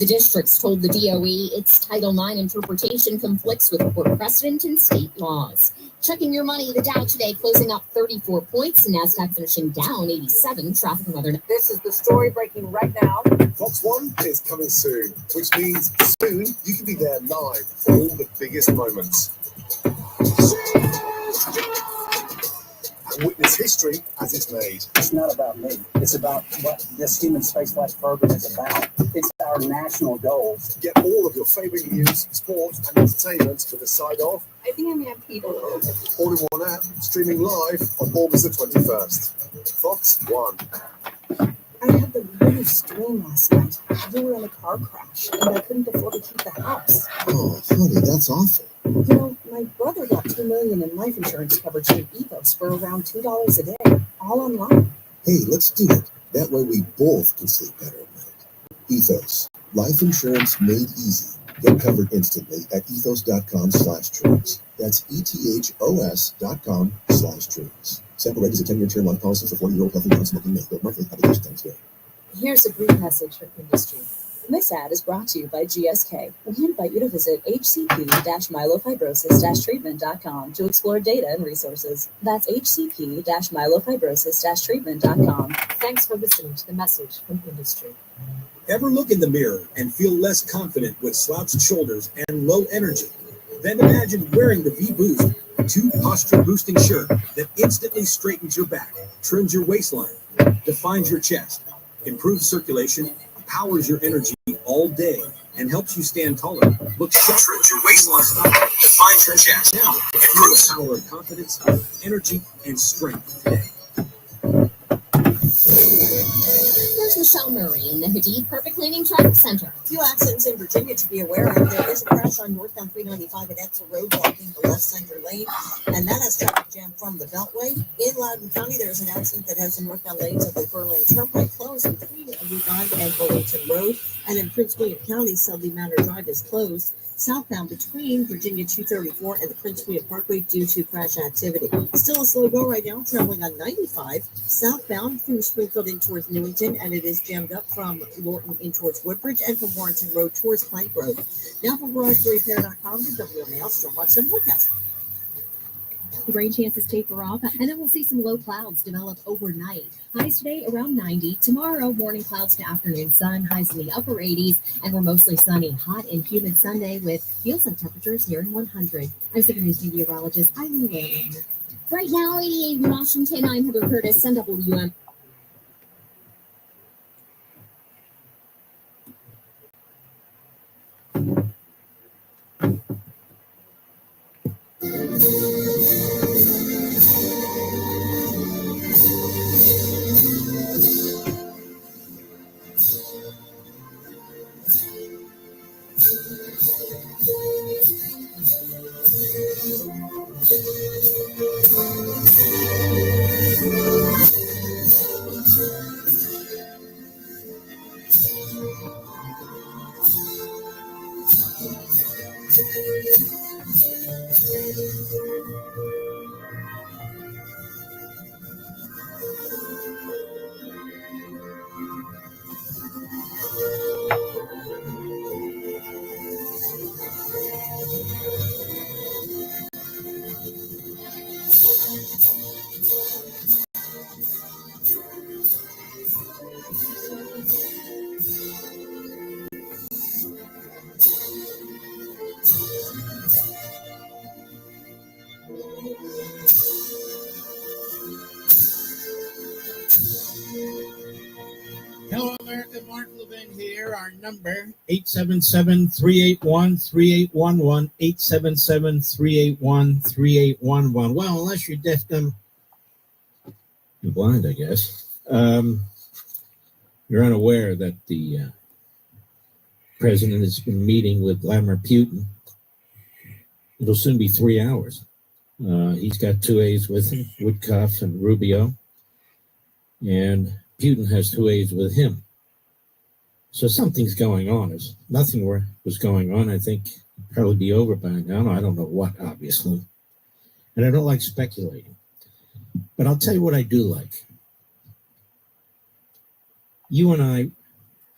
The districts told the DOE its Title IX interpretation conflicts with court precedent and state laws. Checking your money, the Dow today closing up 34 points, NASDAQ finishing down 87. Traffic and weather. This is the story breaking right now. Fox 1 is coming soon, which means soon you can be there live for all the biggest moments. And witness history as it's made. It's not about me. It's about what this human spaceflight program is about. It's our national goals. Get all of your favorite news, sport, and entertainment to the side of. I think I'm going to have people. All in one app, streaming live on August the 21st. Fox 1. I had the weirdest dream last night. We were in a car crash, and I couldn't afford to keep the house. Oh, honey, that's awful. You know, my brother got $2 million in life insurance coverage through Ethos for around $2 a day, all online. Hey, let's do it. That way we both can sleep better at night. Ethos. Life insurance made easy. Get covered instantly at ethos.com/dreams. That's ethos.com/dreams. Sample rate is a 10-year term on policy for 40-year-old healthy non-smoking male. Built monthly. Application times vary. Here's a brief message from industry. This ad is brought to you by GSK. We invite you to visit hcp-myelofibrosis-treatment.com to explore data and resources. That's hcp-myelofibrosis-treatment.com. Thanks for listening to the message from industry. Ever look in the mirror and feel less confident with slouched shoulders and low energy? Then imagine wearing the V-Boost, a posture-boosting shirt that instantly straightens your back, trims your waistline, defines your chest, improves circulation, powers your energy all day, and helps you stand taller. Look sharp, trims your waistline, defines your chest. Now, feel the power of confidence, energy, and strength today. Here's Michelle Murray in the Hadid Perfect Cleaning Traffic Center. A few accidents in Virginia to be aware of. There is a crash on northbound 395 at Edsel Road, blocking the left center lane, and that has traffic jam from the Beltway. In Loudoun County, there's an accident that has the northbound lanes of the Berlin Turnpike closed between Route 9 and Bullington Road, and in Prince William County, Sudley Manor Drive is closed southbound between Virginia 234 and the Prince William Parkway due to crash activity. Still a slow go right now, traveling on 95 southbound through Springfield in towards Newington, and it is jammed up from Lorton in towards Woodbridge and from Warrenton Road towards Plank Road. Now from GarageRepair.com to WMAL Stormwatch 7 forecast. The rain chances taper off, and then we'll see some low clouds develop overnight. Highs today around 90. Tomorrow, morning clouds to afternoon sun, highs in the upper 80s, and we're mostly sunny. Hot and humid Sunday with feels like temperatures nearing 100. I'm 7 News meteorologist Eileen Wayne. Right now, 88 in Washington. I'm Heather Curtis, NWM. Hello, America. Mark Levin here. Our number, 877-381-3811, 877-381-3811. Well, unless you're deaf, dumb, and blind, I guess, you're unaware that the president has been meeting with Vladimir Putin. It'll soon be 3 hours. He's got two aides with him, Woodcuff and Rubio, and Putin has two aides with him. So something's going on. If nothing was going on, I think it'd probably be over by now. I don't know what, obviously. And I don't like speculating. But I'll tell you what I do like. You and I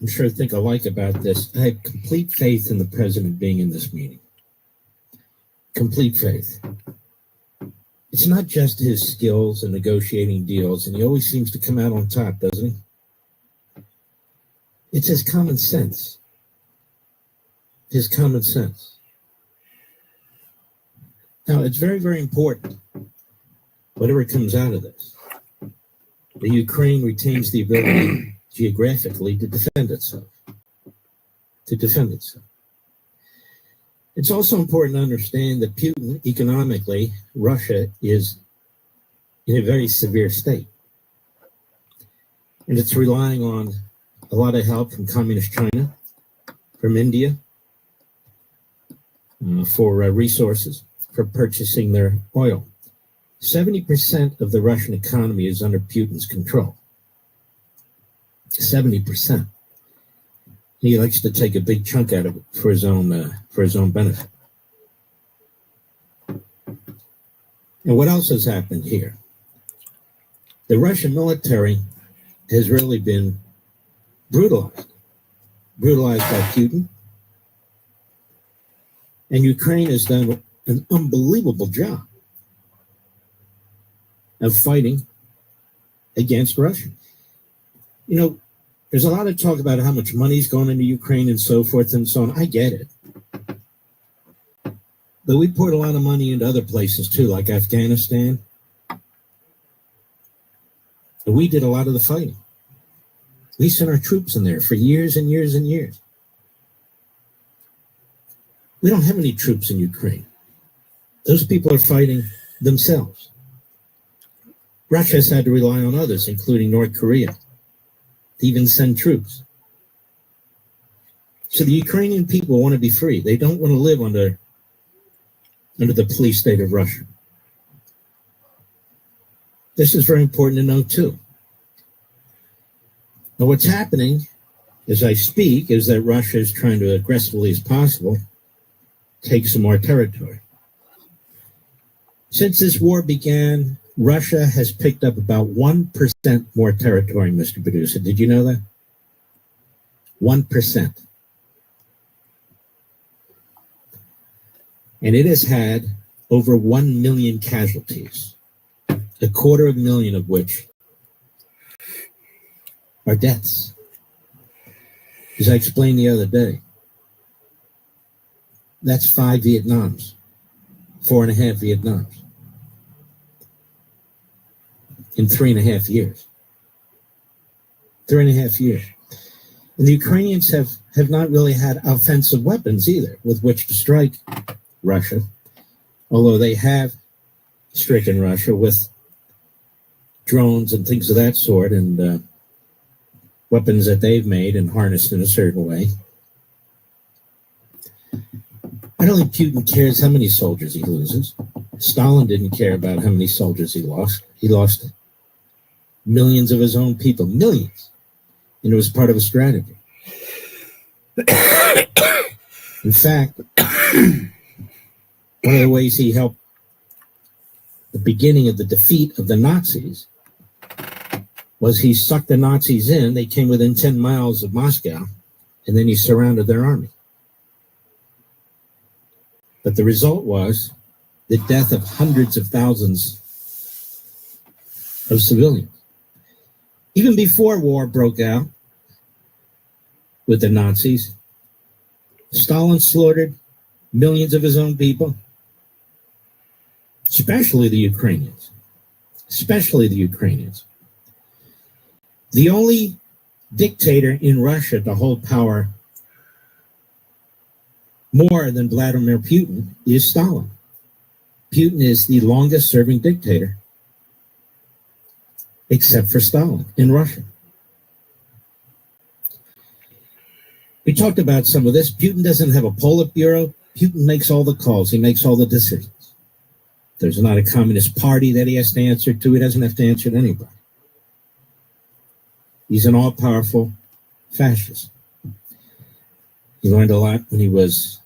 I'm sure, think alike about this. I have complete faith in the president being in this meeting. Complete faith. It's not just his skills in negotiating deals, and he always seems to come out on top, doesn't he? It's his common sense. His common sense. Now, it's very, very important, whatever comes out of this, the Ukraine retains the ability geographically to defend itself. It's also important to understand that Putin, economically, Russia is in a very severe state. And it's relying on a lot of help from communist China, from India, for resources, for purchasing their oil. 70% of the Russian economy is under Putin's control. 70%. He likes to take a big chunk out of it for his own benefit. And what else has happened here? The Russian military has really been brutalized by Putin. And Ukraine has done an unbelievable job of fighting against Russia. You know, there's a lot of talk about how much money's going into Ukraine and so forth and so on. I get it. But we poured a lot of money into other places too, like Afghanistan. And we did a lot of the fighting. We sent our troops in there for years and years and years. We don't have any troops in Ukraine. Those people are fighting themselves. Russia has had to rely on others, including North Korea, to even send troops. So the Ukrainian people want to be free. They don't want to live under the police state of Russia. This is very important to know too. Now what's happening as I speak is that Russia is trying to aggressively as possible take some more territory. Since this war began, Russia has picked up about 1% more territory, Mr. Producer. Did you know that? 1%. And it has had over 1 million casualties, 250,000 of which are deaths. As I explained the other day, that's 5 Vietnams, 4.5 Vietnams in 3.5 years. 3.5 years. And the Ukrainians have not really had offensive weapons either with which to strike Russia, although they have stricken Russia with drones and things of that sort and weapons that they've made and harnessed in a certain way. I don't think Putin cares how many soldiers he loses. Stalin didn't care about how many soldiers he lost. He lost millions of his own people, millions. And it was part of a strategy. In fact, one of the ways he helped the beginning of the defeat of the Nazis was he sucked the Nazis in. They came within 10 miles of Moscow, and then he surrounded their army. But the result was the death of hundreds of thousands of civilians. Even before war broke out with the Nazis, Stalin slaughtered millions of his own people, especially the Ukrainians. Especially the Ukrainians. The only dictator in Russia to hold power more than Vladimir Putin is Stalin. Putin is the longest serving dictator, except for Stalin, in Russia. We talked about some of this. Putin doesn't have a Politburo. Putin makes all the calls. He makes all the decisions. There's not a communist party that he has to answer to. He doesn't have to answer to anybody. He's an all-powerful fascist. He learned a lot when he was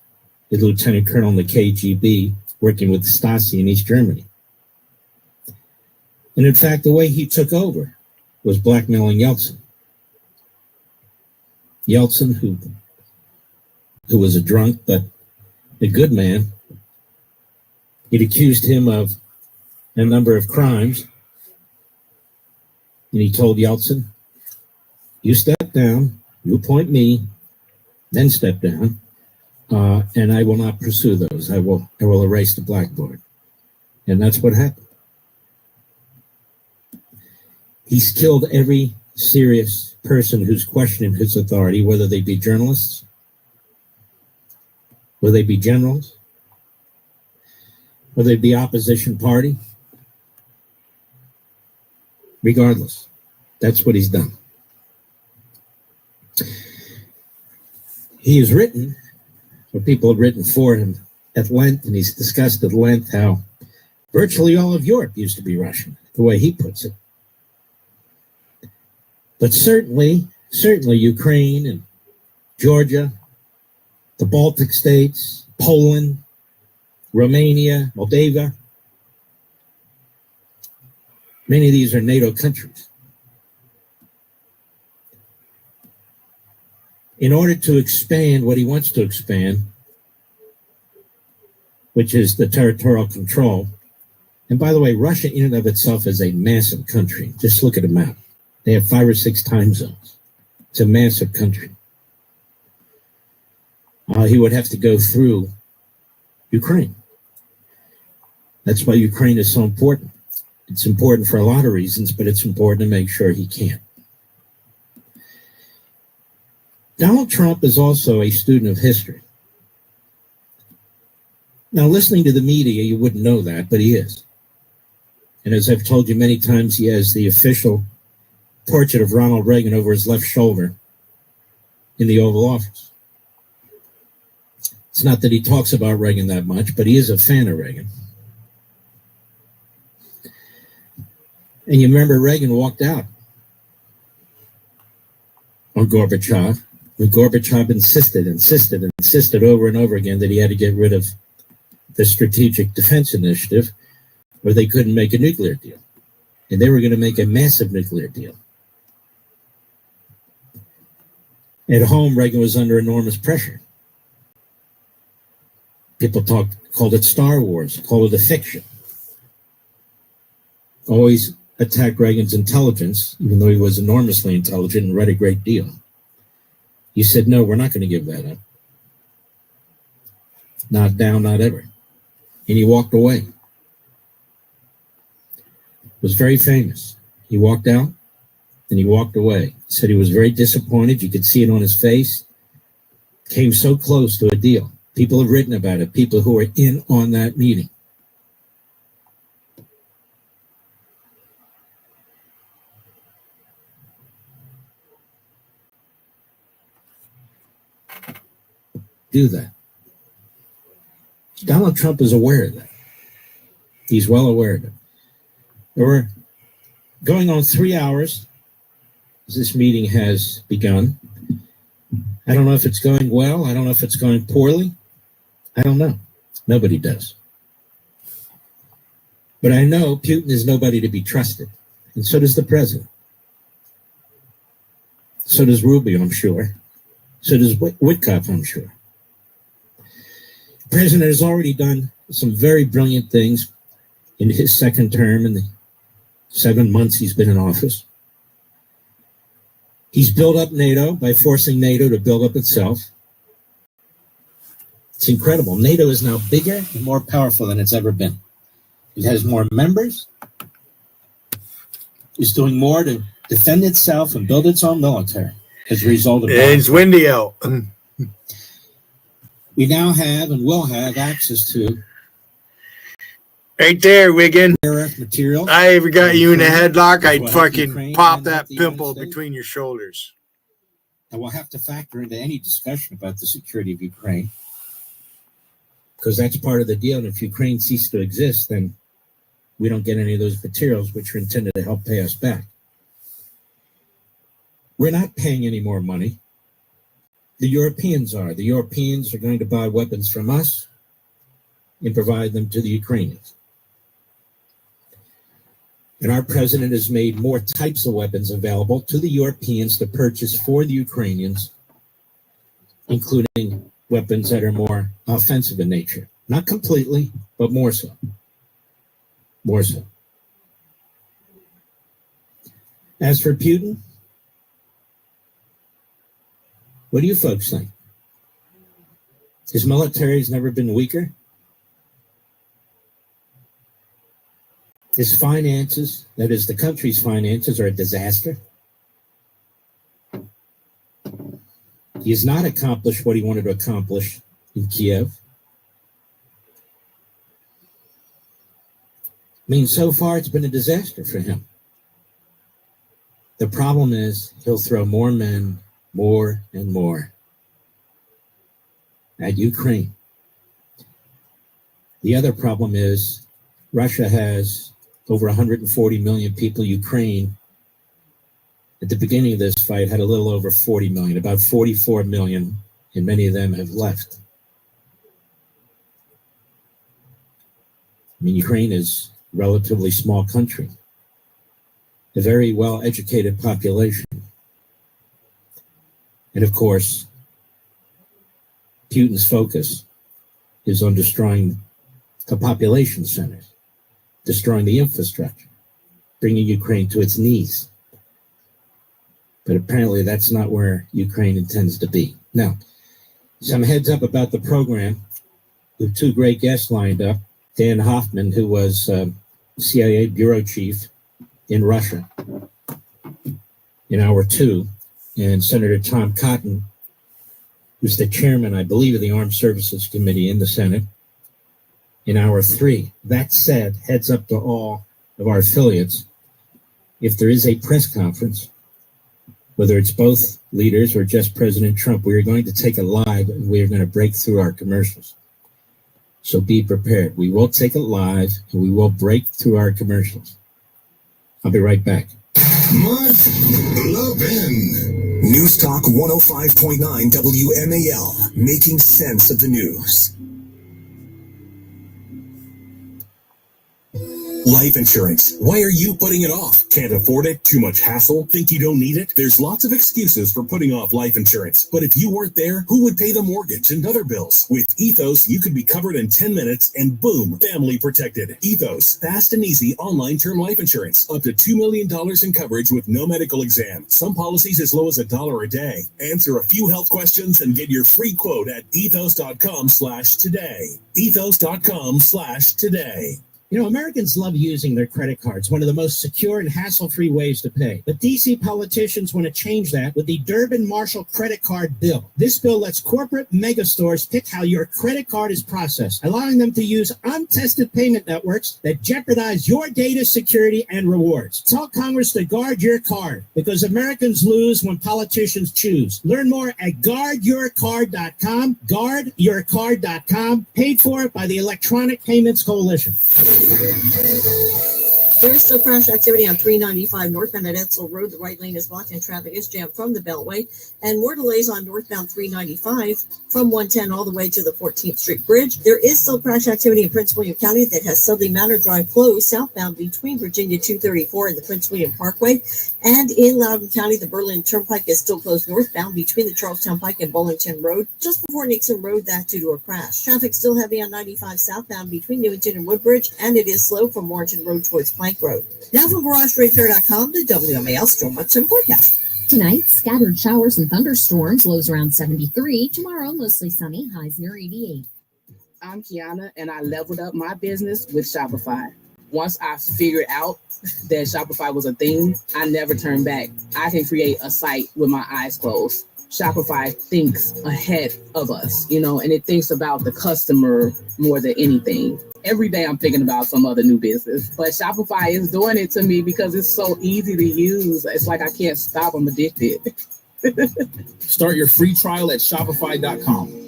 a lieutenant colonel in the KGB, working with Stasi in East Germany. And in fact, the way he took over was blackmailing Yeltsin. Yeltsin, who was a drunk but a good man. He'd accused him of a number of crimes. And he told Yeltsin, you step down, you appoint me, then step down, and I will not pursue those. I will erase the blackboard. And that's what happened. He's killed every serious person who's questioning his authority, whether they be journalists, whether they be generals, whether they be opposition party. Regardless, that's what he's done. He has written, or people have written for him at length, and he's discussed at length how virtually all of Europe used to be Russian, the way he puts it. But certainly Ukraine and Georgia, the Baltic states, Poland, Romania, Moldova, many of these are NATO countries. In order to expand what he wants to expand, which is the territorial control, and by the way, Russia in and of itself is a massive country. Just look at a map. They have 5 or 6 time zones. It's a massive country. He would have to go through Ukraine. That's why Ukraine is so important. It's important for a lot of reasons, but it's important to make sure he can. Donald Trump is also a student of history. Now, listening to the media, you wouldn't know that, but he is. And as I've told you many times, he has the official portrait of Ronald Reagan over his left shoulder in the Oval Office. It's not that he talks about Reagan that much, but he is a fan of Reagan. And you remember Reagan walked out on Gorbachev when Gorbachev insisted over and over again that he had to get rid of the Strategic Defense Initiative or they couldn't make a nuclear deal. And they were going to make a massive nuclear deal. At home, Reagan was under enormous pressure. People called it Star Wars, called it a fiction. Always attacked Reagan's intelligence, even though he was enormously intelligent and read a great deal. He said, no, we're not going to give that up. Not down, not ever. And he walked away. Was very famous. He walked out and he walked away. He said he was very disappointed. You could see it on his face. Came so close to a deal. People have written about it. People who were in on that meeting. Do that. Donald Trump is aware of that. He's well aware of it. We're going on 3 hours as this meeting has begun. I don't know if it's going well. I don't know if it's going poorly. I don't know. Nobody does. But I know Putin is nobody to be trusted. And so does the president. So does Rubio, I'm sure. So does Witkoff, I'm sure. The president has already done some very brilliant things in his second term in the 7 months he's been in office. He's built up NATO by forcing NATO to build up itself. It's incredible. NATO is now bigger and more powerful than it's ever been. It has more members. It's doing more to defend itself and build its own military as a result of that. It's windy out. We now have and will have access to Right there, Wiggin. rare earth material. I ever got you in a headlock, I'd Well, fucking Ukraine pop and that the United pimple States. between your shoulders. And we'll have to factor into any discussion about the security of Ukraine, because that's part of the deal. And if Ukraine ceases to exist, then we don't get any of those materials which are intended to help pay us back. We're not paying any more money. The Europeans are. The Europeans are going to buy weapons from us and provide them to the Ukrainians. And our president has made more types of weapons available to the Europeans to purchase for the Ukrainians including weapons that are more offensive in nature. Not completely, but more so. More so. As for Putin, what do you folks think? His military has never been weaker. His finances, that is the country's finances, are a disaster. He has not accomplished what he wanted to accomplish in Kiev. I mean, so far it's been a disaster for him. The problem is he'll throw more men, more and more, at Ukraine. The other problem is Russia has over 140 million people. Ukraine, at the beginning of this fight, had a little over 40 million, about 44 million, and many of them have left. I mean, Ukraine is a relatively small country, a very well-educated population. And of course, Putin's focus is on destroying the population centers, destroying the infrastructure, bringing Ukraine to its knees. But apparently that's not where Ukraine intends to be. Now, some heads up about the program. We have two great guests lined up. Dan Hoffman, who was CIA bureau chief in Russia in hour 2, and Senator Tom Cotton, who's the chairman, I believe, of the Armed Services Committee in the Senate, in hour 3. That said, heads up to all of our affiliates, if there is a press conference, whether it's both leaders or just President Trump, we are going to take it live and we are going to break through our commercials. So be prepared. We will take it live and we will break through our commercials. I'll be right back. Mark Levin. News Talk 105.9 WMAL, making sense of the news. Life insurance. Why are you putting it off? Can't afford it? Too much hassle? Think you don't need it? There's lots of excuses for putting off life insurance. But if you weren't there, who would pay the mortgage and other bills? With Ethos, you could be covered in 10 minutes and boom, family protected. Ethos, fast and easy online term life insurance. Up to $2 million in coverage with no medical exam. Some policies as low as $1 a day. Answer a few health questions and get your free quote at ethos.com/today. Ethos.com/today. You know, Americans love using their credit cards, one of the most secure and hassle-free ways to pay. But DC politicians want to change that with the Durbin-Marshall credit card bill. This bill lets corporate megastores pick how your credit card is processed, allowing them to use untested payment networks that jeopardize your data security and rewards. Tell Congress to guard your card, because Americans lose when politicians choose. Learn more at guardyourcard.com, guardyourcard.com, paid for by the Electronic Payments Coalition. There's still crash activity on 395 northbound at Edsel Road. The right lane is blocked and traffic is jammed from the Beltway. And more delays on northbound 395 from 110 all the way to the 14th Street Bridge. There is still crash activity in Prince William County that has Sudley Manor Drive closed southbound between Virginia 234 and the Prince William Parkway. And in Loudoun County, the Berlin Turnpike is still closed northbound between the Charlestown Pike and Bullington Road, just before Nixon Road, that due to a crash. Traffic still heavy on 95 southbound between Newington and Woodbridge, and it is slow from Warrenton Road towards Plank Road. Now from GarageRateFair.com to WMAL Storm Watch and Forecast. Tonight, scattered showers and thunderstorms, lows around 73. Tomorrow, mostly sunny, highs near 88. I'm Kiana, and I leveled up my business with Shopify. Once I figured out that Shopify was a thing, I never turned back. I can create a site with my eyes closed. Shopify thinks ahead of us, and it thinks about the customer more than anything. Every day I'm thinking about some other new business, but Shopify is doing it to me because it's so easy to use. It's like I can't stop. I'm addicted. Start your free trial at Shopify.com.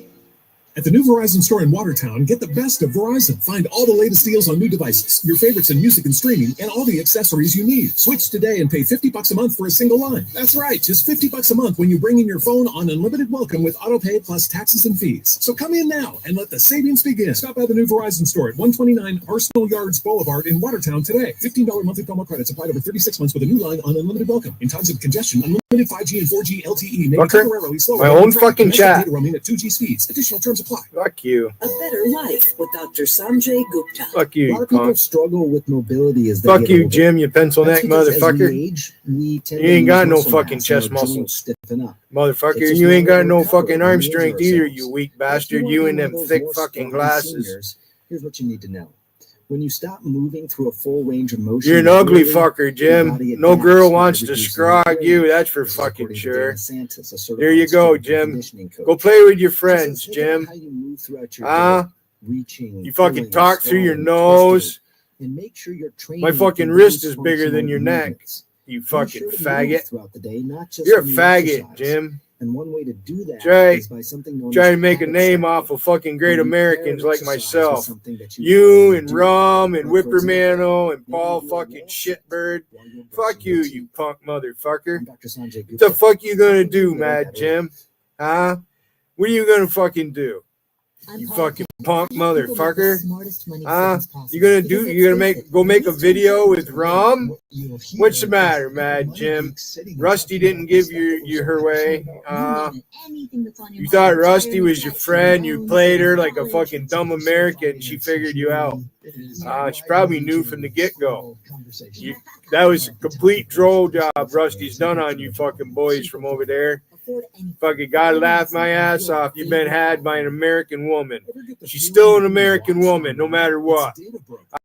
At the new Verizon store in Watertown, get the best of Verizon. Find all the latest deals on new devices, your favorites in music and streaming, and all the accessories you need. Switch today and pay $50 a month for a single line. That's right, just $50 a month when you bring in your phone on unlimited welcome with autopay plus taxes and fees. So come in now and let the savings begin. Stop by the new Verizon store at 129 Arsenal Yards Boulevard in Watertown today. $15 monthly promo credits applied over 36 months with a new line on unlimited welcome. In times of congestion, unlimited Limited 5G and 4G LTE may be Fucker. temporarily slower. My than own on track. fucking Domestic chat. Data roaming at 2G speeds. Additional terms apply. Fuck you. A Better Life with Dr. Sanjay Gupta. Fuck A you, lot of people punk. struggle with mobility as they Fuck get you, older. Jim, you pencil That's neck because as we motherfucker. age, we tend You to ain't lose got no muscle fucking mass chest and our muscle. joints stiffen up. Motherfucker, Takes us you ain't got longer to no recover fucking when arm we age strength either, ourselves. you weak If you bastard. wanna You be and one of them those thick more fucking scrawny glasses. seniors, here's what you need to know. When you stop moving through a full range of motion, You're an ugly regularly, fucker, your Jim. body No adapts girl by wants to reducing your scrog you, rage. that's for This is fucking according to sure. Dana Santis, a certified There you go, strength and Jim. conditioning coach. Go play with your She says, friends, think about Jim. how you move throughout your Huh? day, reaching, You fucking pulling, talk through your swallowing, nose. twisting, and make sure you're training My fucking for wrist those is bigger than functional your neck. movements. You Be fucking sure to move faggot. throughout the day, not just You're a when you faggot, exercise. Jim. And one way to do that Try- is by something known Trying as to make a habit name stacking, off of fucking great where you pair Americans like exercise with myself. something that You already and do. Rum and Like, for example, Whippermano and maybe Paul you do a fucking wall sit shitbird. while you're Fuck brushing you, your you teeth. punk motherfucker. I'm Dr. Sanjay What Gupta. the fuck you gonna Helping do, you live a Mad better Jim? life. Huh? What are you gonna fucking do? I'm You Paula fucking Kim. punk People make the motherfucker. smartest money Huh? decisions possible You gonna because do? let's You gonna face make it, go make a money's too video important with to Rum? What you'll hear What's the is matter, people Mad money Jim? geeks sitting and Rusty talking didn't about give the you stuff that was her so way. You name it, anything that's on your You mind. thought Rusty was Retirement your checks, friend. You loans, played her like a college. fucking dumb American. She figured you out. She probably knew from the get-go. You, that was a complete troll job Rusty's done on you fucking boys from over there. Afford anything. Fucking God laugh my ass off. You've been had by an American woman. She's still an American woman, no matter what.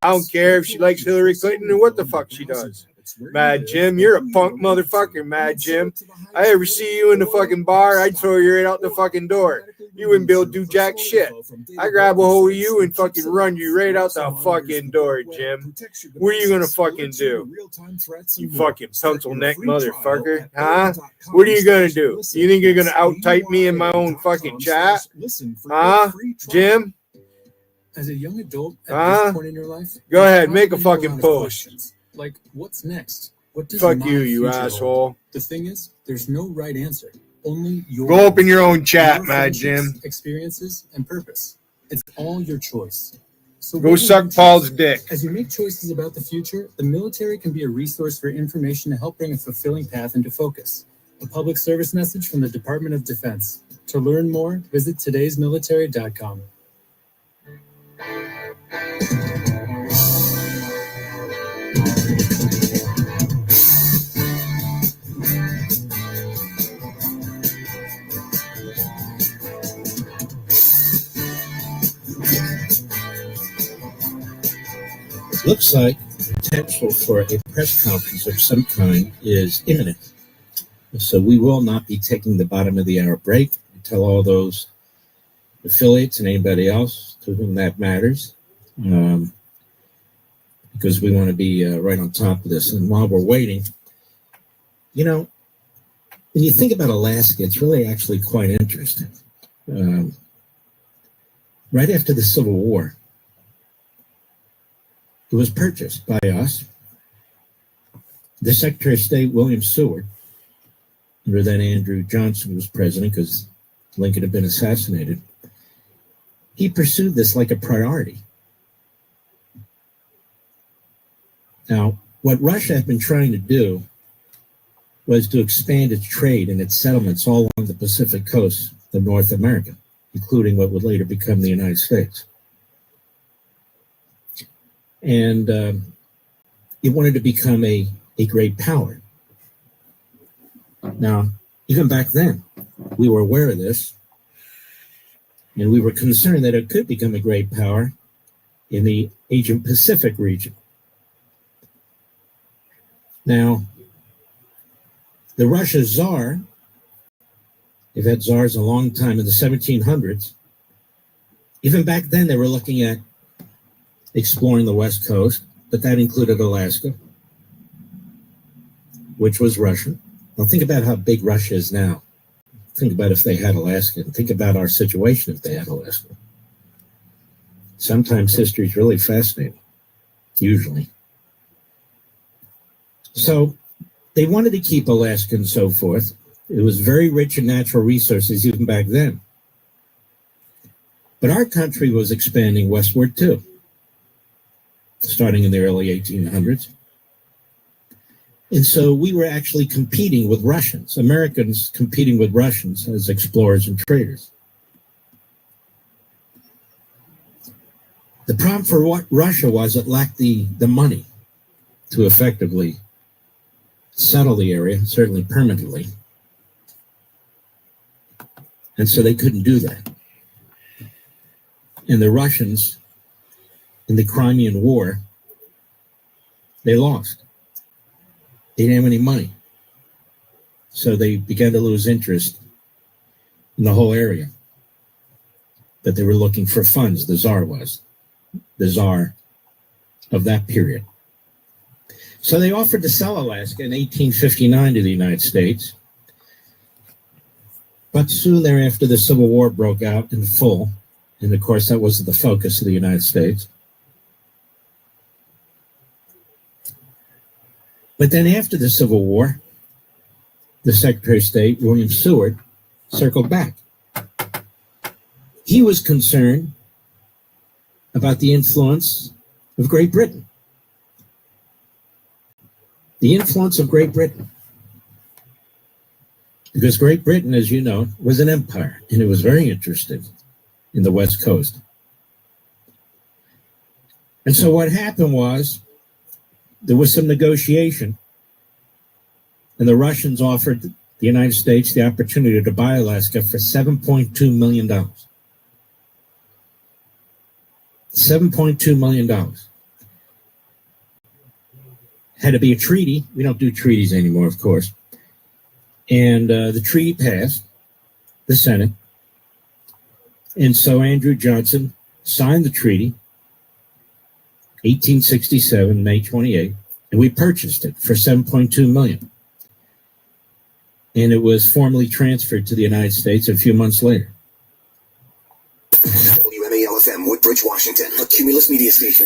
I don't care if she likes Hillary Clinton or what the fuck she does. Mad Jim, you're a punk motherfucker, Mad Jim. I ever see you in the fucking bar, I'd throw you right out the fucking door. You wouldn't be able to do jack shit. I grab a hold of you and fucking run you right out the fucking door, Jim. What are you gonna fucking do? You fucking pencil neck motherfucker, huh? What are you gonna do? You think you're gonna out-type me in my own fucking chat? Huh, Jim? As a young adult at Huh? this point in your life, Go you ahead, make a probably have fucking lot of post. questions. Like, what's next? What does Fuck my you, you future hold? asshole. The thing is, there's no right answer. Only your Go open your own chat, your Mad friendships, Jim. experiences, and purpose. It's all your choice. So Go what will suck you Paul's choose? dick. As you make choices about the future, the military can be a resource for information to help bring a fulfilling path into focus. A public service message from the Department of Defense. To learn more, visit todaysmilitary.com. Looks like potential for a press conference of some kind is imminent. So we will not be taking the bottom of the hour break. I tell all those affiliates and anybody else to whom that matters, because we want to be right on top of this. And while we're waiting, you know, when you think about Alaska, it's really actually quite interesting. Right after the Civil War, it was purchased by us. The Secretary of State, William Seward, under then Andrew Johnson was president because Lincoln had been assassinated. He pursued this like a priority. Now, what Russia had been trying to do was to expand its trade and its settlements all along the Pacific coast of North America, including what would later become the United States. And it wanted to become a great power. Now, even back then, we were aware of this, and we were concerned that it could become a great power in the Asian Pacific region. Now, the Russian Tsar, they've had czars a long time in the 1700s. Even back then, they were looking at exploring the West Coast, but that included Alaska, which was Russian. Now think about how big Russia is now. Think about if they had Alaska, and think about our situation if they had Alaska. Sometimes history is really fascinating, usually. So they wanted to keep Alaska and so forth. It was very rich in natural resources even back then. But our country was expanding westward too, starting in the early 1800s. And so we were actually competing with Russians, Americans competing with Russians as explorers and traders. The problem for what Russia was it lacked the money to effectively settle the area, certainly permanently. And so they couldn't do that. And the Russians, in the Crimean War, they lost. They didn't have any money. So they began to lose interest in the whole area. But they were looking for funds, the Tsar was. The Tsar of that period. So they offered to sell Alaska in 1859 to the United States. But soon thereafter, the Civil War broke out in full. And of course, that was the focus of the United States. But then after the Civil War, the Secretary of State, William Seward, circled back. He was concerned about the influence of Great Britain. The influence of Great Britain. Because Great Britain, as you know, was an empire, and it was very interested in the West Coast. And so what happened was, there was some negotiation, and the Russians offered the United States the opportunity to buy Alaska for $7.2 million. $7.2 million. Had to be a treaty. We don't do treaties anymore, of course. And the treaty passed the Senate. And so Andrew Johnson signed the treaty, 1867, May 28, and we purchased it for $7.2 million. And it was formally transferred to the United States a few months later. WMAL-FM, Woodbridge, Washington, a Cumulus media station.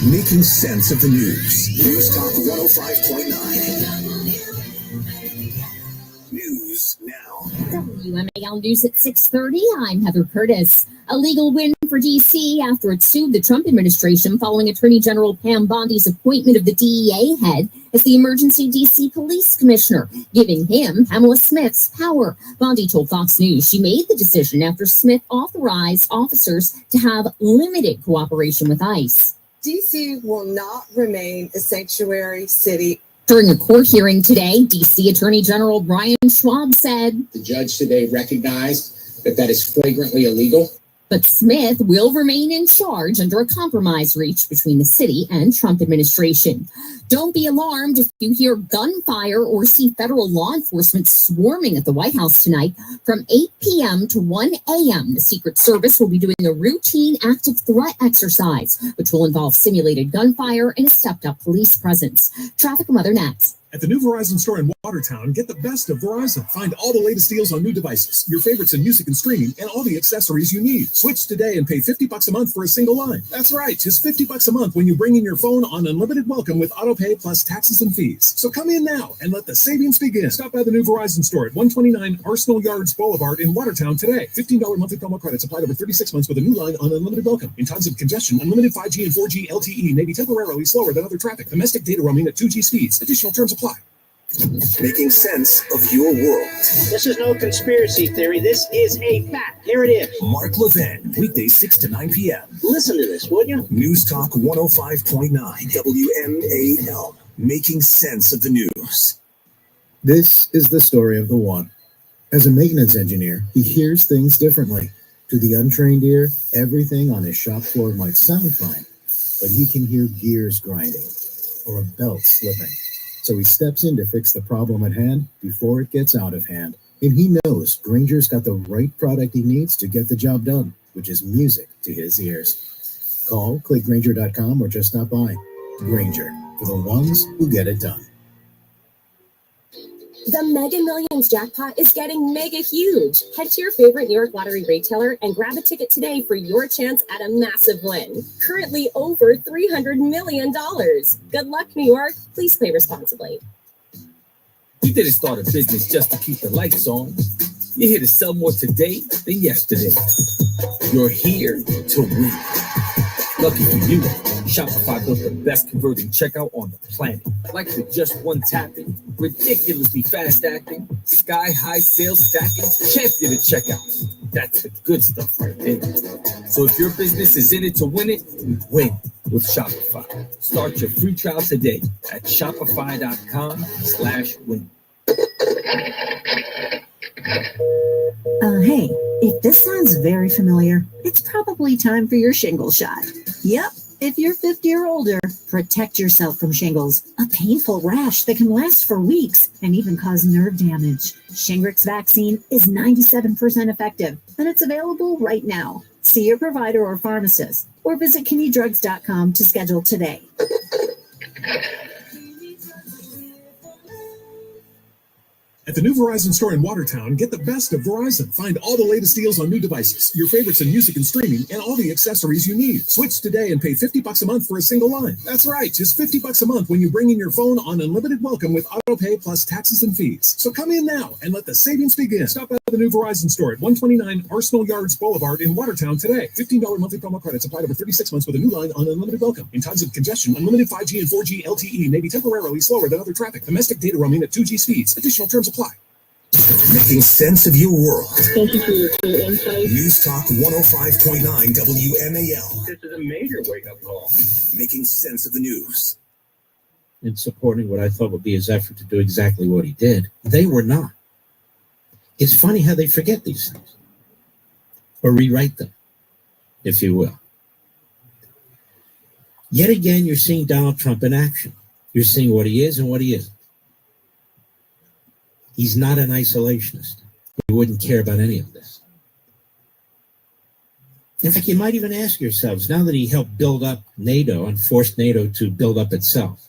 Making sense of the news. News Talk 105.9. News now. WMAL News at 6:30. I'm Heather Curtis. A legal win for D.C. after it sued the Trump administration following Attorney General Pam Bondi's appointment of the DEA head as the emergency D.C. police commissioner, giving him Pamela Smith's power. Bondi told Fox News she made the decision after Smith authorized officers to have limited cooperation with ICE. D.C. will not remain a sanctuary city. During a court hearing today, D.C. Attorney General Brian Schwab said, "The judge today recognized that is flagrantly illegal. But Smith will remain in charge under a compromise reached between the city and Trump administration. Don't be alarmed if you hear gunfire or see federal law enforcement swarming at the White House tonight. From 8 p.m. to 1 a.m., the Secret Service will be doing a routine active threat exercise, which will involve simulated gunfire and a stepped-up police presence. Traffic and weather next. At the new Verizon store in Watertown, get the best of Verizon. Find all the latest deals on new devices, your favorites in music and streaming, and all the accessories you need. Switch today and pay $50 a month for a single line. That's right, just $50 a month when you bring in your phone on unlimited welcome with autopay plus taxes and fees. So come in now and let the savings begin. Stop by the new Verizon store at 129 Arsenal Yards Boulevard in Watertown today. $15 monthly promo credits applied over 36 months with a new line on unlimited welcome. In times of congestion, unlimited 5G and 4G LTE may be temporarily slower than other traffic. Domestic data roaming at 2G speeds. Additional terms apply. Making sense of your world. This is no conspiracy theory. This is a fact. Here it is. Mark Levin, weekdays 6 to 9 p.m. Listen to this, would you? News Talk 105.9 WMAL. Making sense of the news. This is the story of the one. As a maintenance engineer, he hears things differently. To the untrained ear, everything on his shop floor might sound fine, but he can hear gears grinding or a belt slipping. So he steps in to fix the problem at hand before it gets out of hand. And he knows Grainger's got the right product he needs to get the job done, which is music to his ears. Call, click Grainger.com, or just stop by. Grainger, for the ones who get it done. The Mega Millions jackpot is getting mega huge. Head to your favorite New York Lottery retailer and grab a ticket today for your chance at a massive win. Currently over $300 million. Good luck, New York. Please play responsibly. You didn't start a business just to keep the lights on. You're here to sell more today than yesterday. You're here to win. Lucky for you, Shopify built the best converting checkout on the planet. Like the just one tapping, ridiculously fast acting, sky high sales stacking, champion at checkout. That's the good stuff right there. So if your business is in it to win it, win with Shopify. Start your free trial today at shopify.com/win. Hey, if this sounds very familiar, it's probably time for your shingle shot. Yep, if you're 50 or older, protect yourself from shingles, a painful rash that can last for weeks and even cause nerve damage. Shingrix vaccine is 97% effective, and it's available right now. See your provider or pharmacist, or visit KinneyDrugs.com to schedule today. At the new Verizon store in Watertown, get the best of Verizon. Find all the latest deals on new devices, your favorites in music and streaming, and all the accessories you need. Switch today and pay $50 a month for a single line. That's right, just $50 a month when you bring in your phone on unlimited welcome with auto pay plus taxes and fees. So come in now and let the savings begin. Stop by the new Verizon store at 129 Arsenal Yards Boulevard in Watertown today. $15 monthly promo credits applied over 36 months with a new line on unlimited welcome. In times of congestion, unlimited 5G and 4G LTE may be temporarily slower than other traffic. Domestic data roaming at 2G speeds. Additional terms apply. Making sense of your world. Thank you for your insight. News Talk 105.9 WMAL. This is a major wake-up call. Making sense of the news. In supporting what I thought would be his effort to do exactly what he did. They were not. It's funny how they forget these things. Or rewrite them, if you will. Yet again, you're seeing Donald Trump in action. You're seeing what he is and what he isn't. He's not an isolationist. He wouldn't care about any of this. In fact, you might even ask yourselves, now that he helped build up NATO and forced NATO to build up itself,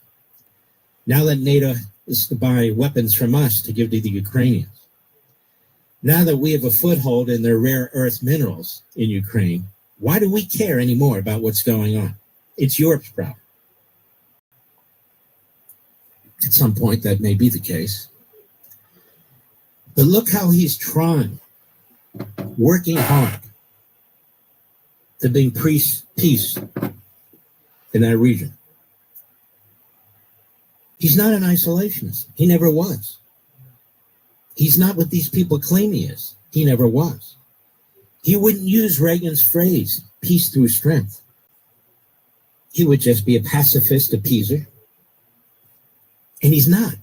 now that NATO is to buy weapons from us to give to the Ukrainians, now that we have a foothold in their rare earth minerals in Ukraine, why do we care anymore about what's going on? It's Europe's problem. At some point, that may be the case. But look how he's trying, working hard to bring peace in that region. He's not an isolationist. He never was. He's not what these people claim he is. He never was. He wouldn't use Reagan's phrase, peace through strength. He would just be a pacifist appeaser. And he's not.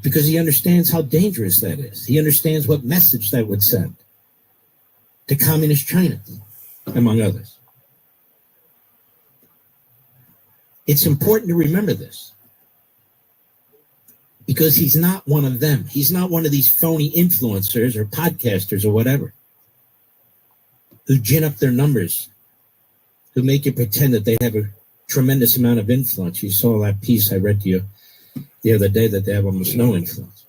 Because he understands how dangerous that is. He understands what message that would send to communist China, among others. It's important to remember this because he's not one of them. He's not one of these phony influencers or podcasters or whatever who gin up their numbers, who make you pretend that they have a tremendous amount of influence. You saw that piece I read to you the other day that they have almost no influence.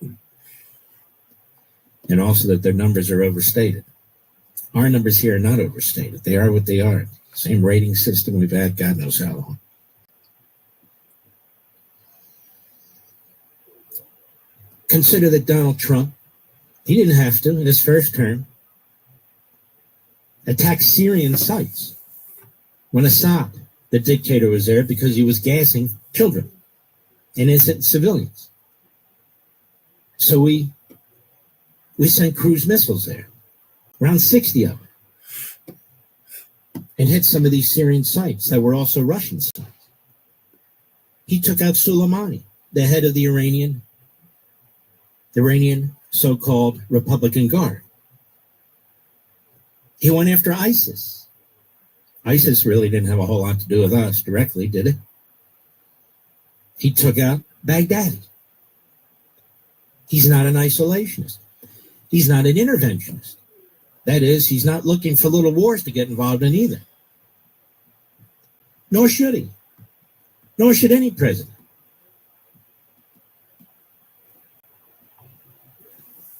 And also that their numbers are overstated. Our numbers here are not overstated. They are what they are. Same rating system we've had God knows how long. Consider that Donald Trump, he didn't have to in his first term, attack Syrian sites when Assad, the dictator, was there because he was gassing children. Innocent civilians. So we sent cruise missiles there, around 60 of them, and hit some of these Syrian sites that were also Russian sites. He took out Soleimani, the head of the Iranian so-called Republican Guard. He went after ISIS. ISIS really didn't have a whole lot to do with us directly, did it? He took out Baghdadi. He's not an isolationist. He's not an interventionist. That is, he's not looking for little wars to get involved in either. Nor should he. Nor should any president.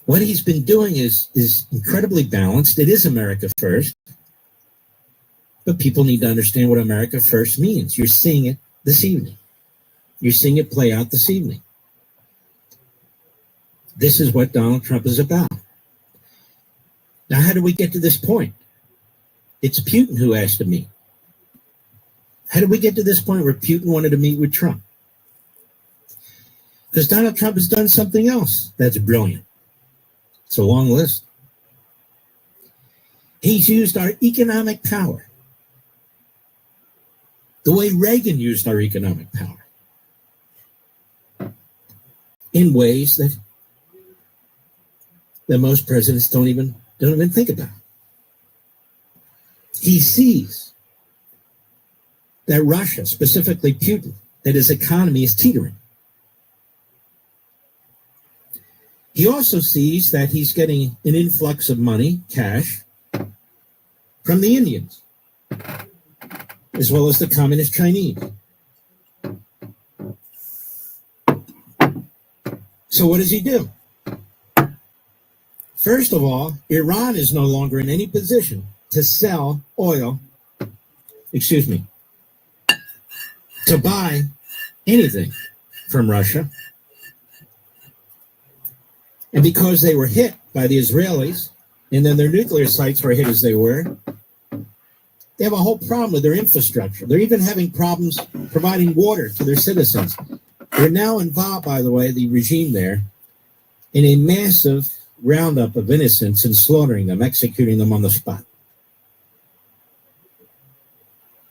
What he's been doing is incredibly balanced. It is America first. But people need to understand what America first means. You're seeing it this evening. You're seeing it play out this evening. This is what Donald Trump is about. Now, how do we get to this point? It's Putin who asked to meet. How did we get to this point where Putin wanted to meet with Trump? Because Donald Trump has done something else that's brilliant. It's a long list. He's used our economic power the way Reagan used our economic power in ways that most presidents don't even think about. He sees that Russia, specifically Putin, that his economy is teetering. He also sees that he's getting an influx of money, cash, from the Indians, as well as the communist Chinese. So what does he do? First of all, Iran is no longer in any position to sell oil, to buy anything from Russia. And because they were hit by the Israelis, and then their nuclear sites were hit as they were, they have a whole problem with their infrastructure. They're even having problems providing water to their citizens. They're now involved, by the way, the regime there, in a massive roundup of innocents and slaughtering them, executing them on the spot.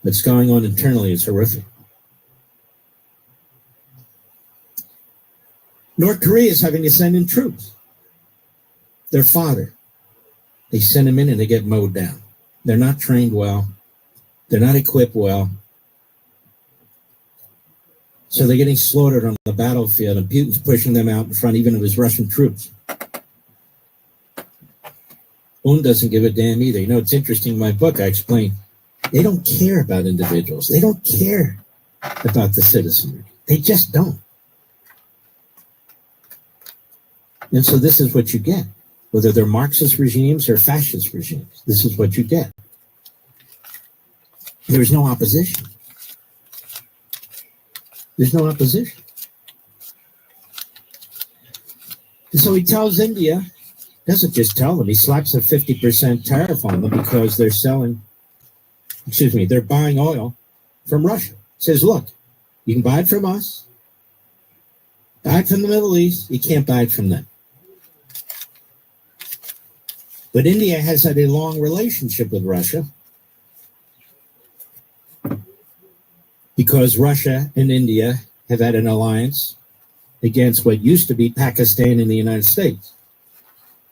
What's going on internally is horrific. North Korea is having to send in troops. Their father, they send him in and they get mowed down. They're not trained well. They're not equipped well. So they're getting slaughtered on the battlefield, and Putin's pushing them out in front even of his Russian troops. Un doesn't give a damn either. You know, it's interesting in my book, I explain, they don't care about individuals. They don't care about the citizenry. They just don't. And so this is what you get. Whether they're Marxist regimes or fascist regimes, this is what you get. There's no opposition. There's no opposition. And so he tells India, doesn't just tell them, he slaps a 50% tariff on them because they're they're buying oil from Russia. He says, look, you can buy it from us, buy it from the Middle East, you can't buy it from them. But India has had a long relationship with Russia because Russia and India have had an alliance against what used to be Pakistan and the United States.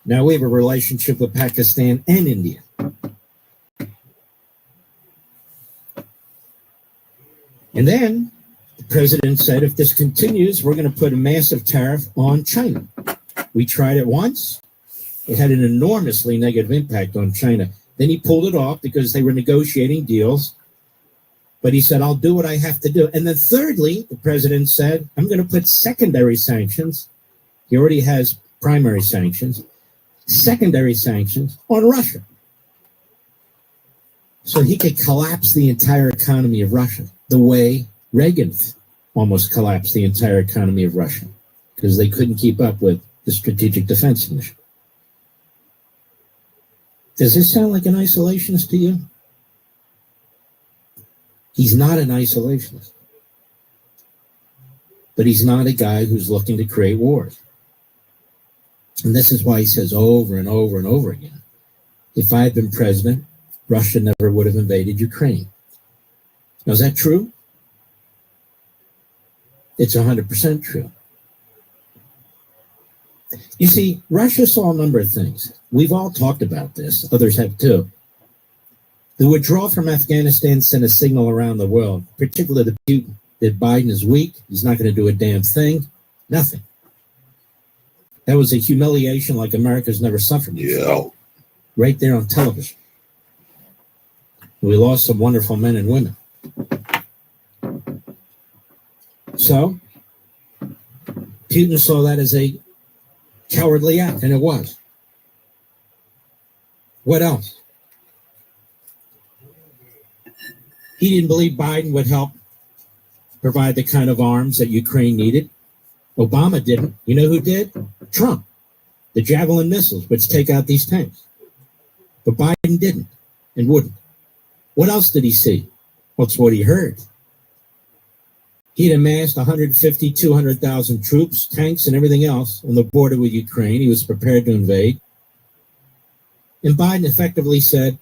Now we have a relationship with Pakistan and India. And then the president said, if this continues, we're going to put a massive tariff on China. We tried it once. It had an enormously negative impact on China. Then he pulled it off because they were negotiating deals. But he said, I'll do what I have to do. And then thirdly, the president said, I'm going to put secondary sanctions. He already has primary sanctions. Secondary sanctions on Russia. So he could collapse the entire economy of Russia the way Reagan almost collapsed the entire economy of Russia because they couldn't keep up with the strategic defense initiative. Does this sound like an isolationist to you? He's not an isolationist. But he's not a guy who's looking to create wars. And this is why he says over and over and over again, if I had been president, Russia never would have invaded Ukraine. Now, is that true? It's 100% true. You see, Russia saw a number of things. We've all talked about this. Others have too. The withdrawal from Afghanistan sent a signal around the world, particularly to Putin, that Biden is weak. He's not going to do a damn thing. Nothing. That was a humiliation like America's never suffered before. Yeah. Right there on television. We lost some wonderful men and women. So, Putin saw that as a cowardly act, and it was. What else? He didn't believe Biden would help provide the kind of arms that Ukraine needed. Obama didn't. You know who did? Trump. The Javelin missiles, which take out these tanks. But Biden didn't and wouldn't. What else did he see? That's what he heard. He'd amassed 150, 200,000 troops, tanks, and everything else on the border with Ukraine. He was prepared to invade. And Biden effectively said,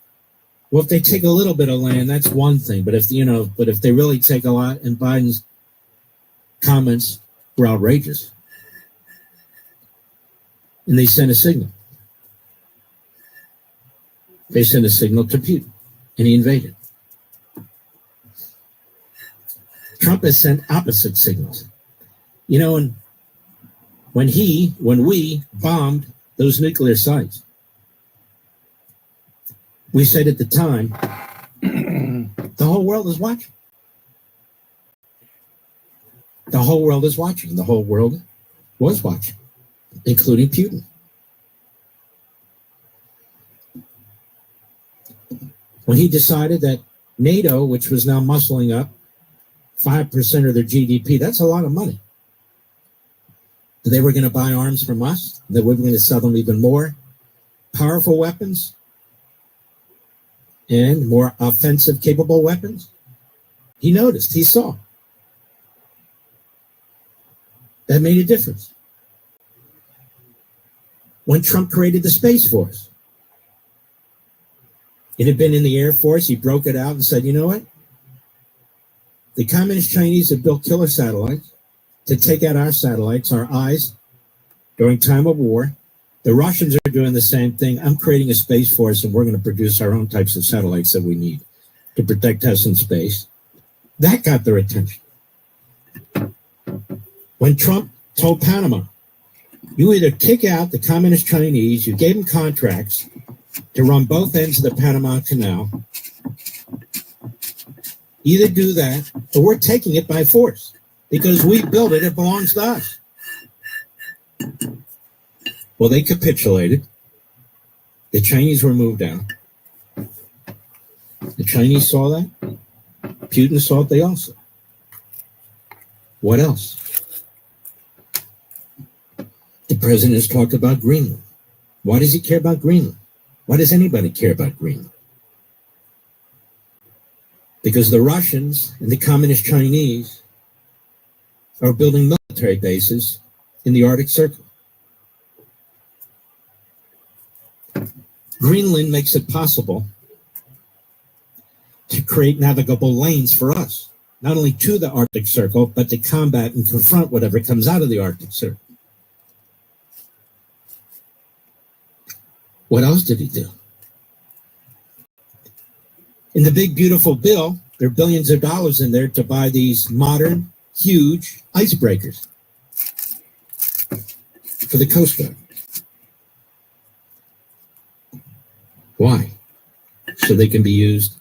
well, if they take a little bit of land, that's one thing. But if they really take a lot, and Biden's comments were outrageous. And they sent a signal. They sent a signal to Putin, and he invaded. Trump has sent opposite signals. When we bombed those nuclear sites, we said at the time, the whole world is watching. The whole world is watching. The whole world was watching, including Putin. When he decided that NATO, which was now muscling up 5% of their GDP, that's a lot of money. They were going to buy arms from us, that we were going to sell them even more powerful weapons and more offensive capable weapons. He noticed, he saw. That made a difference. When Trump created the Space Force, it had been in the Air Force, he broke it out and said, you know what? The Communist Chinese have built killer satellites to take out our satellites, our eyes, during time of war. The Russians are doing the same thing. I'm creating a Space Force, and we're going to produce our own types of satellites that we need to protect us in space. That got their attention. When Trump told Panama, you either kick out the Communist Chinese, you gave them contracts to run both ends of the Panama Canal, either do that or we're taking it by force because we built it, it belongs to us. Well, they capitulated. The Chinese were moved out. The Chinese saw that. Putin saw it, they also. What else? The president has talked about Greenland. Why does he care about Greenland? Why does anybody care about Greenland? Because the Russians and the Communist Chinese are building military bases in the Arctic Circle. Greenland makes it possible to create navigable lanes for us, not only to the Arctic Circle, but to combat and confront whatever comes out of the Arctic Circle. What else did he do? In the big, beautiful bill, there are billions of dollars in there to buy these modern, huge icebreakers for the Coast Guard. Why? So they can be used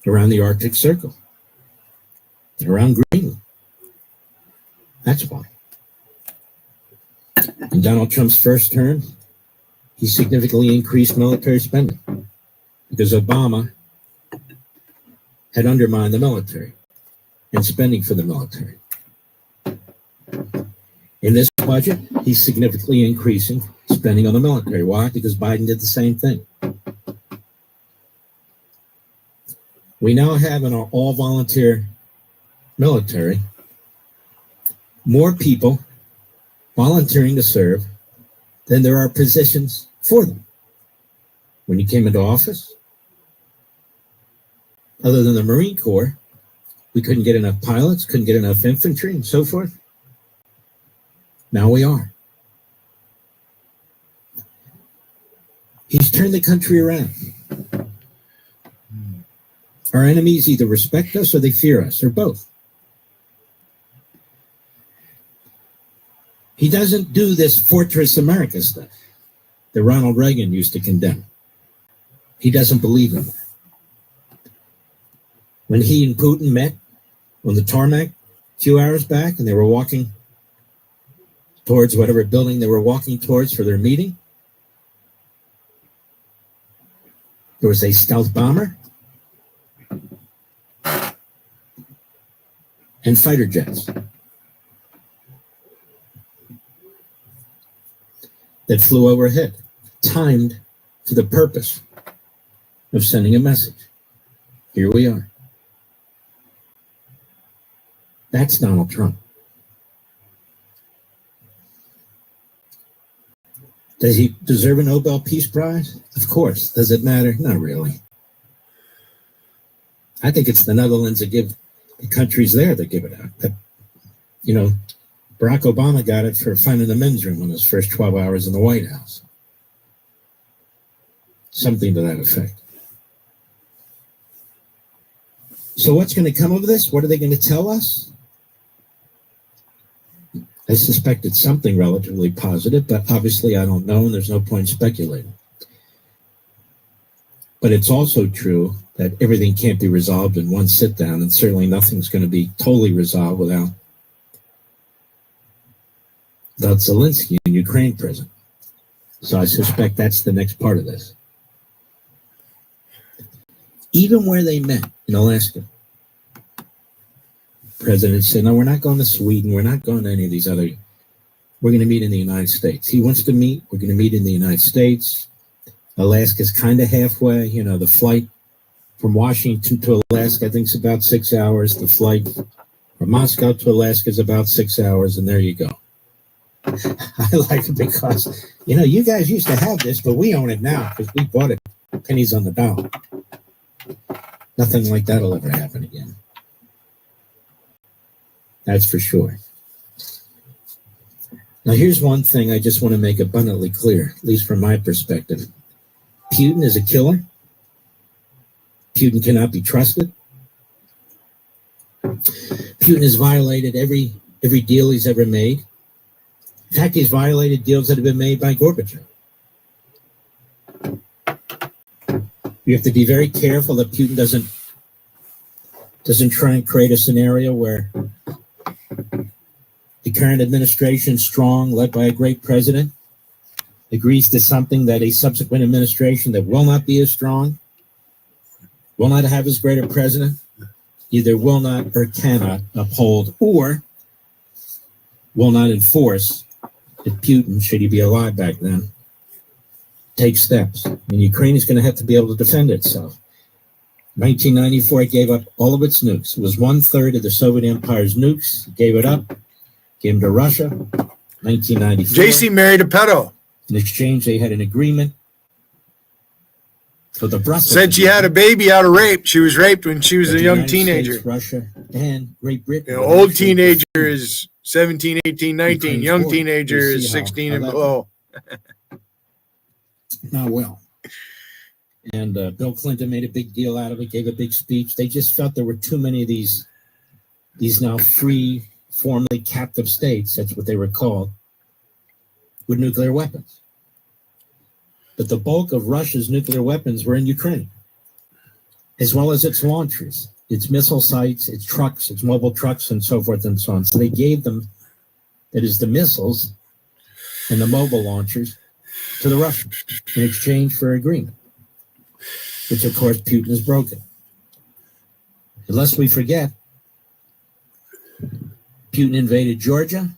around the Arctic Circle, around Greenland. That's why. In Donald Trump's first term, he significantly increased military spending because Obama had undermined the military and spending for the military. In this budget, he's significantly increasing spending on the military. Why? Because Biden did the same thing. We now have in our all-volunteer military more people volunteering to serve than there are positions for them. When you came into office, other than the Marine Corps, we couldn't get enough pilots, couldn't get enough infantry, and so forth. Now we are. He's turned the country around. Our enemies either respect us or they fear us, or both. He doesn't do this Fortress America stuff that Ronald Reagan used to condemn. He doesn't believe in that. When he and Putin met on the tarmac a few hours back and they were walking towards whatever building they were walking towards for their meeting, there was a stealth bomber and fighter jets that flew overhead, timed for the purpose of sending a message. Here we are. That's Donald Trump. Does he deserve a Nobel Peace Prize? Of course. Does it matter? Not really. I think it's the Netherlands that give the countries there that give it out. But, you know, Barack Obama got it for finding the men's room in his first 12 hours in the White House. Something to that effect. So what's going to come of this? What are they going to tell us? I suspect it's something relatively positive, but obviously I don't know, and there's no point speculating. But it's also true that everything can't be resolved in one sit-down, and certainly nothing's going to be totally resolved without Zelensky in Ukraine present. So I suspect that's the next part of this. Even where they met in Alaska, the president said, no, we're not going to Sweden. We're not going to any of these other. We're going to meet in the United States. He wants to meet. We're going to meet in the United States. Alaska's kind of halfway. You know, the flight from Washington to Alaska, I think, is about 6 hours. The flight from Moscow to Alaska is about 6 hours, and there you go. I like it because, you know, you guys used to have this, but we own it now because we bought it pennies on the dollar. Nothing like that will ever happen again. That's for sure. Now, here's one thing I just want to make abundantly clear, at least from my perspective. Putin is a killer. Putin cannot be trusted. Putin has violated every deal he's ever made. In fact, he's violated deals that have been made by Gorbachev. You have to be very careful that Putin doesn't try and create a scenario where the current administration, strong, led by a great president, agrees to something that a subsequent administration that will not be as strong, will not have as great a president, either will not or cannot uphold or will not enforce if Putin, should he be alive back then, take steps. And Ukraine is going to have to be able to defend itself. 1994, it gave up all of its nukes. It was 1/3 of the Soviet Empire's nukes. It gave it up, gave them to Russia. 1994. JC married a pedo. In exchange, they had an agreement for the Brussels. Said she had a baby out of rape. She was raped when she was a young teenager. States, Russia, and Great Britain. You know, old teenager is 17, 18, 19. Young teenager is 16 and below. Not well. And Bill Clinton made a big deal out of it, gave a big speech. They just felt there were too many of these now free, formerly captive states, that's what they were called, with nuclear weapons. But the bulk of Russia's nuclear weapons were in Ukraine, as well as its launchers, its missile sites, its trucks, its mobile trucks, and so forth and so on. So they gave them, that is, the missiles and the mobile launchers to the Russians in exchange for agreement, which, of course, Putin has broken. Unless we forget, Putin invaded Georgia,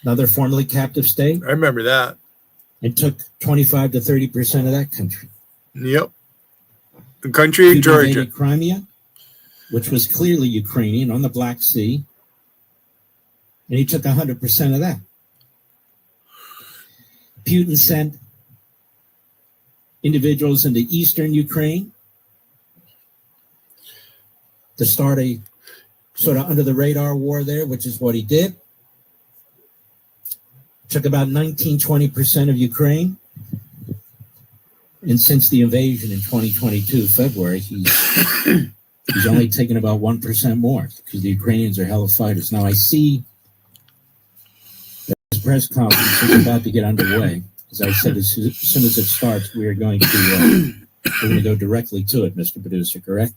another formerly captive state. I remember that. And took 25 to 30% of that country. Yep. The country of Georgia. Invaded Crimea, which was clearly Ukrainian on the Black Sea, and he took 100% of that. Putin sent individuals into eastern Ukraine to start a sort of under the radar war there, which is what he did. Took about 19-20% of Ukraine. And since the invasion in 2022, February, he's only taken about 1% more because the Ukrainians are hell of fighters. Now, I see that this press conference is about to get underway. As I said, as soon as it starts, we're going to go directly to it, Mr. Producer, correct?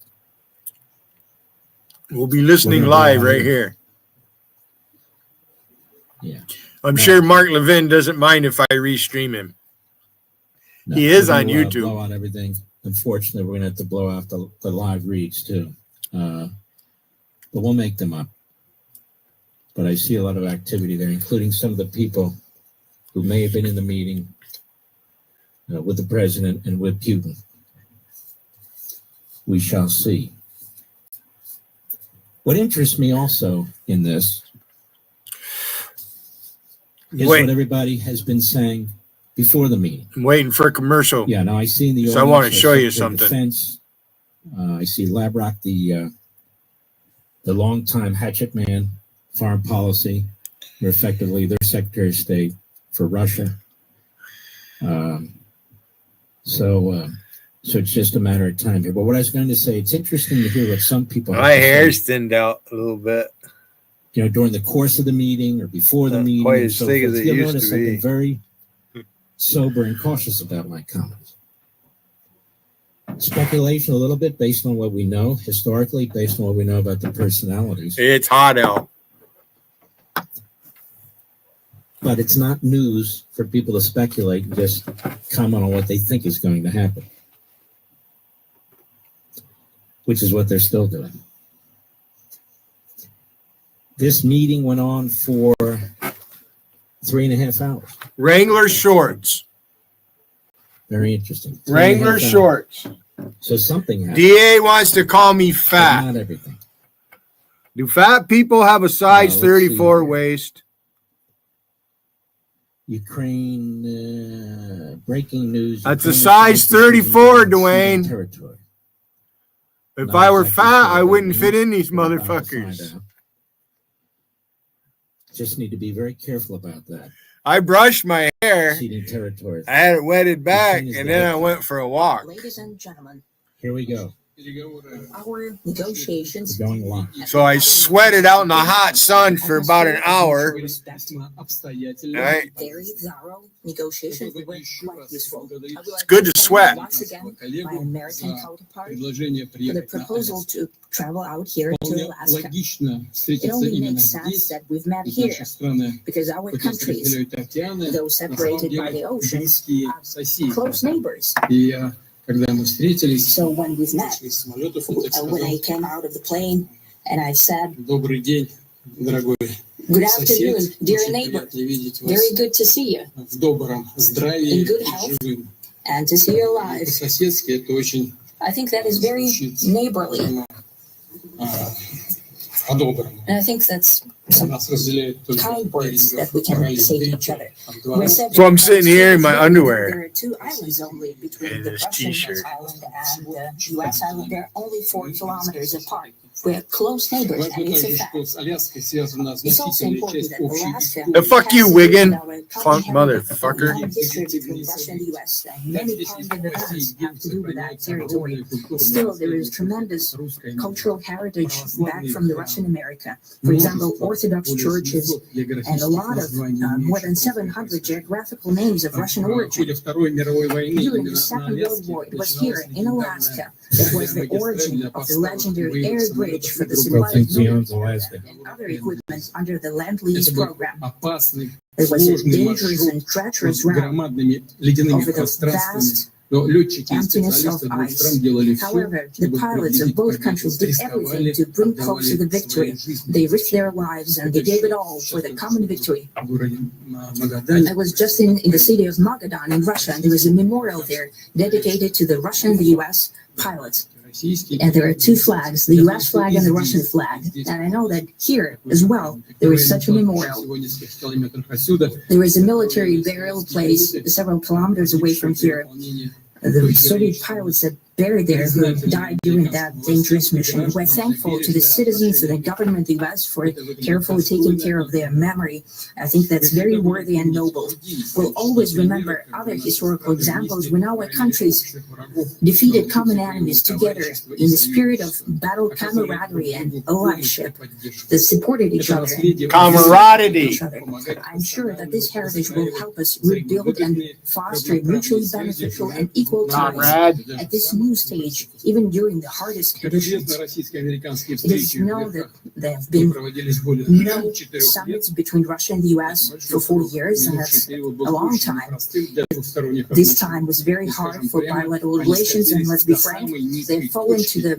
We'll be listening live right here. Yeah. I'm sure Mark Levin doesn't mind if I restream him. No, he is on we'll, YouTube. Blow out everything. Unfortunately, we're going to have to blow out the live reads too. But we'll make them up. But I see a lot of activity there, including some of the people who may have been in the meeting with the president and with Putin. We shall see. What interests me also in this is what everybody has been saying before the meeting. I'm waiting for a commercial. Yeah, now I see in the audience. So I want to show you Secretary of something. Defense, I see Labrock, the longtime hatchet man, foreign policy, or effectively their Secretary of State for Russia. So it's just a matter of time here. But what I was going to say, it's interesting to hear what some people have My to say, hair's thinned out a little bit. you know, during the course of the meeting or before the meeting. Quite and as so thick forth. as it You'll used notice to I've be. been very sober and cautious about my comments. Speculation a little bit based on what we know historically, based on what we know about the personalities. It's hot out. But it's not news for people to speculate and just comment on what they think is going to happen, which is what they're still doing. This meeting went on for 3.5 hours. Wrangler shorts. Very interesting. 3.5 Wrangler hours. shorts. So something happened. DA wants to call me fat. But not everything. Do fat people have a size let's see 34 here. waist? Ukraine breaking news. That's a Ukraine size is ceding 34, Dwayne. territory. If Not I were exactly fat, sure I what wouldn't that fit means, in these but I'll find motherfuckers. out. Just need to be very careful about that. I brushed my hair. Ceding territory. I had it wetted back, Ukraine is and the then I head. went for a walk. Ladies and gentlemen, Here we go. our negotiations. We're going live. So I sweated out in the hot sun for about an hour. Right? Very thorough negotiations were quite useful. It's good to sweat. Once again, my American counterpart for the proposal to travel out here to Alaska. It only makes sense that we've met here because our countries, though separated by the oceans, are close neighbors. So when we've met, when I came out of the plane and I said, "Good afternoon, dear neighbor. Very good to see you. In good health and to see you alive." I think that is very neighborly. And I think that's some kind words that we can say to each other. So I'm sitting here in my underwear. There are 2 islands only between And the this Russian t-shirt. island and the U.S. island. They're only 4 kilometers apart. We're close neighbors, and it's a fact. It's also important that Alaska. The fuck you, has Wiggin. our Punk motherfucker. common history between Russia and the U.S. and many parts of the past have to do with that territory. Still, there is tremendous cultural heritage back from the Russian America. For example, Orthodox churches and a lot of more than 700 geographical names of Russian origin. During the Second World War, it was here in Alaska that was the origin of the legendary air bridge for the supply of military and other equipment under the Lend-Lease program. It was a dangerous and treacherous route over the vast emptiness of ice. However, the pilots of both countries did everything to bring closer the victory. They risked their lives and they gave it all for the common victory. I was just in the city of Magadan in Russia, and there is a memorial there dedicated to the Russian and the U.S. pilots. And there are 2 flags, the U.S. flag and the Russian flag. And I know that here as well, there is such a memorial. There is a military burial place several kilometers away from here. The Soviet pilots that buried there who died during that dangerous mission. We're thankful to the citizens and the government of the U.S. for carefully taking care of their memory. I think that's very worthy and noble. We'll always remember other historical examples when our countries defeated common enemies together in the spirit of battle camaraderie and allyship that supported each other. Camaraderie. I'm sure that this heritage will help us rebuild and foster mutually beneficial and equal ties at this new stage, even during the hardest conditions. It is known that there have been no summits between Russia and the U.S. for 4 years, and that's a long time. This time was very hard for bilateral relations, and let's be frank, they've fallen to the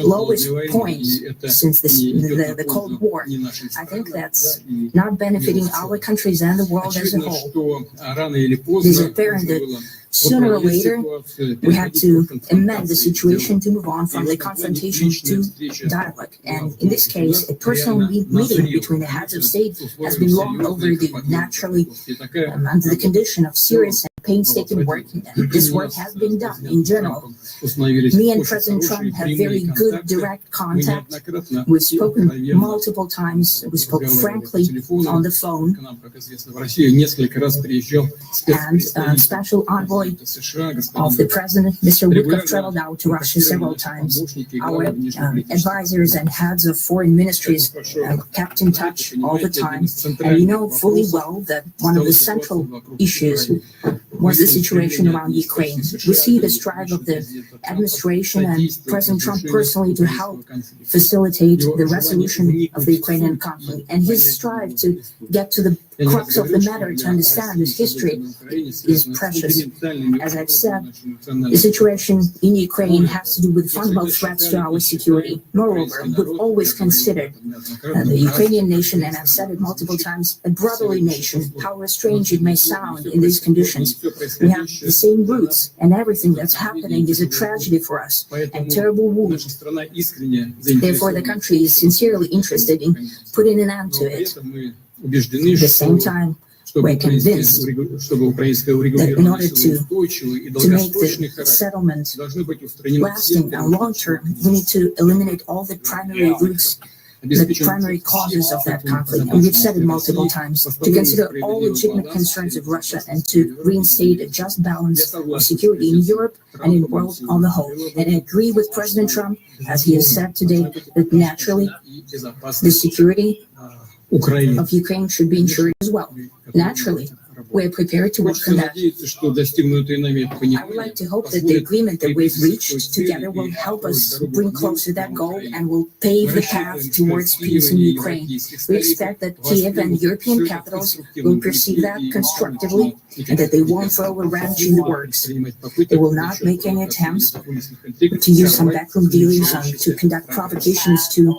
lowest point since the Cold War. I think that's not benefiting our countries and the world as a whole. It is apparent that Sooner or later, we had to amend the situation to move on from the confrontation to dialogue. And in this case, a personal meeting between the heads of state has been long overdue, naturally, under the condition of serious and painstaking work. And this work has been done in general. Me and President Trump have very good direct contact. We've spoken multiple times. We spoke frankly on the phone. And special envoy of the president, Mr. Woodruff, traveled out to Russia several times. Our advisors and heads of foreign ministries kept in touch all the time. And you know fully well that one of the central issues was the situation around Ukraine. We see the strive of the administration and President Trump personally to help facilitate the resolution of the Ukrainian conflict. And his strive to get to the crux of the matter, to understand his history, is precious. As I've said, the situation in Ukraine has to do with fundamental threats to our security. Moreover, we've always considered the Ukrainian nation, and I've said it multiple times, a brotherly nation, however strange it may sound in these conditions. We have the same roots, and everything that's happening is a tragedy for us, a terrible wound. Therefore, the country is sincerely interested in putting an end to it. At the same time, we're convinced that in order to make the settlement lasting and long-term, we need to eliminate all the primary roots, the primary causes of that conflict. And we've said it multiple times, to consider all legitimate concerns of Russia and to reinstate a just balance of security in Europe and in the world on the whole. And I agree with President Trump, as he has said today, that naturally the security of Ukraine should be ensured as well. Naturally, we're prepared to work on that. I would like to hope that the agreement that we've reached together will help us bring closer that goal and will pave the path towards peace in Ukraine. We expect that Kiev and European capitals will perceive that constructively and that they won't throw a wrench in the works. They will not make any attempts to use some backroom dealings to conduct provocations to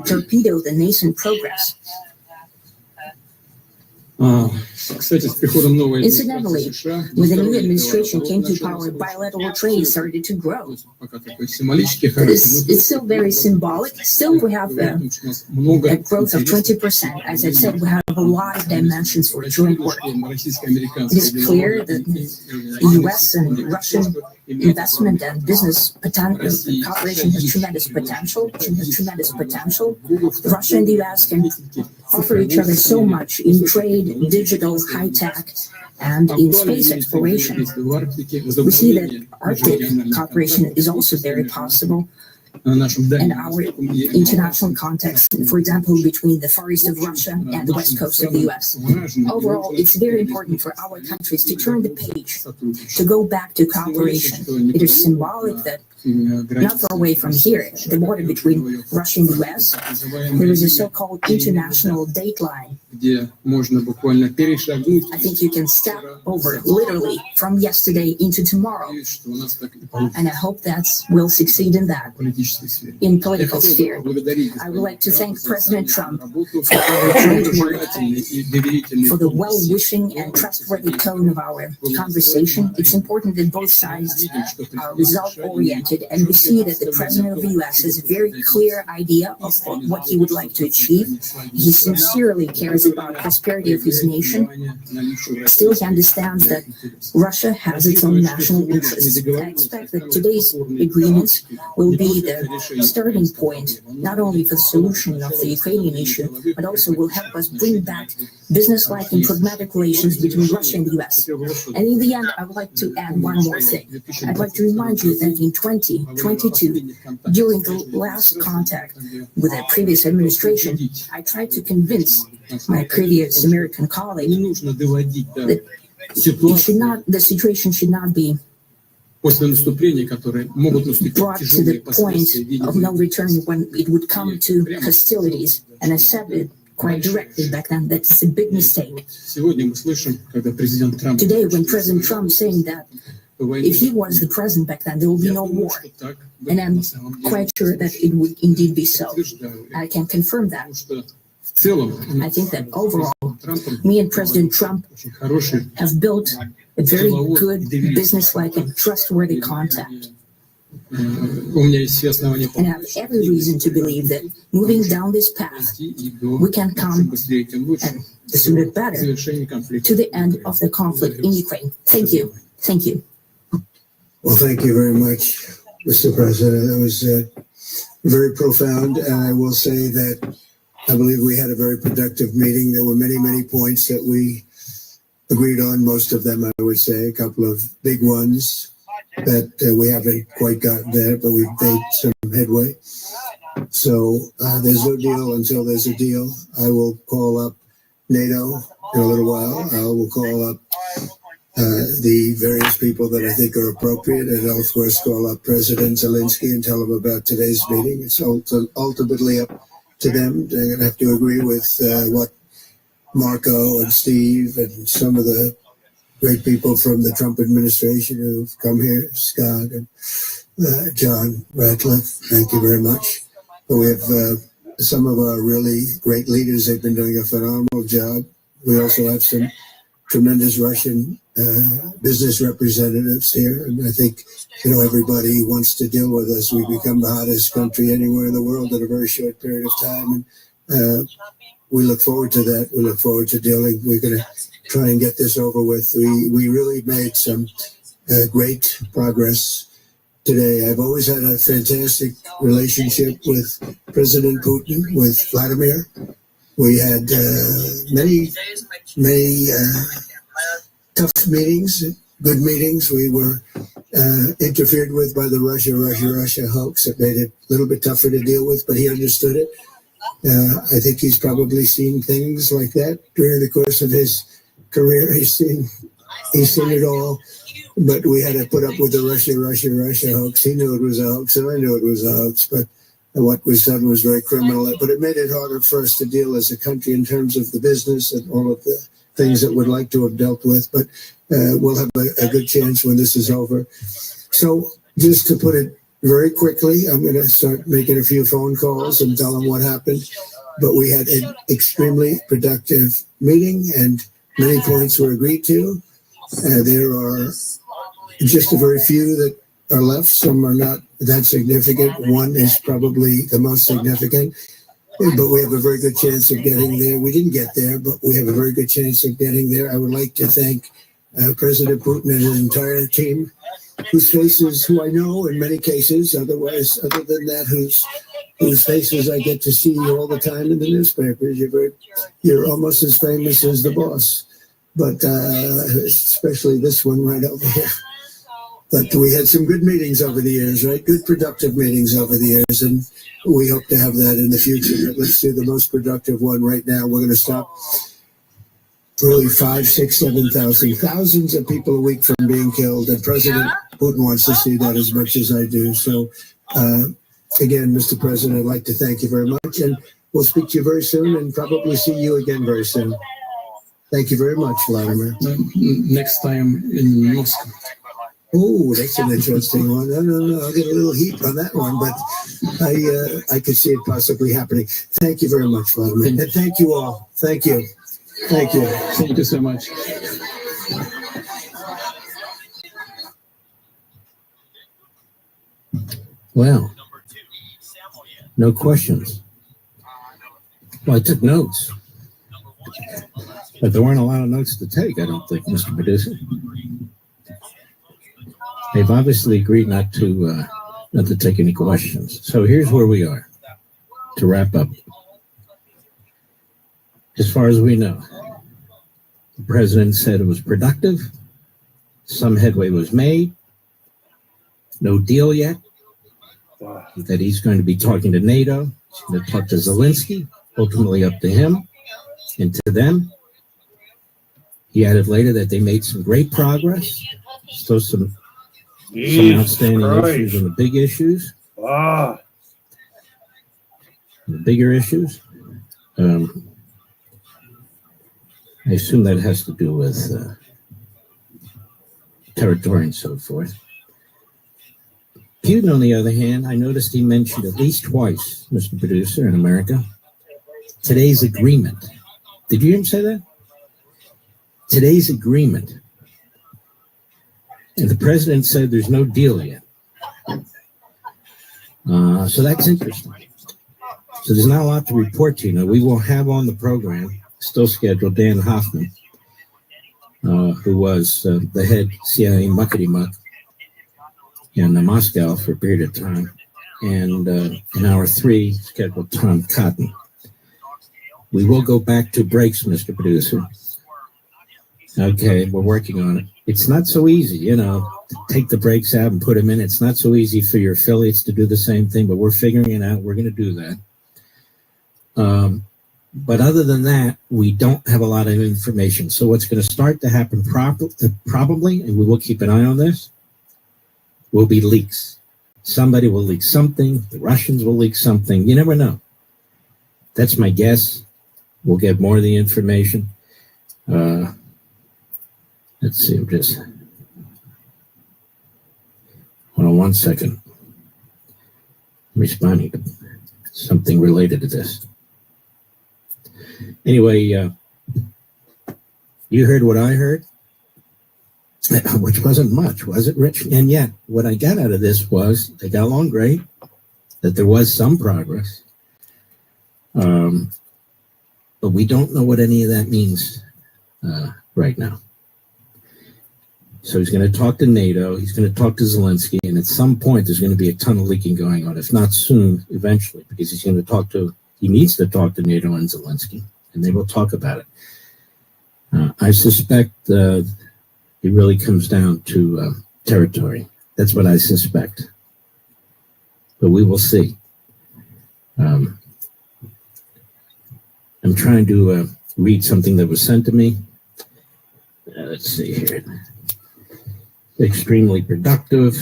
torpedo the nascent progress. Incidentally, when the new administration came to power, bilateral trade started to grow. It's still very symbolic. Still, we have a growth of 20%. As I said, we have a lot of dimensions for joint work. It is clear that the U.S. and Russian investment and business cooperation has tremendous potential. Russia and the U.S. can offer each other so much in trade, digital, high-tech, and in space exploration. We see that Arctic cooperation is also very possible. And our international context, for example, between the Far East of Russia and the West Coast of the U.S. Overall, it's very important for our countries to turn the page, to go back to cooperation. It is symbolic that not far away from here, the border between Russia and the U.S., there is a so-called international date line. I think you can step over literally from yesterday into tomorrow. And I hope that we'll succeed in that, in political sphere. I would like to thank President Trump for our joint work, for the well-wishing and trustworthy tone of our conversation. It's important that both sides are result-oriented, and we see that the President of the U.S. has a very clear idea of what he would like to achieve. He sincerely cares about the prosperity of his nation. Still, he understands that Russia has its own national interests. I expect that today's agreements will be the starting point, not only for the solution of the Ukrainian issue, but also will help us bring back business-like and pragmatic relations between Russia and the U.S. And in the end, I would like to add one more thing. I'd like to remind you that in 2022, during the last contact with the previous administration, I tried to convince my previous American colleague that the situation should not be brought to the point of no return when it would come to hostilities. And I said it quite directly back then that it's a big mistake. Today, when President Trump is saying that if he was the president back then, there will be no war. And I'm quite sure that it would indeed be so. I can confirm that. I think that overall, me and President Trump have built a very good, businesslike, and trustworthy contact. And I have every reason to believe that moving down this path, we can come, and the sooner the better, to the end of the conflict in Ukraine. Thank you. Thank you. Well, thank you very much, Mr. President. That was very profound. And I will say that I believe we had a very productive meeting. There were many, many points that we agreed on. Most of them, I would say, a couple of big ones that we haven't quite gotten there, but we've made some headway. So there's no deal until there's a deal. I will call up NATO in a little while. I will call up the various people that I think are appropriate, and I'll, of course, call up President Zelensky and tell him about today's meeting. It's ultimately up to them. They're going to have to agree with what Marco and Steve and some of the great people from the Trump administration who've come here, Scott and John Ratcliffe. Thank you very much. But we have some of our really great leaders. They've been doing a phenomenal job. We also have some tremendous Russian business representatives here. And I think, everybody wants to deal with us. We've become the hottest country anywhere in the world in a very short period of time. And we look forward to that. We look forward to dealing. We're going to try and get this over with. We really made some great progress today. I've always had a fantastic relationship with President Putin, with Vladimir. We had many tough meetings, good meetings. We were interfered with by the Russia hoax. That made it a little bit tougher to deal with, but he understood it. I think he's probably seen things like that during the course of his career. He's seen it all. But we had to put up with the Russia hoax. He knew it was a hoax, and I knew it was a hoax. But what was done was very criminal. But it made it harder for us to deal as a country in terms of the business and all of the things that we'd like to have dealt with. But we'll have a good chance when this is over. So just to put it very quickly, I'm going to start making a few phone calls and tell them what happened. But we had an extremely productive meeting, and many points were agreed to. There are just a very few that are left. Some are not that significant. One is probably the most significant. But we have a very good chance of getting there. We didn't get there, but we have a very good chance of getting there. I would like to thank President Putin and his entire team, whose faces, who I know in many cases, other than that, whose faces I get to see all the time in the newspapers. You're almost as famous as the boss, but especially this one right over here. But we had some good meetings over the years, right? Good productive meetings over the years, and we hope to have that in the future. But let's do the most productive one right now. We're going to stop really 5, 6, 7,000, thousands of people a week from being killed, and President Putin wants to see that as much as I do. So, again, Mr. President, I'd like to thank you very much, and we'll speak to you very soon and probably see you again very soon. Thank you very much, Vladimir. Next time in Moscow. Oh, that's an interesting one. No. I'll get a little heat on that one, but I could see it possibly happening. Thank you very much, Vladimir. And thank you all. Thank you. Thank you. Thank you so much. Well, no questions. Well, I took notes, but there weren't a lot of notes to take, I don't think, Mr. Producer. They've obviously agreed not to take any questions. So here's where we are to wrap up. As far as we know, the president said it was productive. Some headway was made. No deal yet. That he's going to be talking to NATO. He's going to talk to Zelensky. Ultimately up to him and to them. He added later that they made some great progress. Still some outstanding issues and the big issues. The bigger issues. I assume that has to do with territory and so forth. Putin, on the other hand, I noticed he mentioned at least twice, Mr. Producer, in America, today's agreement. Did you hear him say that? Today's agreement. And the president said there's no deal yet. So that's interesting. So there's not a lot to report to you. Now, we will have on the program, still scheduled, Dan Hoffman, who was the head CIA muckety muck in Moscow for a period of time. And in hour 3, scheduled Tom Cotton. We will go back to breaks, Mr. Producer. Okay, we're working on it. It's not so easy, to take the breaks out and put them in. It's not so easy for your affiliates to do the same thing, but we're figuring it out. We're going to do that. But other than that, we don't have a lot of information. So what's going to start to happen probably, and we will keep an eye on this, will be leaks. Somebody will leak something. The Russians will leak something. You never know. That's my guess. We'll get more of the information. Let's see. I'm just... Hold on one second. I'm responding to something related to this. Anyway, you heard what I heard, which wasn't much, was it, Rich? And yet, what I got out of this was they got along great, that there was some progress, but we don't know what any of that means right now. So he's going to talk to NATO, he's going to talk to Zelensky, and at some point there's going to be a ton of leaking going on, if not soon, eventually, because he needs to talk to NATO and Zelensky, and they will talk about it. I suspect it really comes down to territory. That's what I suspect. But we will see. I'm trying to read something that was sent to me. Let's see here. Extremely productive.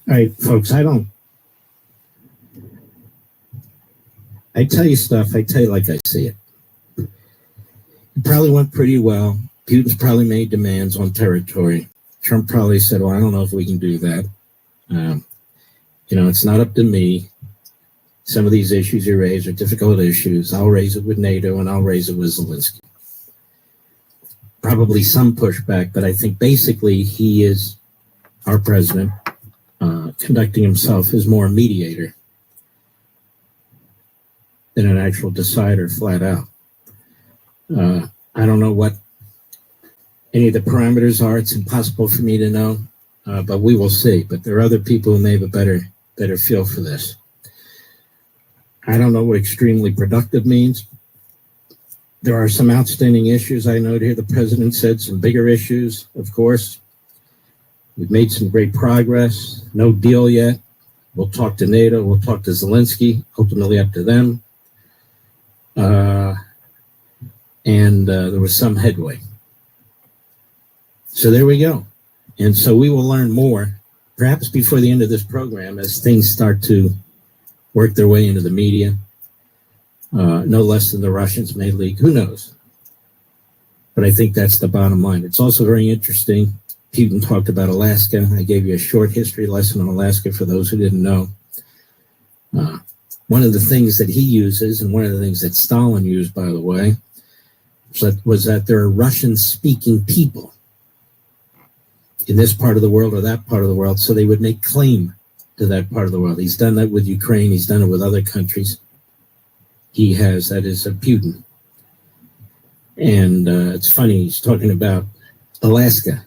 All right, folks, I tell you stuff, I tell you like I see it. It probably went pretty well. Putin's probably made demands on territory. Trump probably said, well, I don't know if we can do that. It's not up to me. Some of these issues you raise are difficult issues. I'll raise it with NATO and I'll raise it with Zelensky. Probably some pushback, but I think basically he is, our president, conducting himself as more a mediator than an actual decider flat out. I don't know what any of the parameters are. It's impossible for me to know, but we will see. But there are other people who may have a better feel for this. I don't know what extremely productive means. There are some outstanding issues I note here. The president said some bigger issues, of course. We've made some great progress. No deal yet. We'll talk to NATO. We'll talk to Zelensky. Ultimately up to them. And there was some headway. So there we go. And so we will learn more, perhaps before the end of this program, as things start to work their way into the media. No less than the Russians may leak. Who knows? But I think that's the bottom line. It's also very interesting. Putin talked about Alaska. I gave you a short history lesson on Alaska for those who didn't know. One of the things that he uses, and one of the things that Stalin used, by the way, was that there are Russian-speaking people in this part of the world or that part of the world, so they would make claim to that part of the world. He's done that with Ukraine. He's done it with other countries. He has, that is Putin. And it's funny, he's talking about Alaska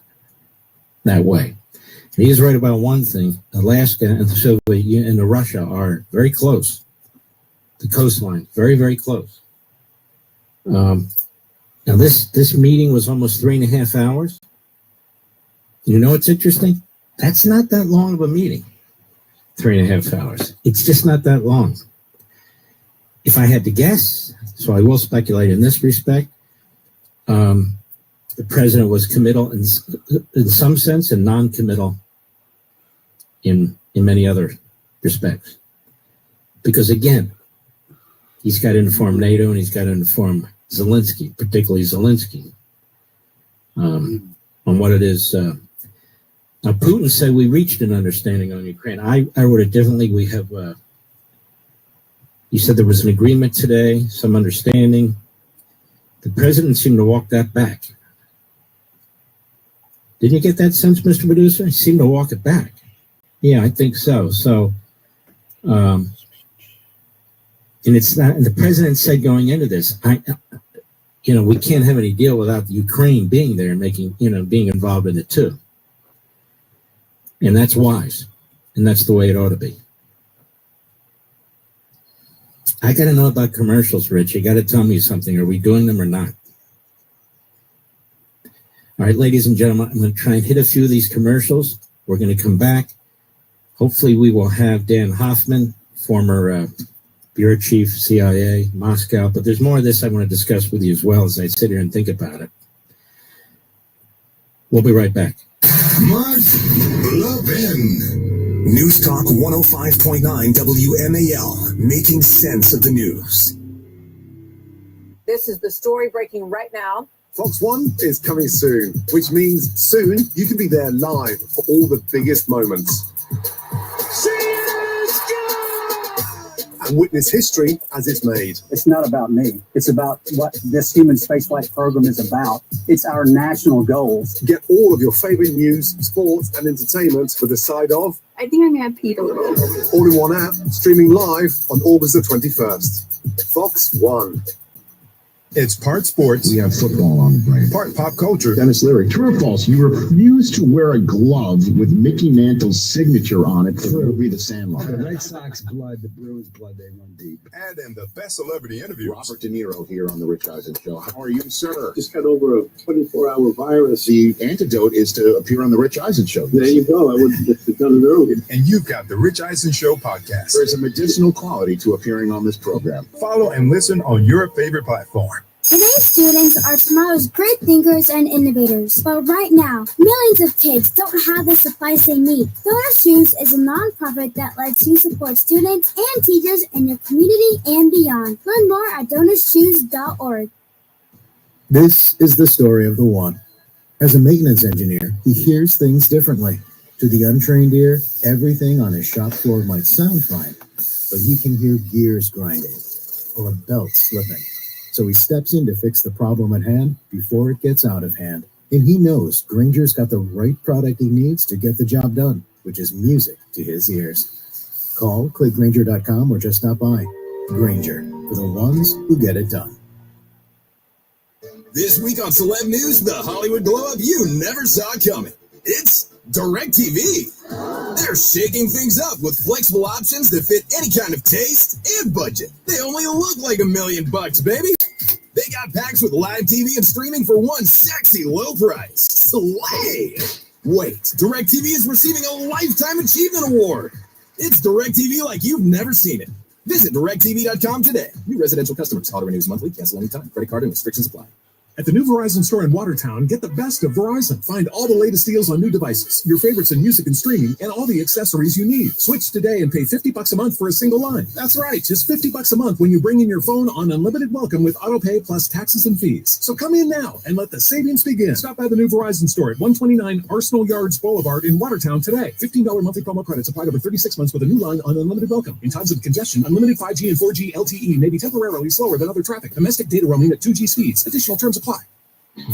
that way. And he's right about one thing. Alaska and the Soviet Union and Russia are very close. The coastline, very, very close. Now this meeting was almost 3.5 hours. You know what's interesting? That's not that long of a meeting. 3.5 hours. It's just not that long. If I had to guess, so I will speculate in this respect, the president was committal in some sense and non-committal in many other respects. Because again, he's got to inform NATO and he's got to inform Zelensky, particularly Zelensky, on what it is. Now, Putin said we reached an understanding on Ukraine. I wrote it differently. We have, He said there was an agreement today, some understanding. The president seemed to walk that back. Didn't you get that sense, Mr. Producer? He seemed to walk it back. Yeah, I think so. So, and it's not. And the president said going into this, we can't have any deal without Ukraine being there and being involved in it too. And that's wise, and that's the way it ought to be. I got to know about commercials, Rich. You got to tell me something. Are we doing them or not? All right, ladies and gentlemen, I'm going to try and hit a few of these commercials. We're going to come back. Hopefully, we will have Dan Hoffman, former Bureau Chief, CIA, Moscow. But there's more of this I want to discuss with you as well as I sit here and think about it. We'll be right back. Mark Levin. News Talk 105.9 WMAL, making sense of the news. This is the story breaking right now. Fox One is coming soon, which means soon you can be there live for all the biggest moments. And witness history as it's made. It's not about me. It's about what this human spaceflight program is about. It's our national goals. Get all of your favorite news, sports, and entertainment with a side of I think I'm gonna pee a little. all in one app, streaming live on August the 21st. Fox One. It's part sports. We have football on the brain. Part pop culture. Dennis Leary. True or false? You refuse to wear a glove with Mickey Mantle's signature on it. It will be the Sandlot. The Red Sox blood, the Bruins blood, they run deep. And in the best celebrity interviews. Robert De Niro here on the Rich Eisen Show. How are you, sir? Just got over a 24-hour virus. The antidote is to appear on the Rich Eisen Show. There you go. I would have done it earlier. And you've got the Rich Eisen Show podcast. There is a medicinal quality to appearing on this program. Follow and listen on your favorite platform. Today's students are tomorrow's great thinkers and innovators. But right now, millions of kids don't have the supplies they need. Donor Shoes is a nonprofit that lets you support students and teachers in your community and beyond. Learn more at donorshoes.org. This is the story of the one. As a maintenance engineer, he hears things differently. To the untrained ear, everything on his shop floor might sound fine, but he can hear gears grinding or a belt slipping. So he steps in to fix the problem at hand before it gets out of hand. And he knows Granger's got the right product he needs to get the job done, which is music to his ears. Call, click Granger.com, or just stop by. Granger, for the ones who get it done. This week on Celeb News, the Hollywood glow-up you never saw coming. It's DirecTV. They're shaking things up with flexible options that fit any kind of taste and budget. They only look like $1 million, baby. They got packs with live TV and streaming for one sexy low price. Slay! Wait, DirecTV is receiving a Lifetime Achievement Award. It's DirecTV like you've never seen it. Visit DirecTV.com today. New residential customers. Auto renews monthly. Cancel anytime. Credit card and restrictions apply. At the new Verizon store in Watertown, get the best of Verizon. Find all the latest deals on new devices, your favorites in music and streaming, and all the accessories you need. Switch today and pay $50 a month for a single line. That's right, just $50 a month when you bring in your phone on unlimited welcome with autopay plus taxes and fees. So come in now and let the savings begin. Stop by the new Verizon store at 129 Arsenal Yards Boulevard in Watertown today. $15 monthly promo credits applied over 36 months with a new line on unlimited welcome. In times of congestion, unlimited 5G and 4G LTE may be temporarily slower than other traffic. Domestic data roaming at 2G speeds. Additional terms apply.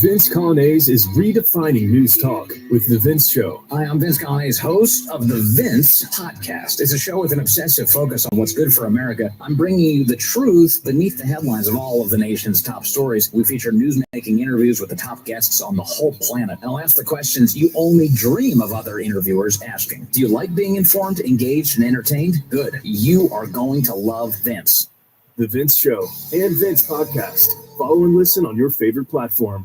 Vince Colonnese is redefining news talk with The Vince Show. Hi, I'm Vince Colonnese, host of The Vince Podcast. It's a show with an obsessive focus on what's good for America. I'm bringing you the truth beneath the headlines of all of the nation's top stories. We feature news-making interviews with the top guests on the whole planet. And I'll ask the questions you only dream of other interviewers asking. Do you like being informed, engaged, and entertained? Good. You are going to love Vince. The Vince Show and Vince Podcast. Follow and listen on your favorite platform.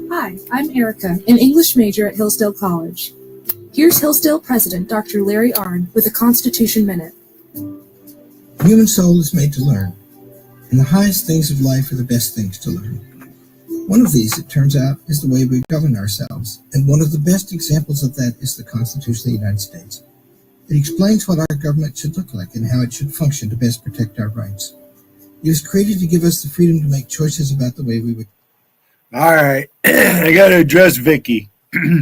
Hi, I'm Erica, an English major at Hillsdale College. Here's Hillsdale President Dr. Larry Arnn with the Constitution Minute. The human soul is made to learn, and the highest things of life are the best things to learn. One of these, it turns out, is the way we govern ourselves, and one of the best examples of that is the Constitution of the United States. It explains what our government should look like and how it should function to best protect our rights. It was created to give us the freedom to make choices about the way we would. All right. I got to address Vicky.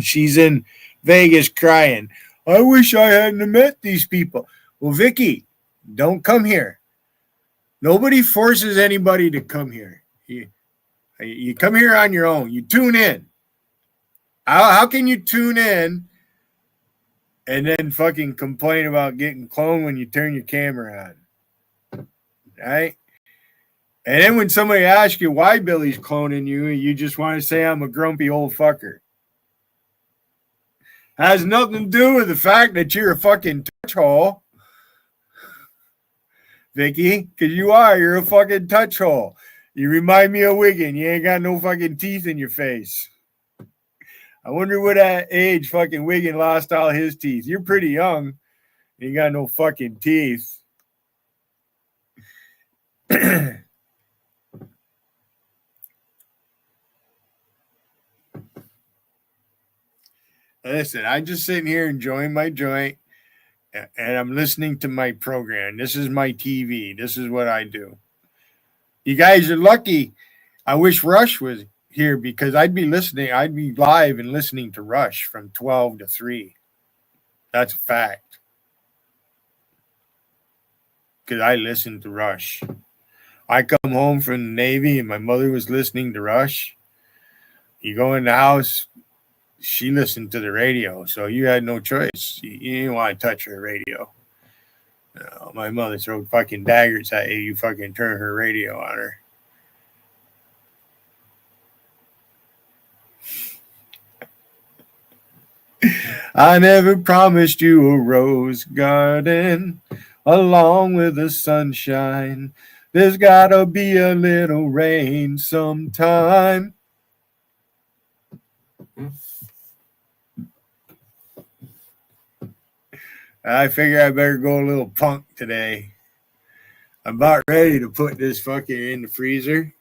She's in Vegas crying. I wish I hadn't met these people. Well, Vicky, don't come here. Nobody forces anybody to come here. You come here on your own. You tune in. How can you tune in and then fucking complain about getting cloned when you turn your camera on? Right? And then when somebody asks you why Billy's cloning you, you just want to say I'm a grumpy old fucker. Has nothing to do with the fact that you're a fucking touch hole, Vicky, because you're a fucking touch hole. You remind me of Wiggin. You ain't got no fucking teeth in your face. I wonder what at age fucking Wiggin lost all his teeth. You're pretty young. You got no fucking teeth. Listen, I'm just sitting here enjoying my joint, and I'm listening to my program. This is my TV. This is what I do. You guys are lucky. I wish Rush was here because I'd be listening. I'd be live and listening to Rush from 12 to 3. That's a fact. Because I listen to Rush. I come home from the Navy and my mother was listening to Rush. You go in the house, she listened to the radio, so you had no choice. You didn't want to touch her radio. No, my mother threw fucking daggers at you. You fucking turn her radio on her. I never promised you a rose garden along with the sunshine. There's gotta be a little rain sometime. I figure I better go a little punk today. I'm about ready to put this fucking in the freezer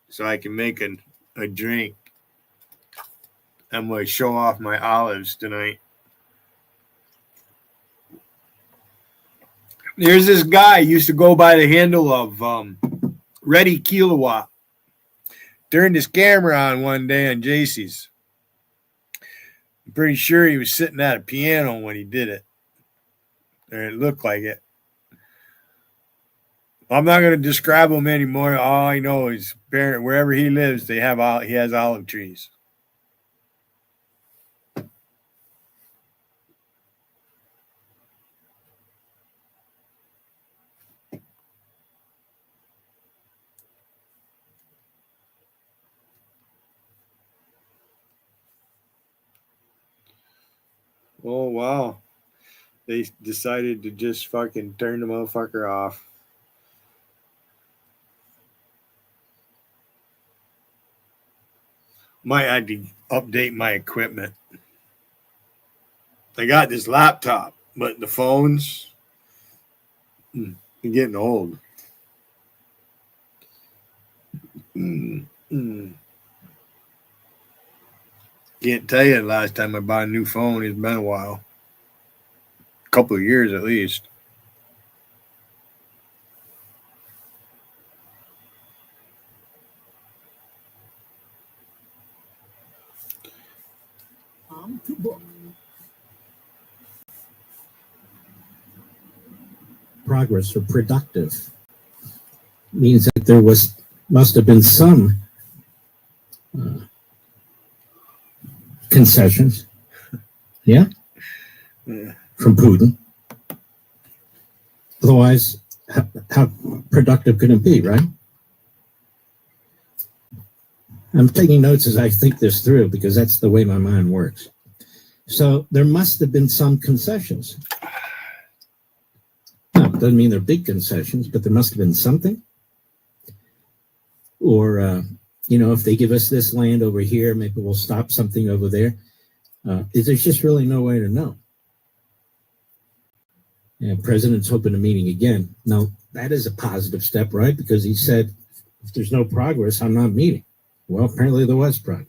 so I can make a drink. I'm going to show off my olives tonight. There's this guy used to go by the handle of Ready Kilowatt. Turned his camera on one day on JC's. I'm pretty sure he was sitting at a piano when he did it. Or it looked like it. I'm not going to describe him anymore. All I know is wherever he lives, he has olive trees. Oh, wow. They decided to just fucking turn the motherfucker off. Might have to update my equipment. I got this laptop, but the phones, they're getting old. Can't tell you the last time I bought a new phone. It's been a while. A couple of years at least. Progress or productive means that there must have been some concessions, yeah, from Putin. Otherwise, how productive can it be, right? I'm taking notes as I think this through because that's the way my mind works. So there must have been some concessions. No, it doesn't mean they're big concessions, but there must have been something. Or, if they give us this land over here, maybe we'll stop something over there. There's just really no way to know. And President's hoping a meeting again. Now, that is a positive step, right? Because he said, if there's no progress, I'm not meeting. Well, apparently there was progress.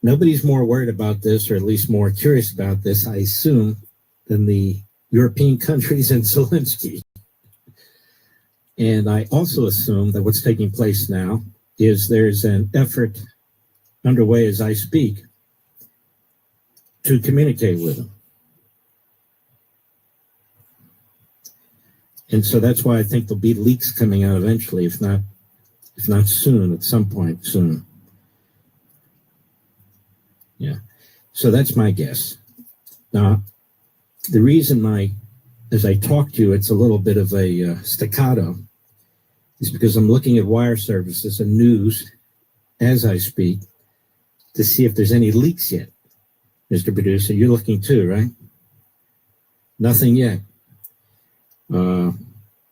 Nobody's more worried about this, or at least more curious about this, I assume, than the European countries and Zelensky. And I also assume that what's taking place now is there's an effort underway as I speak to communicate with them. And so that's why I think there'll be leaks coming out eventually, if not soon, at some point soon. Yeah. So that's my guess. Now, the reason as I talk to you, it's a little bit of a staccato is because I'm looking at wire services and news as I speak to see if there's any leaks yet. Mr. Producer, you're looking too, right? Nothing yet.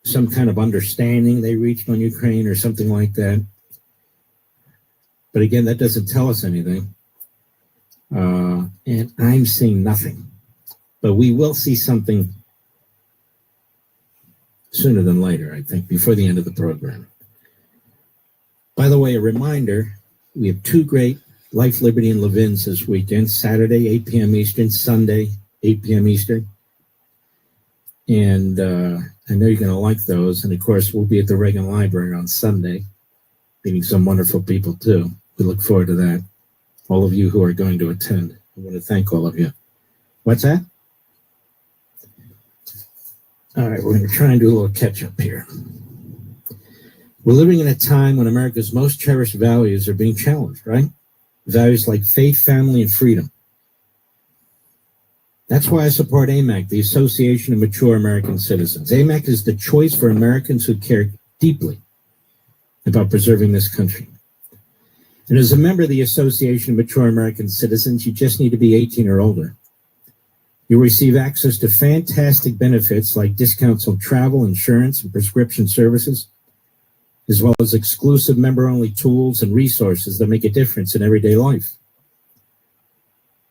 Some kind of understanding they reached on Ukraine or something like that. But again, that doesn't tell us anything. And I'm seeing nothing. But we will see something sooner than later, I think, before the end of the program. By the way, a reminder, we have two great Life, Liberty, and Levins this weekend, Saturday, 8 p.m. Eastern, Sunday, 8 p.m. Eastern. And I know you're going to like those. And, of course, we'll be at the Reagan Library on Sunday, meeting some wonderful people, too. We look forward to that. All of you who are going to attend, I want to thank all of you. What's that? All right, we're going to try and do a little catch-up here. We're living in a time when America's most cherished values are being challenged, right? Values like faith, family, and freedom. That's why I support AMAC, the Association of Mature American Citizens. AMAC is the choice for Americans who care deeply about preserving this country. And as a member of the Association of Mature American Citizens, you just need to be 18 or older. You'll receive access to fantastic benefits like discounts on travel, insurance, and prescription services, as well as exclusive member-only tools and resources that make a difference in everyday life.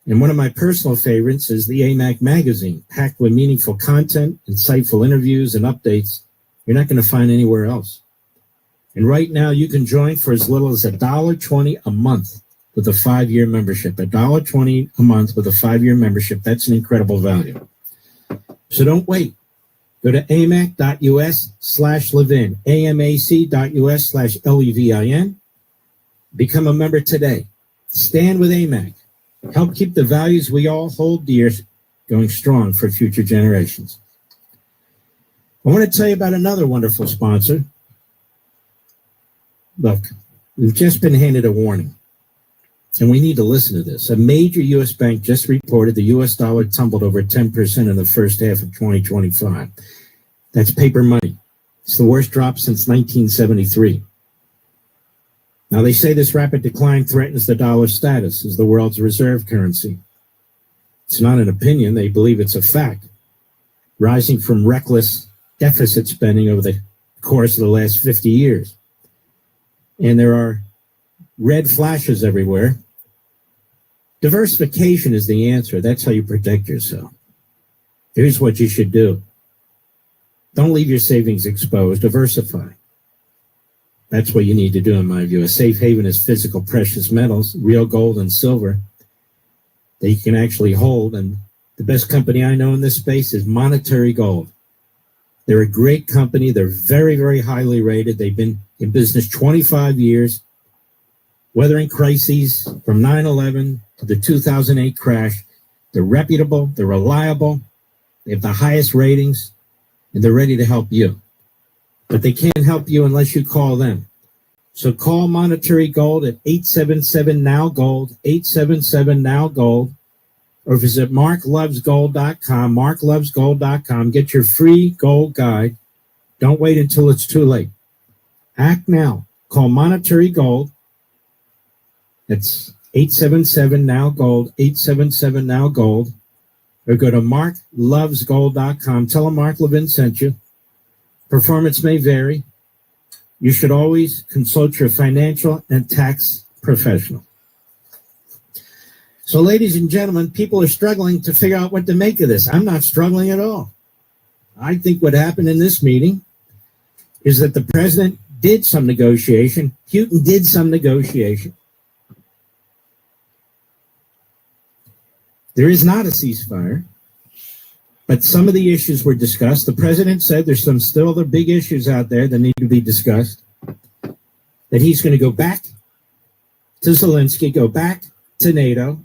And one of my personal favorites is the AMAC magazine, packed with meaningful content, insightful interviews, and updates you're not going to find anywhere else. And right now, you can join for as little as $1.20 a month with a 5-year membership. $1.20 a month with a 5-year membership. That's an incredible value. So don't wait. Go to amac.us/Levin, amac.us/LEVIN. Become a member today. Stand with AMAC. Help keep the values we all hold dear going strong for future generations. I want to tell you about another wonderful sponsor. Look, we've just been handed a warning, and we need to listen to this. A major U.S. bank just reported the U.S. dollar tumbled over 10% in the first half of 2025. That's paper money. It's the worst drop since 1973. Now, they say this rapid decline threatens the dollar's status as the world's reserve currency. It's not an opinion. They believe it's a fact, rising from reckless deficit spending over the course of the last 50 years. And there are red flashes everywhere. Diversification is the answer. That's how you protect yourself. Here's what you should do. Don't leave your savings exposed. Diversify. That's what you need to do, in my view. A safe haven is physical precious metals, real gold and silver that you can actually hold. And the best company I know in this space is Monetary Gold. They're a great company. They're very, very highly rated. They've been in business 25 years, weathering crises from 9/11 to the 2008 crash. They're reputable. They're reliable. They have the highest ratings, and they're ready to help you. But they can't help you unless you call them. So call Monetary Gold at 877-NOW-GOLD, 877-NOW-GOLD, or visit marklovesgold.com, marklovesgold.com. Get your free gold guide. Don't wait until it's too late. Act now. Call Monetary Gold. That's 877-NOW-GOLD, 877-NOW-GOLD, or go to marklovesgold.com. Tell them Mark Levin sent you. Performance may vary. You should always consult your financial and tax professional. So, ladies and gentlemen, people are struggling to figure out what to make of this. I'm not struggling at all. I think what happened in this meeting is that the president did some negotiation. Putin did some negotiation. There is not a ceasefire. But some of the issues were discussed. The president said there's some still other big issues out there that need to be discussed. That he's going to go back to Zelensky, go back to NATO,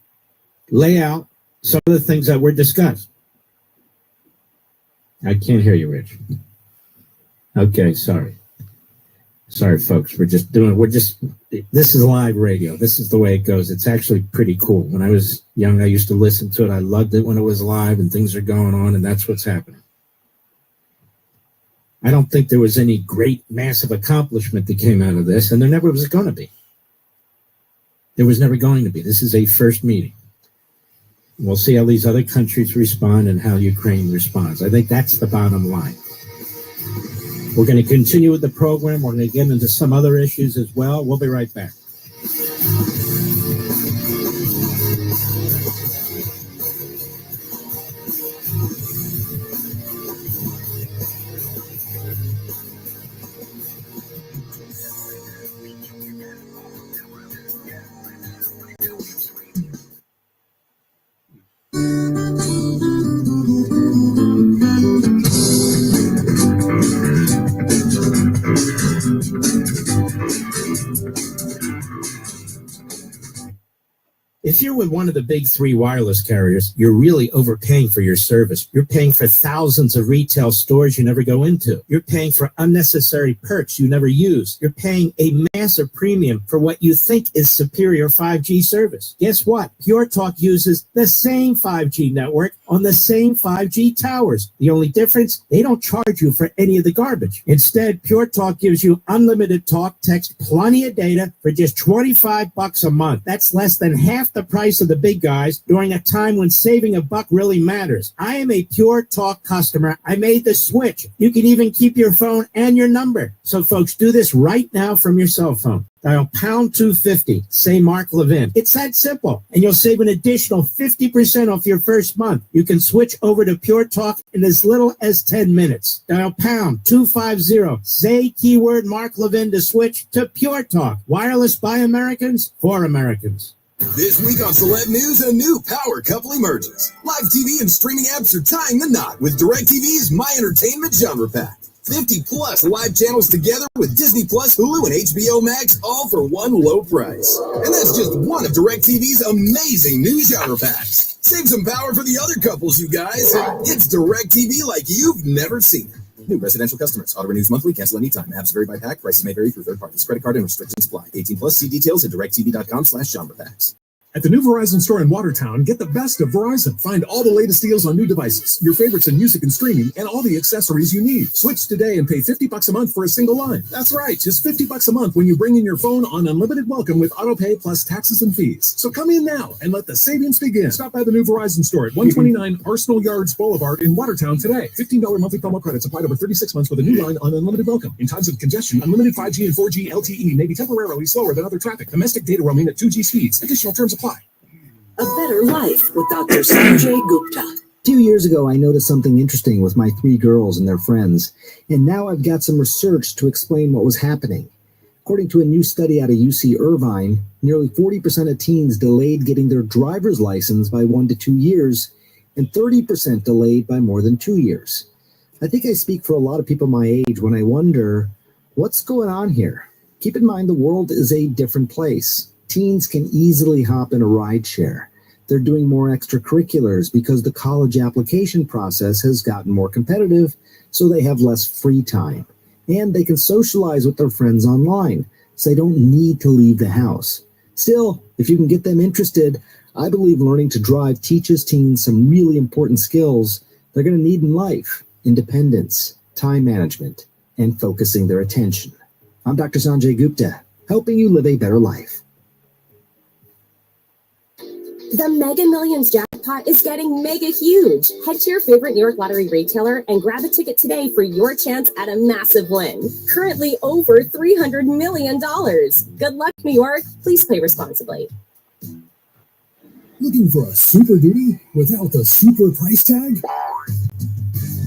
lay out some of the things that were discussed. I can't hear you, Rich. Okay, sorry. Sorry, folks. This is live radio. This is the way it goes. It's actually pretty cool. When I was young, I used to listen to it. I loved it when it was live and things are going on, and that's what's happening. I don't think there was any great, massive accomplishment that came out of this, and there never was going to be. There was never going to be. This is a first meeting. We'll see how these other countries respond and how Ukraine responds. I think that's the bottom line. We're going to continue with the program. We're going to get into some other issues as well. We'll be right back. If you're with one of the big three wireless carriers, you're really overpaying for your service. You're paying for thousands of retail stores you never go into. You're paying for unnecessary perks you never use. You're paying a massive premium for what you think is superior 5G service. Guess what? Pure Talk uses the same 5G network on the same 5G towers. The only difference, they don't charge you for any of the garbage. Instead, Pure Talk gives you unlimited talk, text, plenty of data for just $25 a month. That's less than half the price of the big guys during a time when saving a buck really matters. I am a Pure Talk customer. I made the switch. You can even keep your phone and your number. So folks, do this right now from your cell phone. Dial pound 250, say Mark Levin. It's that simple, and you'll save an additional 50% off your first month. You can switch over to Pure Talk in as little as 10 minutes. Dial pound 250, say keyword Mark Levin to switch to Pure Talk. Wireless by Americans, for Americans. This week on Celeb News, a new power couple emerges. Live TV and streaming apps are tying the knot with DirecTV's My Entertainment Genre Pack. 50 plus live channels together with Disney Plus, Hulu, and HBO Max, all for one low price. And that's just one of DirecTV's amazing new genre packs. Save some power for the other couples, you guys. It's DirecTV like you've never seen it. New residential customers. Auto renews monthly. Cancel anytime. Apps vary by pack. Prices may vary through third parties. Credit card and restrictions apply. 18 plus. See details at directv.com/genre packs. At the new Verizon store in Watertown, get the best of Verizon. Find all the latest deals on new devices, your favorites in music and streaming, and all the accessories you need. Switch today and pay $50 a month for a single line. That's right, just $50 a month when you bring in your phone on unlimited welcome with autopay plus taxes and fees. So come in now and let the savings begin. Stop by the new Verizon store at 129 Arsenal Yards Boulevard in Watertown today. $15 monthly promo credits applied over 36 months with a new line on unlimited welcome. In times of congestion, unlimited 5G and 4G LTE may be temporarily slower than other traffic. Domestic data roaming at 2G speeds. Additional terms apply. A better life with Dr. Sanjay Gupta. 2 years ago, I noticed something interesting with my 3 girls and their friends, and now I've got some research to explain what was happening. According to a new study out of UC Irvine, nearly 40% of teens delayed getting their driver's license by 1 to 2 years, and 30% delayed by more than 2 years. I think I speak for a lot of people my age when I wonder, what's going on here? Keep in mind the world is a different place. Teens can easily hop in a rideshare. They're doing more extracurriculars because the college application process has gotten more competitive, so they have less free time. And they can socialize with their friends online, so they don't need to leave the house. Still, if you can get them interested, I believe learning to drive teaches teens some really important skills they're going to need in life: independence, time management, and focusing their attention. I'm Dr. Sanjay Gupta, helping you live a better life. The Mega Millions jackpot is getting mega huge. Head to your favorite New York Lottery retailer and grab a ticket today for your chance at a massive win. Currently over $300 million. Good luck, New York. Please play responsibly. Looking for a Super Duty without the super price tag?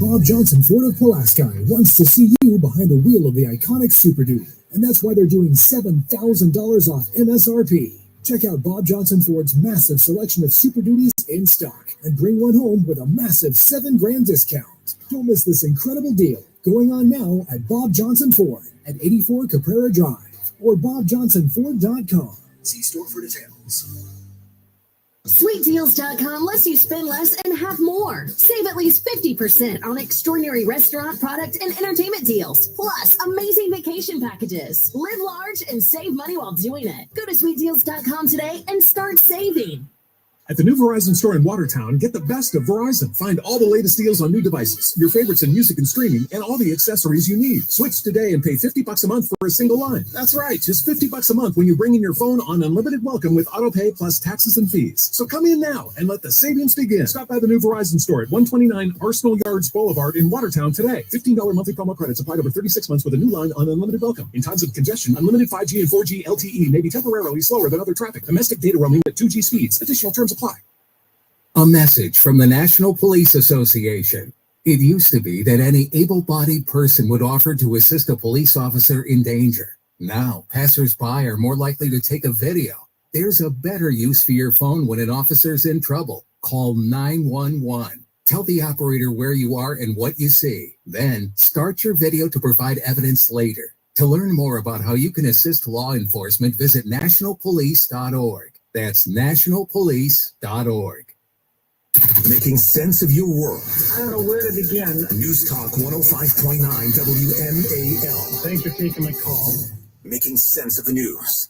Bob Johnson Ford of Pulaski wants to see you behind the wheel of the iconic Super Duty, and that's why they're doing $7,000 off MSRP. Check out Bob Johnson Ford's massive selection of Super Duties in stock and bring one home with a massive $7,000 discount. Don't miss this incredible deal going on now at Bob Johnson Ford at 84 Caprera Drive or BobJohnsonFord.com. See store for details. SweetDeals.com lets you spend less and have more. Save at least 50% on extraordinary restaurant, product, and entertainment deals. Plus, amazing vacation packages. Live large and save money while doing it. Go to SweetDeals.com today and start saving. At the new Verizon store in Watertown, get the best of Verizon. Find all the latest deals on new devices, your favorites in music and streaming, and all the accessories you need. Switch today and pay $50 a month for a single line. That's right, just $50 a month when you bring in your phone on unlimited welcome with autopay plus taxes and fees. So come in now and let the savings begin. Stop by the new Verizon store at 129 Arsenal Yards Boulevard in Watertown today. $15 monthly promo credits applied over 36 months with a new line on unlimited welcome. In times of congestion, unlimited 5G and 4G LTE may be temporarily slower than other traffic. Domestic data roaming at 2G speeds. Additional terms apply. A message from the National Police Association. It used to be that any able-bodied person would offer to assist a police officer in danger. Now, passers-by are more likely to take a video. There's a better use for your phone when an officer's in trouble. Call 911. Tell the operator where you are and what you see. Then, start your video to provide evidence later. To learn more about how you can assist law enforcement, visit nationalpolice.org. That's nationalpolice.org. Making sense of your world. I don't know where to begin. News Talk 105.9 WMAL. Thanks for taking my call. Making sense of the news.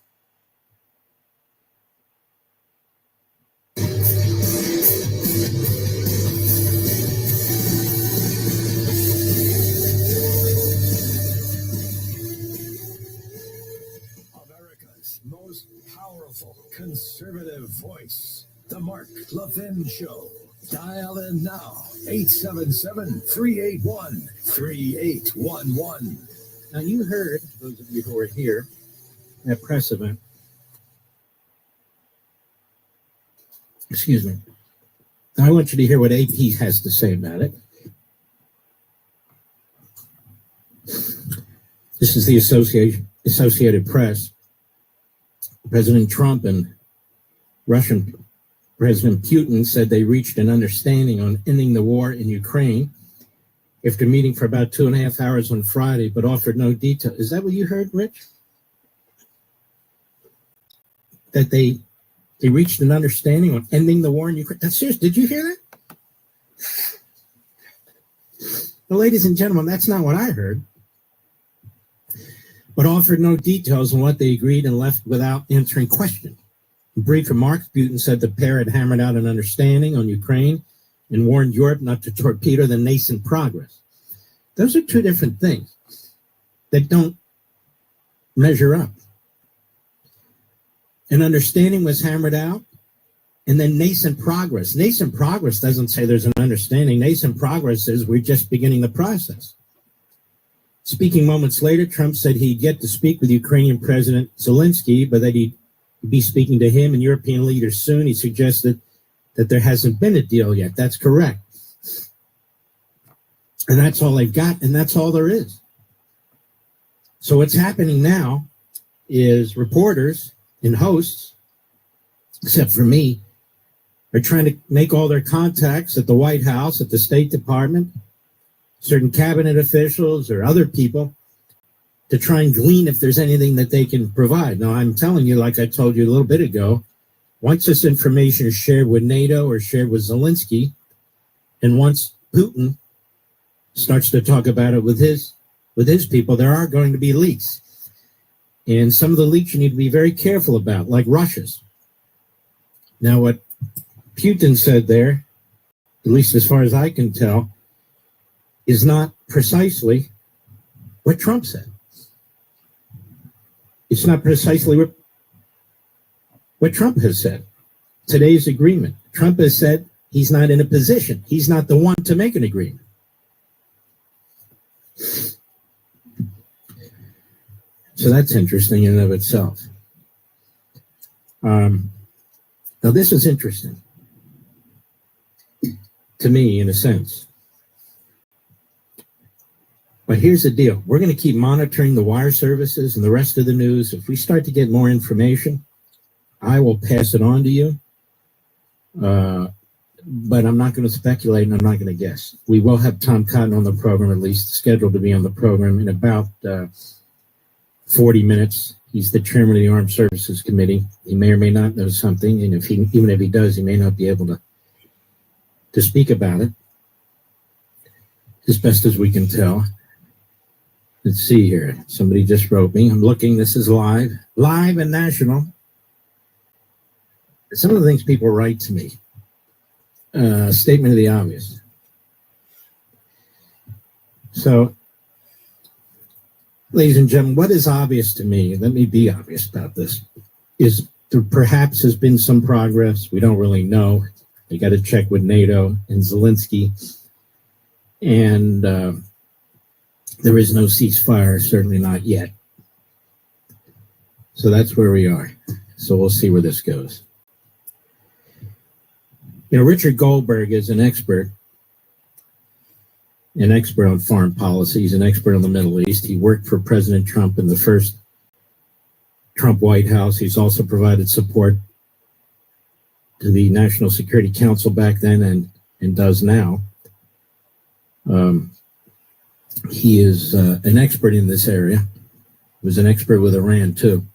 America's most powerful conservative voice. The Mark Levin Show. Dial in now. 877-381-3811. Now, you heard, those of you who were here, at press event. Excuse me. Now, I want you to hear what AP has to say about it. This is the Associated Press. President Trump and Russian President Putin said they reached an understanding on ending the war in Ukraine after meeting for about 2.5 hours on Friday, but offered no detail. Is that what you heard, Rich? That they reached an understanding on ending the war in Ukraine? That's serious. Did you hear that? Well, ladies and gentlemen, that's not what I heard. But offered no details on what they agreed and left without answering questions. Brief remarks, Putin said the pair had hammered out an understanding on Ukraine and warned Europe not to torpedo the nascent progress. Those are two different things that don't measure up. An understanding was hammered out, and then nascent progress. Nascent progress doesn't say there's an understanding. Nascent progress is we're just beginning the process. Speaking moments later, Trump said he'd get to speak with Ukrainian President Zelensky, but that he'd be speaking to him and European leaders soon. He suggested that there hasn't been a deal yet. That's correct. And that's all they've got, and that's all there is. So what's happening now is reporters and hosts, except for me, are trying to make all their contacts at the White House, at the State Department, certain cabinet officials or other people, to try and glean if there's anything that they can provide. Now, I'm telling you, like I told you a little bit ago, once this information is shared with NATO or shared with Zelensky, and once Putin starts to talk about it with his people, there are going to be leaks. And some of the leaks you need to be very careful about, like Russia's. Now, what Putin said there, at least as far as I can tell, is not precisely what Trump said. It's not precisely what Trump has said. Today's agreement. Trump has said he's not in a position. He's not the one to make an agreement. So that's interesting in and of itself. Now, this is interesting to me, in a sense. But here's the deal. We're going to keep monitoring the wire services and the rest of the news. If we start to get more information, I will pass it on to you. But I'm not going to speculate, and I'm not going to guess. We will have Tom Cotton on the program, at least scheduled to be on the program in about 40 minutes. He's the chairman of the Armed Services Committee. He may or may not know something, and even if he does, he may not be able to speak about it, as best as we can tell. Let's see here. Somebody just wrote me. I'm looking. This is live and national. Some of the things people write to me. Statement of the obvious. So, ladies and gentlemen, what is obvious to me, let me be obvious about this, is there perhaps has been some progress. We don't really know. They got to check with NATO and Zelensky. And there is no ceasefire, certainly not yet. So that's where we are. So we'll see where this goes. You know, Richard Goldberg is an expert on foreign policy. He's an expert on the Middle East. He worked for President Trump in the first Trump White House. He's also provided support to the National Security Council back then and does now. He is an expert in this area. He was an expert with Iran, too.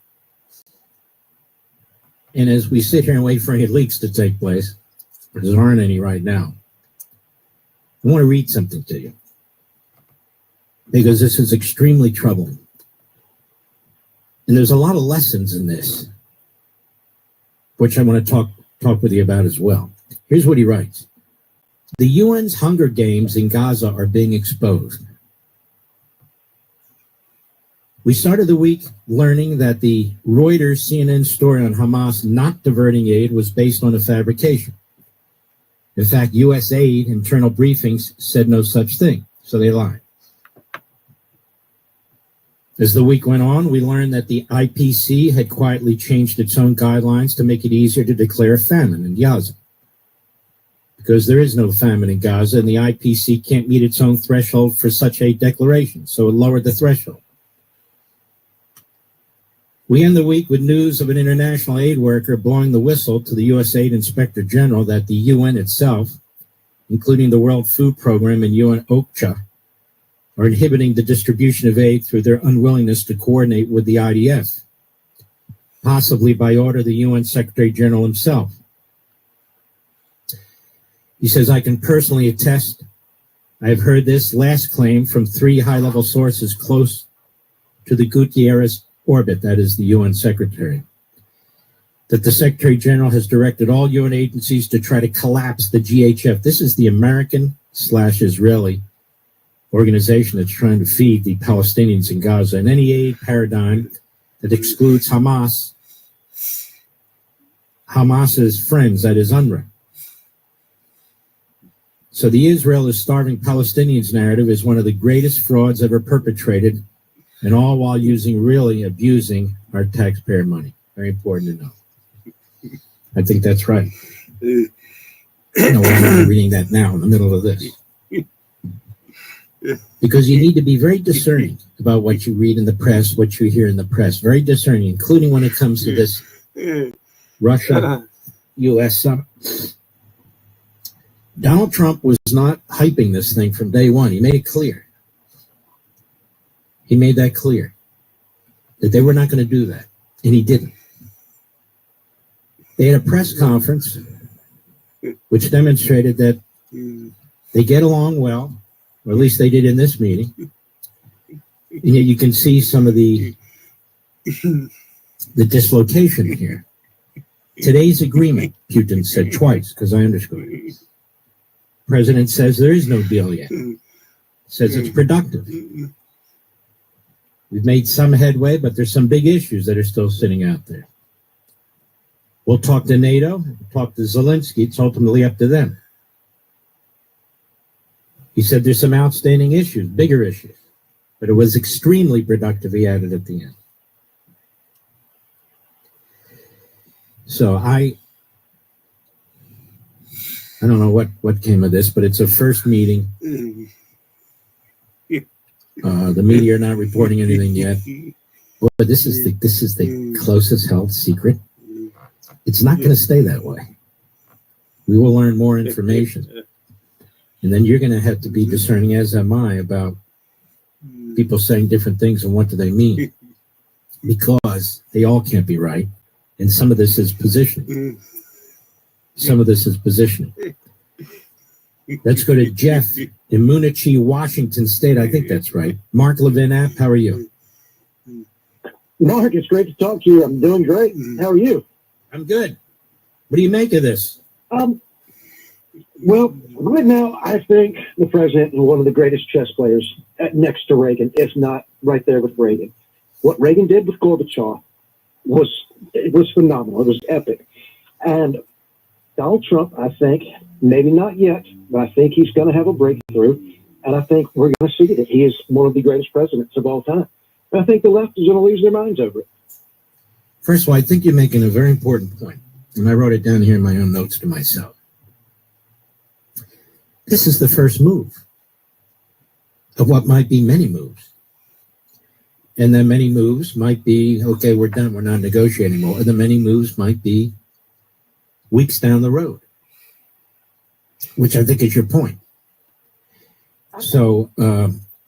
And as we sit here and wait for any leaks to take place, there aren't any right now, I want to read something to you, because this is extremely troubling. And there's a lot of lessons in this, which I want to talk with you about as well. Here's what he writes. The UN's Hunger Games in Gaza are being exposed. We started the week learning that the Reuters CNN story on Hamas not diverting aid was based on a fabrication. In fact, U.S. aid internal briefings said no such thing, so they lied. As the week went on, we learned that the IPC had quietly changed its own guidelines to make it easier to declare famine in Gaza. Because there is no famine in Gaza, and the IPC can't meet its own threshold for such a declaration, so it lowered the threshold. We end the week with news of an international aid worker blowing the whistle to the U.S. Aid Inspector General that the UN itself, including the World Food Program and UN OCHA, are inhibiting the distribution of aid through their unwillingness to coordinate with the IDF, possibly by order of the UN Secretary General himself. He says, I can personally attest, I have heard this last claim from 3 high-level sources close to the Gutierrez orbit, that is the UN Secretary, that the Secretary General has directed all UN agencies to try to collapse the GHF. This is the American/Israeli organization that's trying to feed the Palestinians in Gaza, and any aid paradigm that excludes Hamas's friends, that is UNRWA. So the Israel is starving Palestinians narrative is one of the greatest frauds ever perpetrated, and all while really abusing our taxpayer money. Very important to know. I think that's right. I know why I'm reading that now in the middle of this. Because you need to be very discerning about what you read in the press, what you hear in the press. Very discerning, including when it comes to this Russia-U.S. summit. Donald Trump was not hyping this thing from day one. He made it clear. He made that clear, that they were not going to do that, and he didn't. They had a press conference which demonstrated that they get along well, or at least they did in this meeting. And yet you can see some of the dislocation here. Today's agreement, Putin said twice, because I underscored it. President says there is no deal yet. Says it's productive. We've made some headway, but there's some big issues that are still sitting out there. We'll talk to NATO, talk to Zelensky. It's ultimately up to them. He said there's some outstanding issues, bigger issues, but it was extremely productive, he added at the end. So I don't know what came of this, but it's a first meeting. The media are not reporting anything yet. But this is the closest held secret. It's not going to stay that way. We will learn more information. And then you're going to have to be discerning, as am I, about people saying different things and what do they mean. because they all can't be right. And some of this is positioning. Some of this is positioning. Let's go to Jeff in Moonachie, Washington State. I think that's right. Mark Levin App, how are you? Mark, it's great to talk to you. I'm doing great. How are you? I'm good. What do you make of this? Well, right now, I think the president is one of the greatest chess players next to Reagan, if not right there with Reagan. What Reagan did with Gorbachev was phenomenal. It was epic. And Donald Trump, I think, maybe not yet, but I think he's going to have a breakthrough. And I think we're going to see that he is one of the greatest presidents of all time. And I think the left is going to lose their minds over it. First of all, I think you're making a very important point, and I wrote it down here in my own notes to myself. This is the first move of what might be many moves. And then many moves might be, okay, we're done, we're not negotiating anymore. And the many moves might be weeks down the road, which I think is your point. So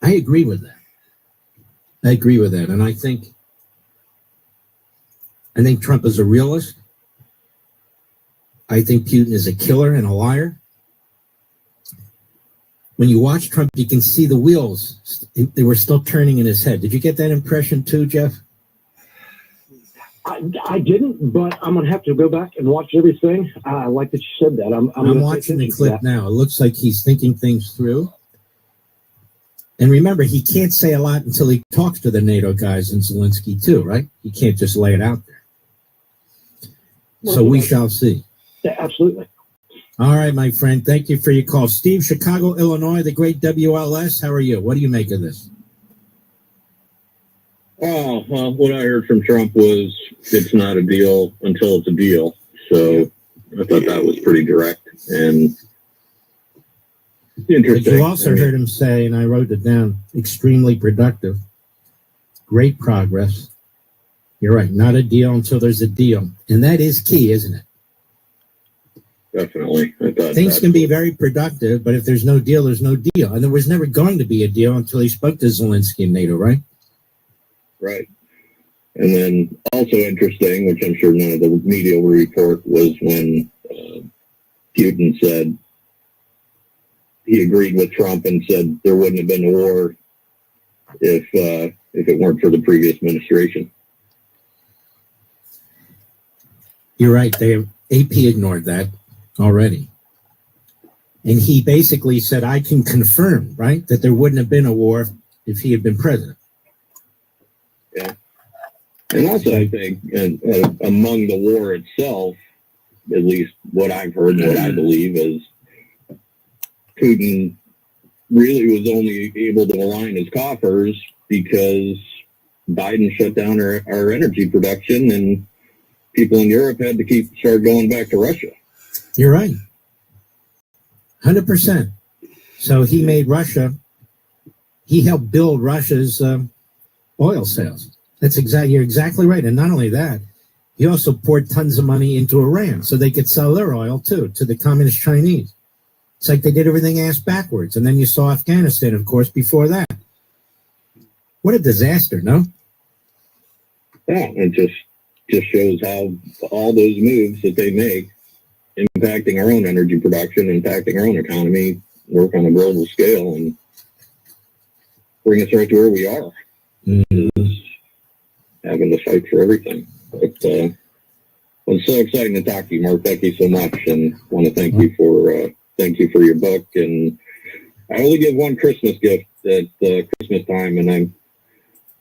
I agree with that. I agree with that. And I think Trump is a realist. I think Putin is a killer and a liar. When you watch Trump, you can see the wheels. They were still turning in his head. Did you get that impression too, Jeff? I didn't, but I'm going to have to go back and watch everything. I like that you said that. I'm watching the clip now. It looks like he's thinking things through. And remember, he can't say a lot until he talks to the NATO guys and Zelensky too, right? He can't just lay it out there. So we shall see. Yeah, absolutely. All right, my friend. Thank you for your call. Steve, Chicago, Illinois, the great WLS. How are you? What do you make of this? Oh, well, what I heard from Trump was it's not a deal until it's a deal. So I thought that was pretty direct and interesting. But you also heard him say, and I wrote it down, extremely productive, great progress. You're right, not a deal until there's a deal. And that is key, isn't it? Definitely. I thought things can be very productive, but if there's no deal, there's no deal. And there was never going to be a deal until he spoke to Zelensky and NATO, right? Right. And then also interesting, which I'm sure none of the media will report, was when Putin said he agreed with Trump and said there wouldn't have been a war if it weren't for the previous administration. You're right. AP ignored that already. And he basically said, I can confirm, right, that there wouldn't have been a war if he had been president. Yeah. And also, I think, among the war itself, at least what I've heard and what I believe is Putin really was only able to align his coffers because Biden shut down our energy production and people in Europe had to start going back to Russia. You're right. 100%. So he made Russia, he helped build Russia's oil sales. You're exactly right. And not only that, he also poured tons of money into Iran so they could sell their oil too to the communist Chinese. It's like they did everything ass backwards. And then you saw Afghanistan, of course, before that. What a disaster, no? Yeah, it just shows how all those moves that they make impacting our own energy production, impacting our own economy, work on a global scale, and bring us right to where we are. Is having to fight for everything. But it was so exciting to talk to you, Mark. Thank you so much, and want to thank you for your book. And I only give one Christmas gift at Christmas time, and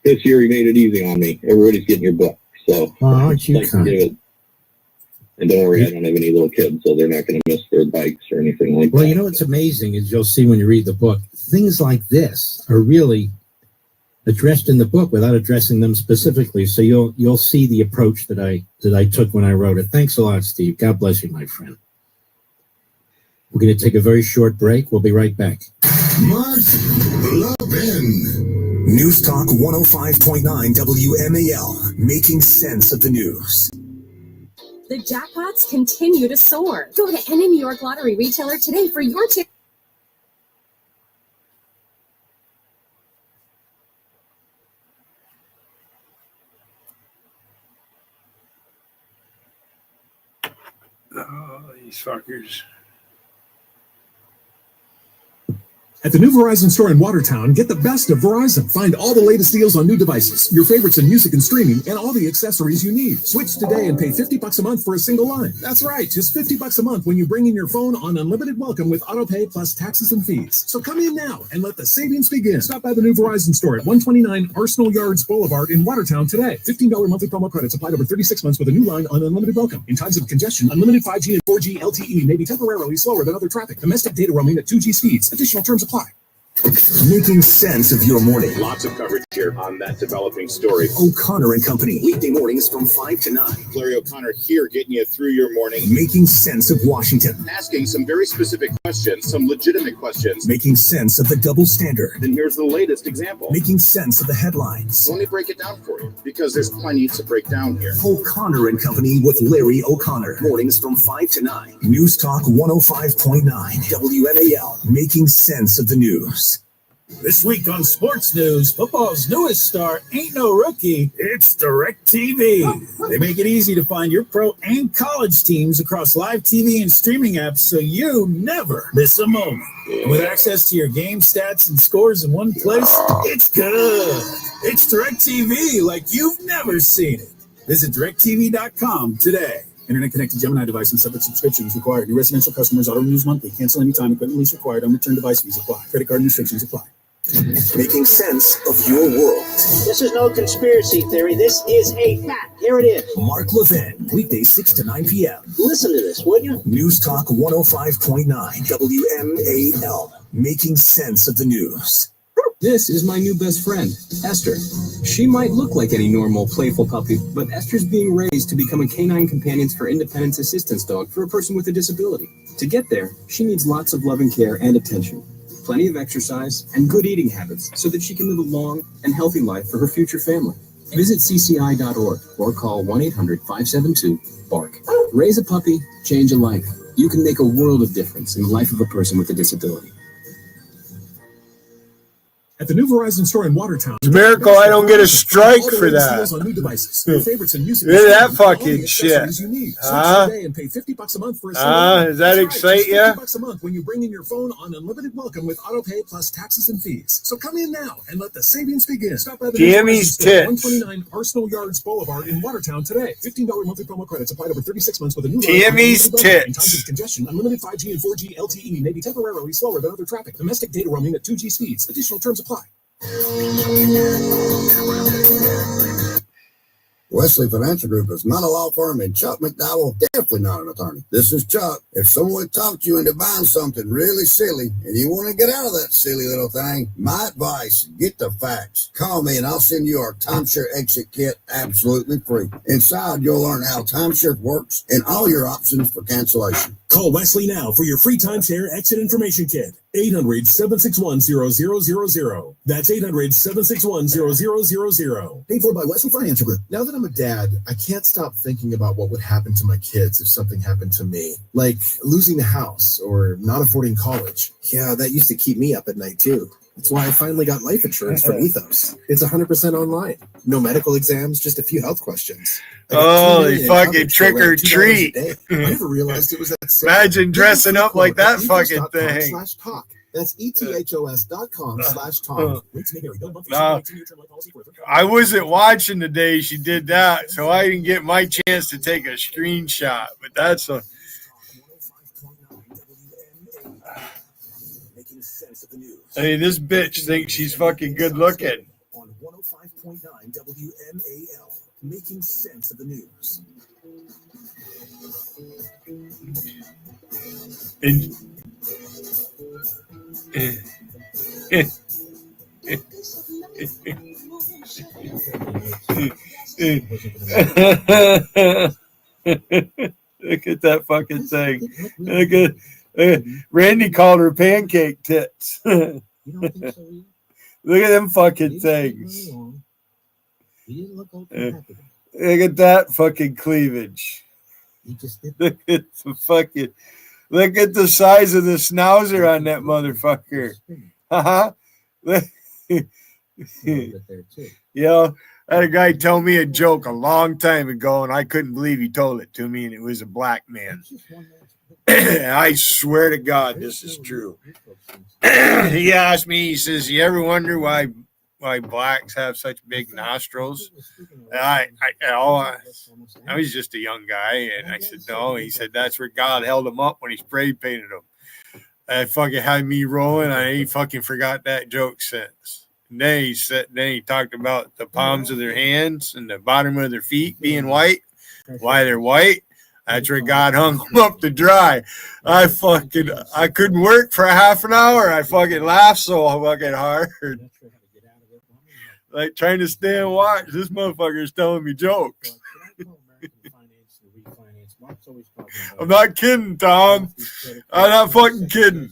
this year he made it easy on me. Everybody's getting your book, so aren't you kind? And don't worry, I don't have any little kids, so they're not going to miss their bikes or anything like that. Well, you know what's amazing is you'll see when you read the book, things like this are really addressed in the book without addressing them specifically. So you'll see the approach that I took when I wrote it. Thanks a lot, Steve. God bless you, my friend. We're going to take a very short break. We'll be right back. Mark Levin. News Talk 105.9 WMAL, making sense of the news. The jackpots continue to soar. Go to any New York Lottery retailer today for your chance. Oh, these fuckers. At the new Verizon store in Watertown, get the best of Verizon. Find all the latest deals on new devices, your favorites in music and streaming, and all the accessories you need. Switch today and pay $50 a month for a single line. That's right, just $50 a month when you bring in your phone on unlimited welcome with autopay plus taxes and fees. So come in now and let the savings begin. Stop by the new Verizon store at 129 Arsenal Yards Boulevard in Watertown today. $15 monthly promo credits applied over 36 months with a new line on unlimited welcome. In times of congestion, unlimited 5G and 4G LTE may be temporarily slower than other traffic. Domestic data roaming at 2G speeds. Additional terms apply. Making sense of your morning. Lots of coverage here on that developing story. O'Connor and Company. Weekday mornings from 5 to 9. Larry O'Connor here getting you through your morning. Making sense of Washington. Asking some very specific questions, some legitimate questions. Making sense of the double standard. And here's the latest example. Making sense of the headlines. Let me break it down for you, because there's plenty to break down here. O'Connor and Company with Larry O'Connor. Mornings from 5 to 9. News Talk 105.9. WMAL. Making sense of the news. This week on Sports News, football's newest star ain't no rookie, it's DirecTV. They make it easy to find your pro and college teams across live TV and streaming apps so you never miss a moment. And with access to your game stats and scores in one place, it's good. It's DirecTV like you've never seen it. Visit DirecTV.com today. Internet-connected Gemini device and separate subscriptions required. New residential customers auto-renews monthly. Cancel anytime. Equipment lease required. Unreturned device fees apply. Credit card restrictions apply. Making sense of your world. This is no conspiracy theory. This is a fact. Here it is. Mark Levin, weekdays 6 to 9 p.m. Listen to this, would you? News Talk 105.9 WMAL. Making sense of the news. This is my new best friend, Esther. She might look like any normal, playful puppy, but Esther's being raised to become a canine companions for independence assistance dog for a person with a disability. To get there, she needs lots of loving care and attention, plenty of exercise, and good eating habits so that she can live a long and healthy life for her future family. Visit cci.org or call 1-800-572-BARK. Raise a puppy, change a life. You can make a world of difference in the life of a person with a disability. At the new Verizon store in Watertown. It's a miracle I don't get a strike for that. On new devices, your favorites in music. Look at that fucking shit. Is that excite you? $50 a month when you bring in your phone on unlimited welcome with autopay plus taxes and fees. So come in now and let the savings begin. Stop by the Jimmy's Tits. 129 Arsenal Yards Boulevard in Watertown today. $15 monthly promo credits applied over 36 months with a new Jimmy's In Tits. times of congestion, unlimited 5G and 4G LTE may be temporarily slower than other traffic. Domestic data roaming at 2G speeds. Additional terms apply. Wesley Financial Group is not a law firm, and Chuck McDowell definitely not an attorney. This is Chuck. If someone talked you into buying something really silly and you want to get out of that silly little thing, my advice, get the facts. Call me and I'll send you our timeshare exit kit absolutely free. Inside, you'll learn how timeshare works and all your options for cancellation. Call Wesley now for your free timeshare exit information kit. 800-761-0000. That's 800-761-0000. Paid for by Wesley Financial Group. Now that I'm a dad, I can't stop thinking about what would happen to my kids if something happened to me. Like losing the house or not affording college. Yeah, that used to keep me up at night too. That's why I finally got life insurance from Ethos. It's 100% online. No medical exams, just a few health questions. Holy fucking trick or treat. I never realized it was that simple. Imagine dressing up like that fucking thing. /talk. That's ethos.com/talk. I wasn't watching the day she did that, so I didn't get my chance to take a screenshot. But that's a. I mean, this bitch thinks she's fucking good looking. On 105.9 WMAL, making sense of the news. And look at that fucking thing. Look at Randy called her pancake tits. Look at them fucking things. Look at that fucking cleavage. Look at the fucking. Look at the size of the schnauzer on that motherfucker. Yeah, I had a guy tell me a joke a long time ago, and I couldn't believe he told it to me, and it was a black man. I swear to God, this is true. He asked me, he says, you ever wonder why blacks have such big nostrils? And I was just a young guy, and I said, no. He said, that's where God held them up when he spray painted them. And fucking had me rolling. I ain't fucking forgot that joke since. And then he talked about the palms of their hands and the bottom of their feet being white. Why they're white? That's where God hung them up to dry. I couldn't work for a half an hour. I fucking laughed so fucking hard. Like trying to stay and watch. This motherfucker's telling me jokes. I'm not kidding, Tom. I'm not fucking kidding.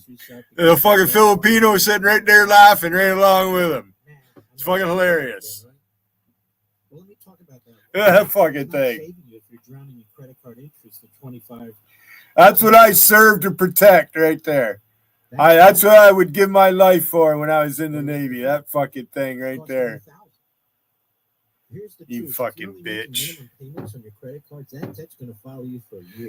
And a fucking Filipino sitting right there laughing right along with him. It's fucking hilarious. That fucking thing. That's what I serve to protect right there. That's what I would give my life for when I was in the Navy. That fucking thing right there. You fucking bitch.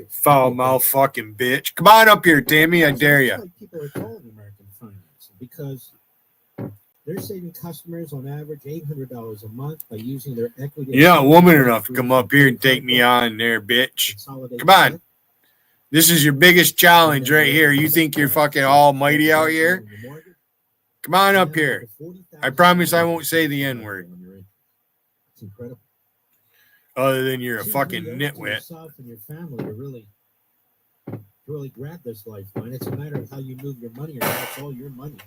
Foul mouth fucking bitch. Come on up here, Tammy. I dare you. People are calling American Finance because they're saving customers on average $800 a month by using their equity. You're not woman enough to come up here and take me on there, bitch. Come on. This is your biggest challenge right here. You think you're fucking almighty out here? Come on up here. I promise I won't say the N-word. It's incredible. Other than you're a fucking nitwit. Yourself and your family to really grab this lifeline. It's a matter of how you move your money around. It's all your money.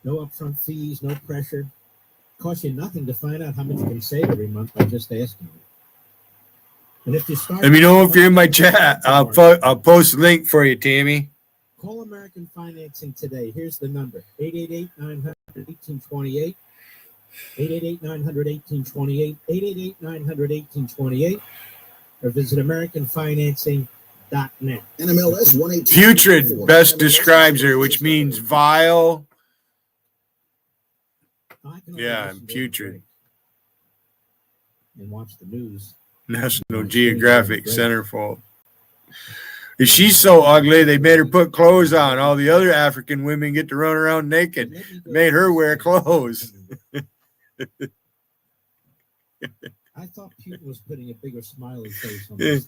No upfront fees, no pressure. Costs you nothing to find out how much you can save every month by just asking you. And if you start, let me know if you're in my chat. I'll post a link for you, Tammy. Call American Financing today. Here's the number: 888-900-1828. 888-900-1828. 888-900-1828. Or visit AmericanFinancing.net. NMLS 118. Putrid best describes her, which means vile. Yeah, and putrid. And watch the news. National Geographic centerfold. She's so ugly, they made her put clothes on. All the other African women get to run around naked. They made her wear clothes. I thought Putin was putting a bigger smiley face on this.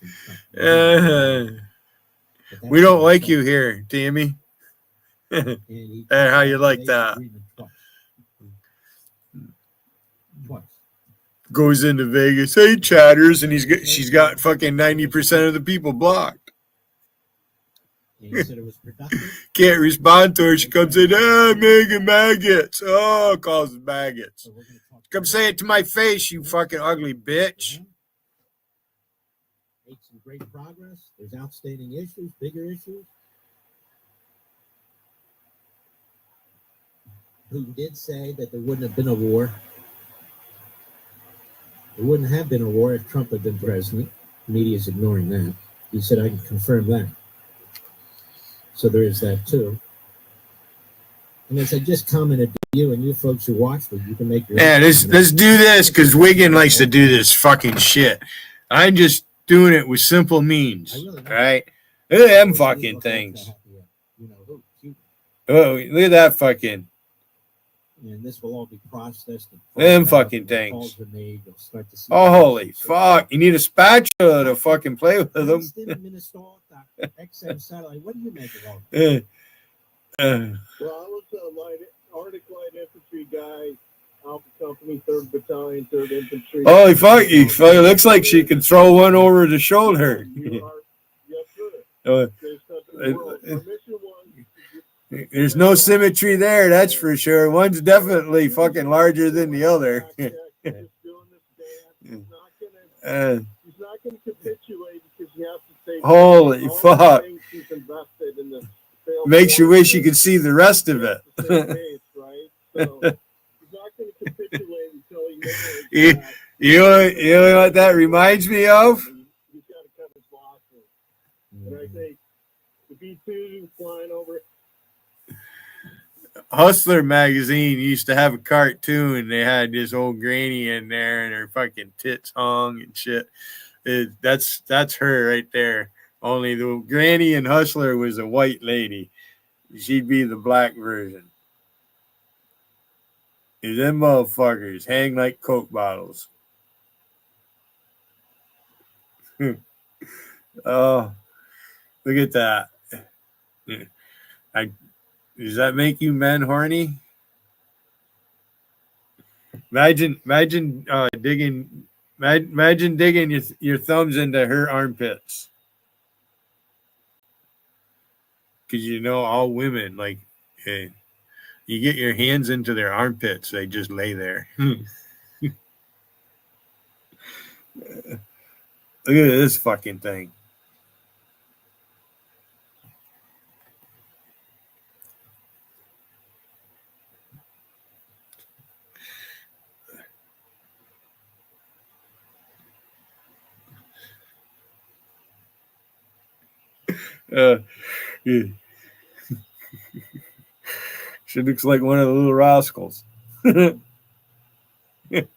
We don't like you here, Tammy. How you like that? Goes into Vegas, hey chatters, and she's got fucking 90% of the people blocked. Can't respond to her. She comes in, making maggots. Oh, calls it maggots. Come say it to my face, you fucking ugly bitch. Made some great progress. There's outstanding issues, bigger issues. Putin did say that there wouldn't have been a war. There wouldn't have been a war if Trump had been president. The media is ignoring that. He said, I can confirm that. So there is that, too. And as I just commented to you and you folks who watch me, you can make your... Yeah, let's do this, because Wiggin likes to do this fucking shit. I'm just doing it with simple means, all right? Look at them fucking things. Oh, look at that fucking... And this will all be processed. Them fucking things. Oh, holy fuck. You need a spatula to fucking play with them. XM satellite. What do you make of all that? Well, I was a Arctic Light Infantry guy, Alpha Company, 3rd Battalion, 3rd Infantry. Holy fuck. It looks like she can throw one over the shoulder. There's no symmetry there, that's for sure. One's definitely fucking larger than the other. He's not going to capitulate because he has to take holy fuck. Makes you wish you could see the rest of it. You know what that reminds me of? He's got to cut his losses. And I think the B-2 flying over. Hustler magazine used to have a cartoon. They had this old granny in there, and her fucking tits hung and shit. That's her right there. Only the granny in Hustler was a white lady. She'd be the black version. And them motherfuckers hang like Coke bottles. Oh, look at that. Does that make you men horny? Imagine digging your thumbs into her armpits. Because all women, like, hey, you get your hands into their armpits, they just lay there. Look at this fucking thing. Yeah. She looks like one of the little rascals. Look at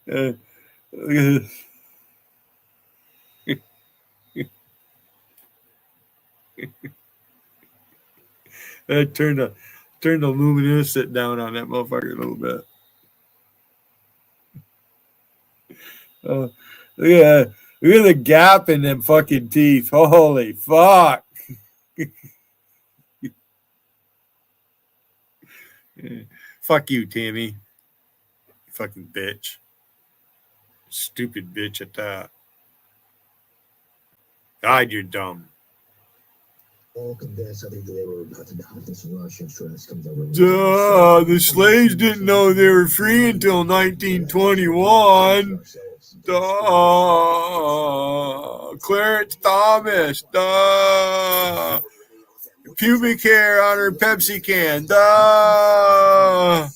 this. Turn the luminescent down on that motherfucker a little bit. Look at the gap in them fucking teeth. Holy fuck. Fuck you, Tammy. You fucking bitch. Stupid bitch at that. God, you're dumb. Duh, the slaves didn't know they were free until 1921. Duh. Clarence Thomas. Duh. Pubic hair on her Pepsi can. Duh.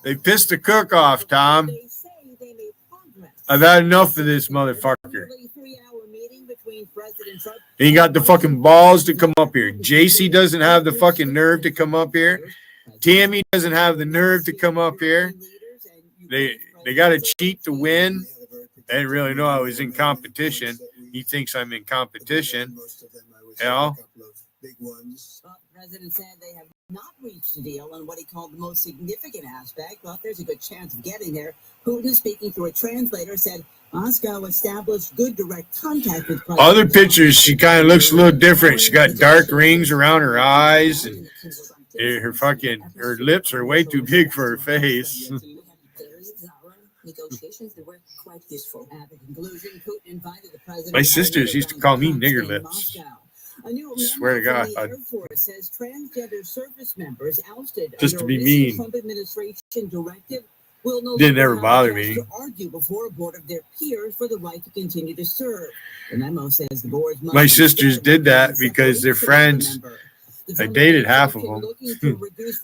They pissed the cook off, Tom. I've had enough of this motherfucker. He got the fucking balls to come up here. JC doesn't have the fucking nerve to come up here. Tammy doesn't have the nerve to come up here. They got to cheat to win. They didn't really know I was in competition. He thinks I'm in competition. The president said they have not reached a deal on what he called the most significant aspect, but there's a good chance of getting there. Putin, speaking through a translator, said Moscow established good direct contact with President Other pictures, she kind of looks a little different. She got dark rings around her eyes, and her lips are way too big for her face. Negotiations that were quite useful. At the conclusion, Putin invited the president. My sisters used to call me nigger lips. A new Swear to God, the Air Force says transgender service members ousted just to under be a mean. Trump administration directive will no Didn't longer ever have bother a chance me. to argue before a board of their peers for the right to continue to serve. The memo says the board must My sisters did that because they're friends. I dated half of them.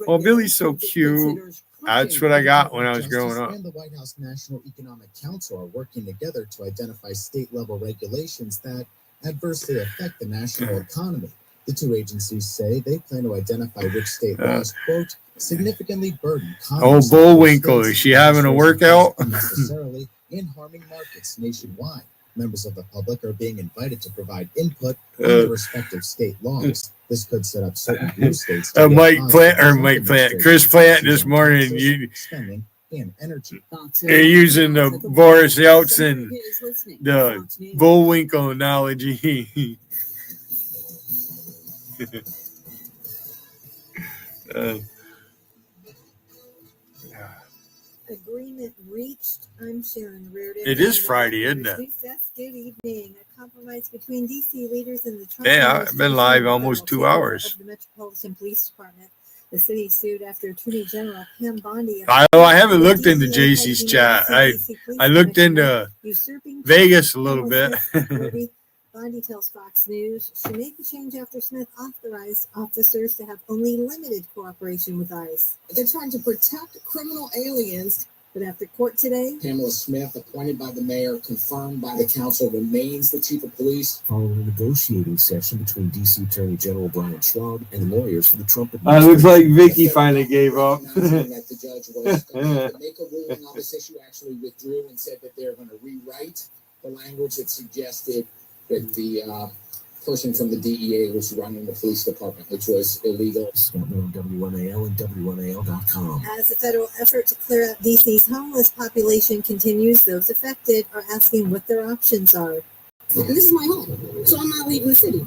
Oh, Billy's so cute. That's what I got when I was growing up. And the White House National Economic Council are working together to identify state-level regulations that adversely affect the national economy. The two agencies say they plan to identify which state laws, quote, significantly burden Oh, Bullwinkle, is she having a workout? unnecessarily in harming markets nationwide. Members of the public are being invited to provide input on the respective state laws. This could set up certain blue states. Chris Plant this morning. Spending and energy. You're using the Boris Yeltsin, the Bullwinkle analogy. Agreement reached. I'm Sharon Reardon. It is Friday, isn't it? Good evening. A compromise between DC leaders and the Trump Yeah, I've been live almost 2 hours. Of the Metropolitan Police Department. The city sued after Attorney General Pam Bondi. I haven't looked into JC's chat. I looked into Vegas a little bit. Bondi tells Fox News she made the change after Smith authorized officers to have only limited cooperation with ICE. They're trying to protect criminal aliens But after court today, Pamela Smith, appointed by the mayor, confirmed by the council, remains the chief of police. Following a negotiating session between D.C. Attorney General Brian Schwab and lawyers for the Trump looks like Vicky finally gave up. Announcing that the judge was going to make a ruling on this issue, actually withdrew and said that they're going to rewrite the language that suggested that the person from the DEA was running the police department, which was illegal. Scott Miller, WMAL and WMAL.com. as the federal effort to clear out DC's homeless population continues, those affected are asking what their options are. And this is my home, so I'm not leaving the city.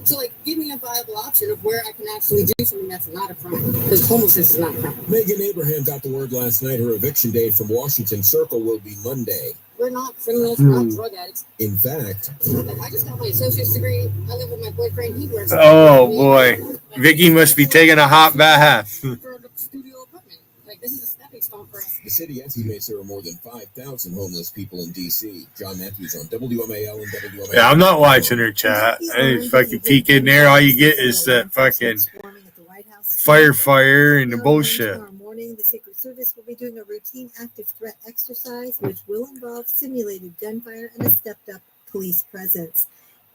So, give me a viable option of where I can actually do something that's not a crime, because homelessness is not a crime. Megan Abraham got the word last night her eviction day from Washington Circle will be Monday. We're not criminals, we're not drug addicts. In fact, I just got my associate's degree. I live with my boyfriend. He wears. Oh boy, Vicky must be taking a hot bath. Studio apartment. This is a stepping stone for us. the city estimates there are more than 5,000 homeless people in D.C. John Matthews on WMAL and WMAL. Yeah, I'm not watching her chat. I just fucking peek in there. All you get is that fucking fire and the bullshit. Tomorrow morning, the Secret Service will be doing a routine active threat exercise, which will involve simulated gunfire and a stepped-up police presence.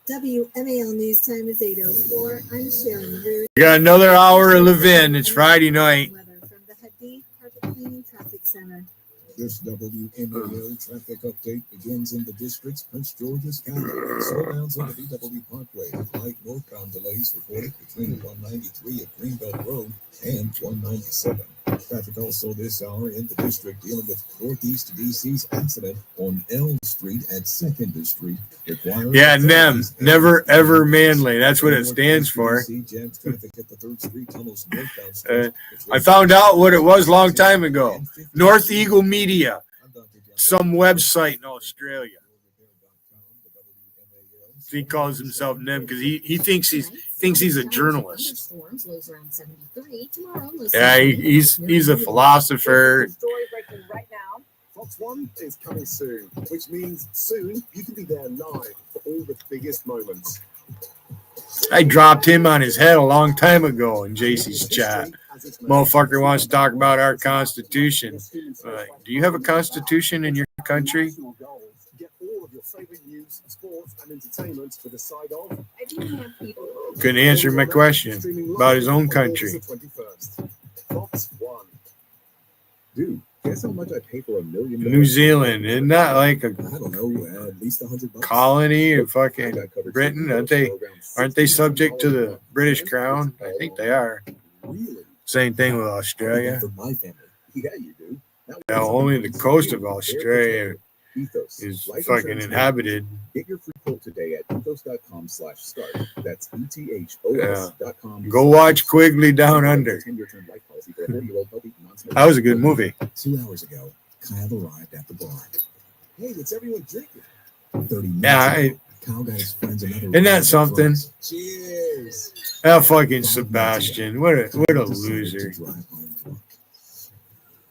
WMAL News Time is 8:04. I'm Sharon Root. We got another hour of Levin. It's Friday night. Weather from the Hadid Carpet Cleaning Traffic Center. This WMAL traffic update begins in the district's Prince George's County. Slowdowns on the BW Parkway. Light northbound delays reported between 193 at Greenbelt Road and 197. Traffic also this hour in the district dealing with northeast DC's accident on Elm Street at 2nd Street. Yeah, NEM. Never Ever Manly. That's what it stands for. I found out what it was a long time ago. North Eagle Media. Some website in Australia. He calls himself NEM because he thinks he's a journalist. Yeah, he's a philosopher. Fox One is coming soon, which means soon you can be there live for all the biggest moments. I dropped him on his head a long time ago in JC's chat. Motherfucker wants to talk about our Constitution. Do you have a Constitution in your country? Get all of your favorite news, sports, and entertainment to the side of. Couldn't answer my question about his own country. Fox One. Dude, guess how much I pay for $1 million? New Zealand, isn't that like a at least $100 colony of fucking Britain? Aren't they subject to the British crown? I think they are. Same thing with Australia. My family. Yeah, you do. Now, only the coast of Australia is fucking inhabited. Get your free quote today at ethos.com/start. That's ethos.com. Go watch Quigley Down Under. That was a good movie. 2 hours ago, Kyle arrived at the bar. Hey, what's everyone drinking? 30 minutes Yeah, ago, Kyle got his friends another isn't that round of something? drinks. Cheers. That fucking Sebastian. What a loser.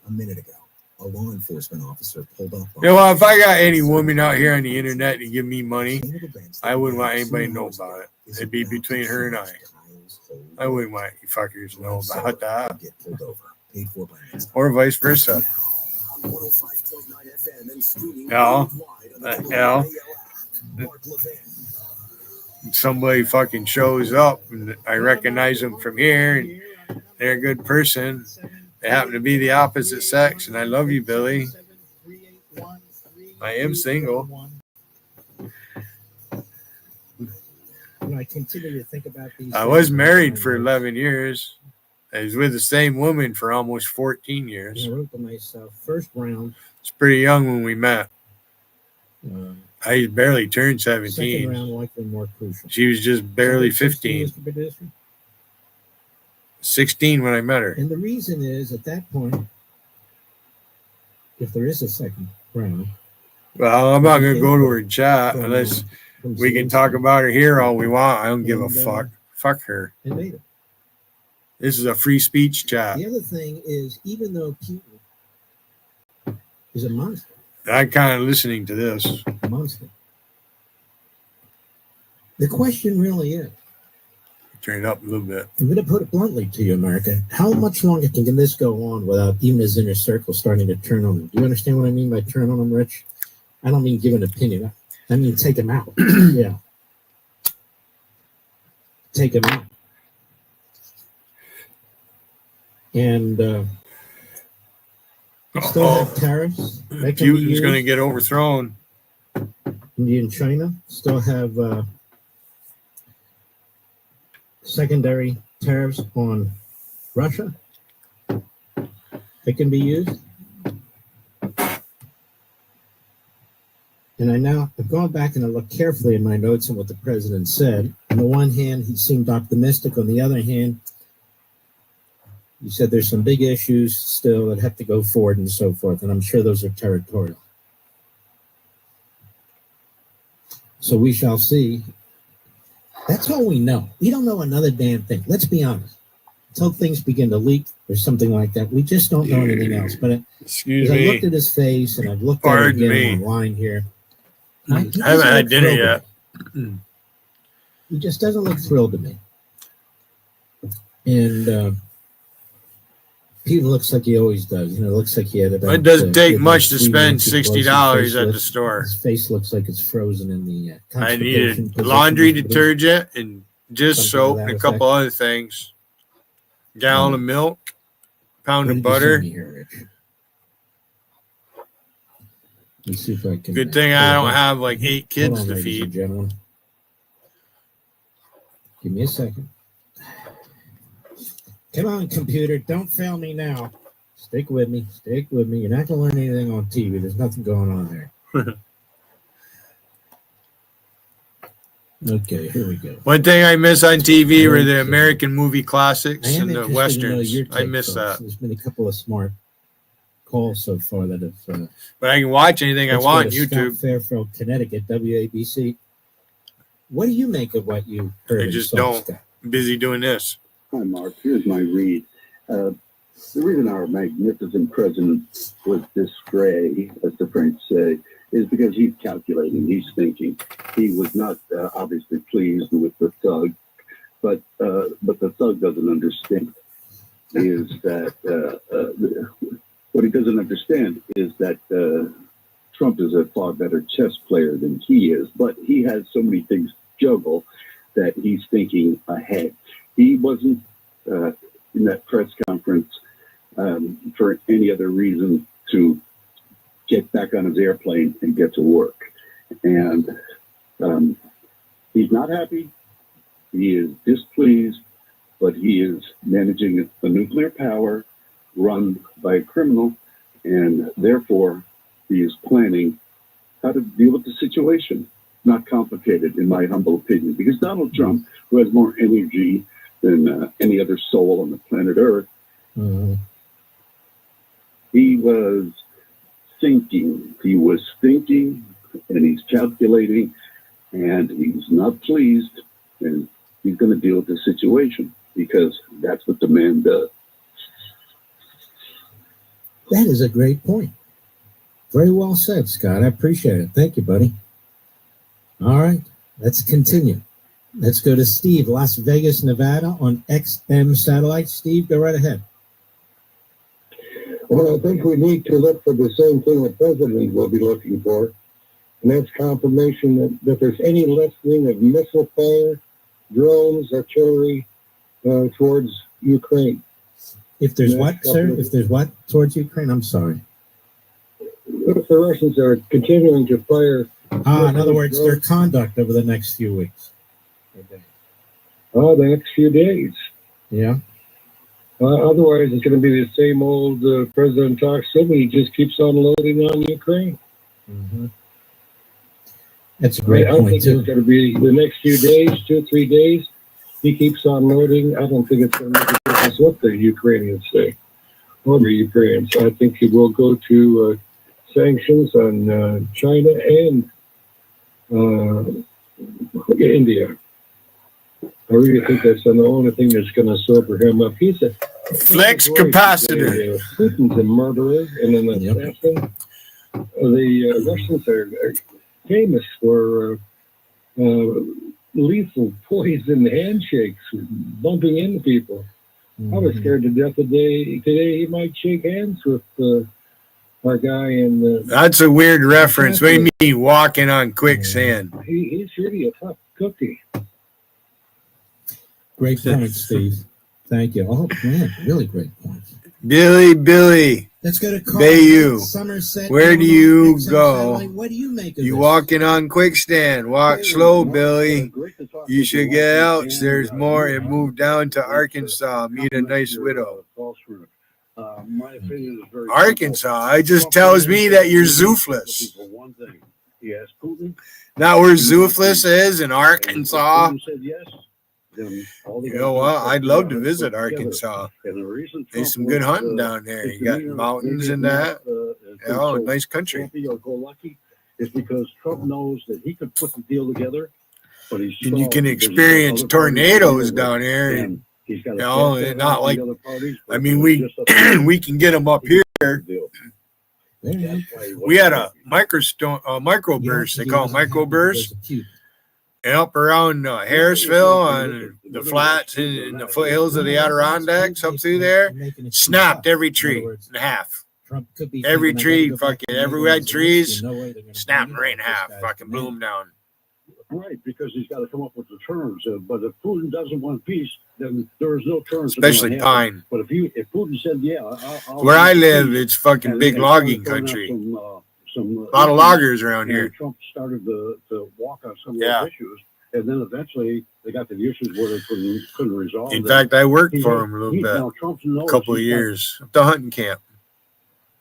A minute ago, a law enforcement officer pulled up. You know what? If I got any woman out here on the internet to give me money, I wouldn't want anybody to know about it. It'd be between her and I. I wouldn't want you fuckers to know about that. Or vice versa. Somebody fucking shows up and I recognize them from here and they're a good person. They happen to be the opposite sex, and I love you, Billy. I am single. When I continue to think about these, I was married for 11 years. I was with the same woman for almost 14 years. I wrote to myself, first round. It's pretty young when we met. I barely turned Second 17. round, likely more crucial. She was just barely 15. 16 when I met her. And the reason is, at that point, if there is a second round. Well, I'm not going to go to her chat unless we can talk about her here all we want. I don't give a fuck. Fuck her. And later. This is a free speech chat. The other thing is, even though Putin is a monster. I'm kind of listening to this. A monster. The question really is, Turn it up a little bit. I'm going to put it bluntly to you, America. How much longer can this go on without even his inner circle starting to turn on him? Do you understand what I mean by turn on him, Rich? I don't mean give an opinion. I mean take him out. Yeah. Take him out. And still have tariffs. Putin's going to get overthrown. India and China still have secondary tariffs on Russia. They can be used. And I've gone back and I looked carefully in my notes on what the president said. On the one hand, he seemed optimistic. On the other hand, he said there's some big issues still that have to go forward and so forth. And I'm sure those are territorial. So we shall see. That's all we know. We don't know another damn thing. Let's be honest. Until things begin to leak or something like that, we just don't know anything else. But Excuse I me. looked at his face and I've looked at it again online here. I haven't had dinner yet. He just doesn't look thrilled to me. And he looks like he always does. You know, it looks like he had about. It doesn't take much to spend $60 at the store. His face looks like it's frozen in the. I needed laundry detergent and just soap and a couple other things. Gallon of milk, pound of butter. Let's see if I can. Good thing I don't have like 8 kids to feed. Gentlemen. Give me a second. Come on, computer. Don't fail me now. Stick with me. Stick with me. You're not going to learn anything on TV. There's nothing going on there. Okay, here we go. One thing I miss on TV were the American movie classics and the westerns. I miss that. There's been a couple of smart calls so far that have. But I can watch anything I want on YouTube. Fairfield, Connecticut, WABC. What do you make of what you heard? I just don't. I'm busy doing this. Hi, Mark. Here's my read. The reason our magnificent president was distray, as the French say, is because he's calculating, he's thinking. He was not obviously pleased with the thug, but the thug doesn't understand is that what he doesn't understand is that Trump is a far better chess player than he is, but he has so many things to juggle that he's thinking ahead. He wasn't in that press conference for any other reason to get back on his airplane and get to work. And he's not happy. He is displeased, but he is managing a nuclear power run by a criminal, and therefore he is planning how to deal with the situation. Not complicated, in my humble opinion, because Donald Trump, who has more energy than any other soul on the planet Earth, he was thinking. He was thinking, and he's calculating, and he's not pleased, and he's going to deal with the situation because that's what the man does. That is a great point. Very well said, Scott. I appreciate it. Thank you, buddy. All right, let's continue. Let's go to Steve, Las Vegas, Nevada, on XM Satellite. Steve, go right ahead. Well, I think we need to look for the same thing the president will be looking for, and that's confirmation that there's any lessening of missile fire, drones, artillery towards Ukraine. If there's what, sir? If there's what towards Ukraine? I'm sorry. If the Russians are continuing to fire... in other words, their conduct over the next few weeks. The next few days. Yeah. Otherwise, it's going to be the same old President talks to me. He just keeps on loading on Ukraine. Mm-hmm. That's a great I point, think too. it's going to be the next few days, 2-3 days. He keeps on loading. I don't think it's going to make a difference what the Ukrainians say or the Ukrainians. I think he will go to sanctions on China and India. I really think that's the only thing that's going to sober him up. He's a flex capacitor. Putin's a murderer and an assassin. The Russians are famous for lethal poison handshakes, bumping into people. I was scared to death today he might shake hands with our guy in the... That's a weird reference. What do you mean walking on quicksand? He's really a tough cookie. Great point, Steve. Thank you. Oh, man, really great point. Billy. Let's go to Carl. Bayou. Somerset. Where do you go? What do you make of You this? walking on quicksand. Walk slow, Billy. You should get out. There's more and move down to Arkansas. Meet a nice widow. My opinion is very Arkansas. It just tells me that you're zoofless. One thing. He asked Putin. Now where zoofless is in Arkansas. Putin said yes. Then all You know what? I'd love to visit Arkansas. And the reason There's some good hunting down there. You got mountains and that. Oh, nice country. Or go lucky is because Trump knows that he could put the deal together, but he's And you can experience tornadoes down there. And, he's got not like, I mean, we can get them up here. We had a microburst. They call it microburst. And up around Harrisville on the flats and the foothills of the Adirondacks up through there, snapped every tree in half. Every tree, fucking every red trees, snapped right in half. Fucking blew them down. Right, because he's got to come up with the terms. But if Putin doesn't want peace, then there is no terms. Especially pine. But if Putin said, yeah, where I live, it's fucking big logging country. A lot of loggers around here. Trump started to walk on some of those issues, and then eventually they got to the issues where they couldn't resolve. In fact, I worked for him a little bit, a couple of years, at the hunting camp.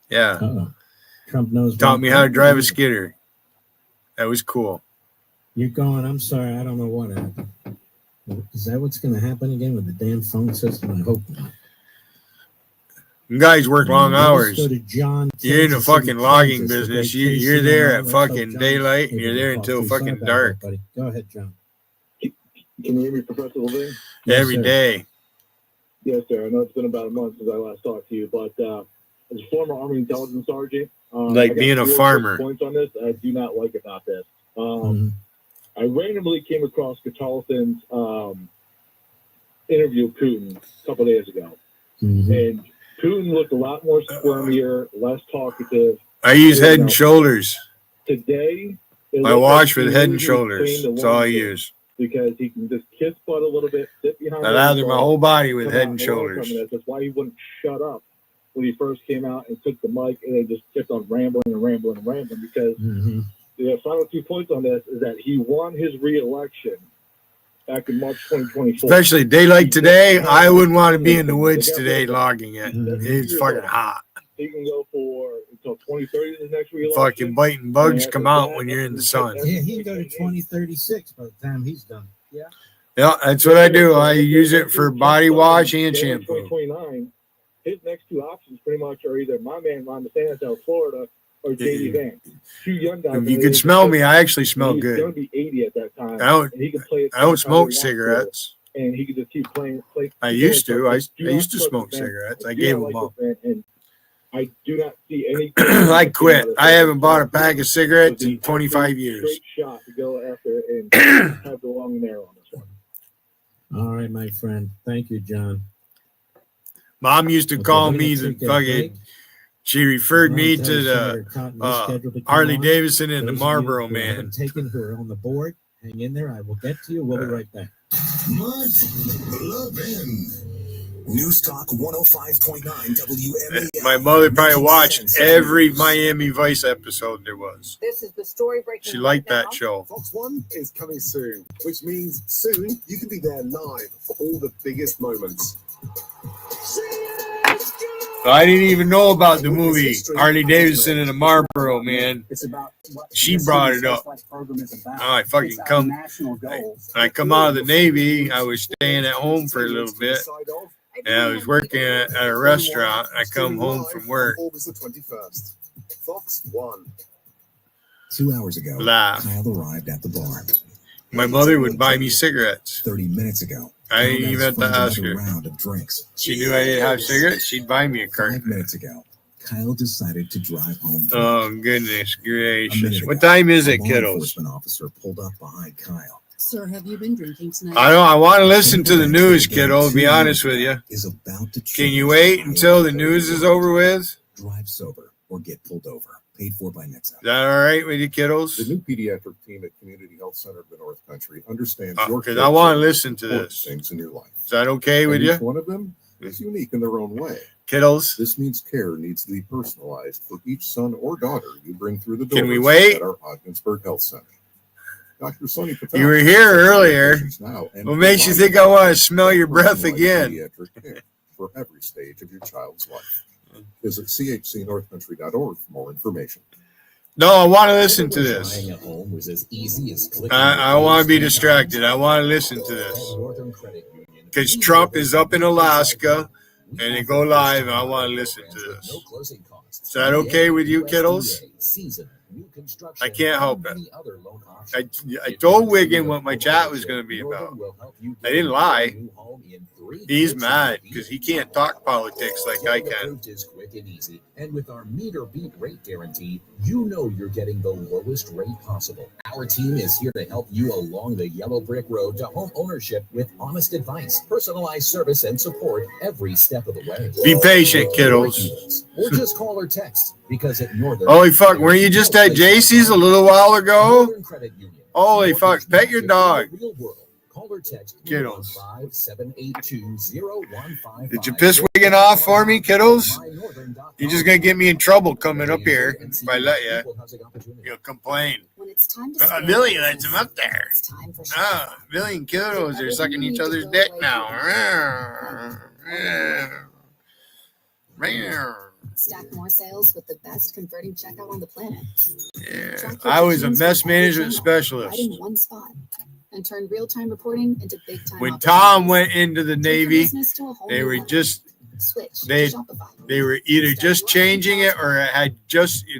Yeah. Trump knows. Taught me how to drive a skidder. That was cool. You're going, I'm sorry, I don't know what happened. Is that what's going to happen again with the damn phone system? I hope not. You guys work long hours. Go to John, you're in the fucking logging business. You're there at fucking daylight, and you're there until fucking dark. Go ahead, John. Can you hear me, Professor Levine? Every day. Yes, sir. I know it's been about a month since I last talked to you, but as a former Army intelligence sergeant, like being a farmer. Points on this I do not like about this. I randomly came across Catalyson's interview with Putin a couple days ago, and Putin looked a lot more squirmier, less talkative. I use Head and Shoulders. Today, I wash with Head and Shoulders. That's all I use. Because he can just kiss butt a little bit, sit behind. I lather my whole body with Head and Shoulders. That's why he wouldn't shut up when he first came out and took the mic, and they just kept on rambling because the final 2 points on this is that he won his re-election back in March 2024. Especially daylight today, I wouldn't want to be in the woods today logging it. It's fucking hot. He can go for until 2030 the next re-election. Fucking biting bugs come out when you're in the sun. Yeah, he can go to 2036 by the time he's done. Yeah. Yeah, that's what I do. I use it for body wash and shampoo. 2029, his next two options pretty much are either my man Ron DeSantis out of Florida or J.D. Vance. Two young guys. If you could smell me, I actually smell he's good. He's going to be 80 at that time. I don't smoke cigarettes. And he could just keep playing. I used to. I used to smoke cigarettes. I gave them up. And I do not see any. I quit. I haven't bought a pack of cigarettes in 25 years. Straight shot to go after and have the long and narrow on this one. All right, my friend. Thank you, John. Mom used to call me the fucking. She referred me to the Harley Davidson and the Marlboro Man. Taking her on the board. Hang in there. I will get to you. We'll be right back. Mark Levin. News Talk 105.9 WMAL. My mother probably watched every Miami Vice episode there was. This is the story breaking. She liked that show. Fox 1 is coming soon, which means soon you can be there live for all the biggest moments. I didn't even know about the movie Harley Davidson and the Marlboro Man. She brought it up. I fucking come. I come out of the Navy. I was staying at home for a little bit, and I was working at a restaurant. I come home from work. August the 21st. Fox 1. 2 hours ago, Kyle arrived at the bar. My mother would buy me cigarettes. 30 minutes ago, I didn't even have to ask her. Round of drinks. She knew I didn't have cigarettes. She'd buy me a carton. 5 minutes ago, Kyle decided to drive home. Oh, goodness gracious. What time is it, a law kiddos? enforcement officer pulled up behind Kyle. Sir, have you been drinking tonight? I want to listen to the news, kiddo, to be honest with you. Can you wait until the news is over with? Drive sober or get pulled over. Paid for by Next. Is that all right with you, kiddos? The new pediatric team at Community Health Center of the North Country understands because I want to listen to this. Things in your life. Is that okay with you? Each one of them is unique in their own way. Kiddos. This means care needs to be personalized for each son or daughter you bring through the doors. Can we wait? At our Ogdensburg Health Center. Dr. Sonny Patel. You were here earlier. What makes you think I want to smell your breath again? Pediatric care for every stage of your child's life. Visit chcnorthcountry.org for more information. No, I want to listen to this. I want to be distracted. I want to listen to this. Because Trump is up in Alaska and they go live, and I want to listen to this. Is that okay with you, kiddos? I can't help it. I told Wiggin what my chat was going to be about. I didn't lie. He's mad because he can't talk politics like I can. And with our meter beat rate guarantee, you know you're getting the lowest rate possible. Our team is here to help you along the yellow brick road to home ownership with honest advice, personalized service, and support every step of the way. Be patient, kiddos. Or just call or text because at Northern. Holy fuck, were you just at JC's a little while ago? Holy fuck, pet your dog. Call or text Kiddos. 5782015. Did you piss Wiggin off for me, kiddos? You're just going to get me in trouble coming up here if I let you. You'll complain. Billy lets him up there. Billy and kiddos are sucking each other's dick now. Stack more sales with the best converting checkout on the planet. Yeah, I was a mess management specialist. Right in one spot. And turn real-time reporting into big-time. When Tom went into the Navy, they were just they were either just changing it or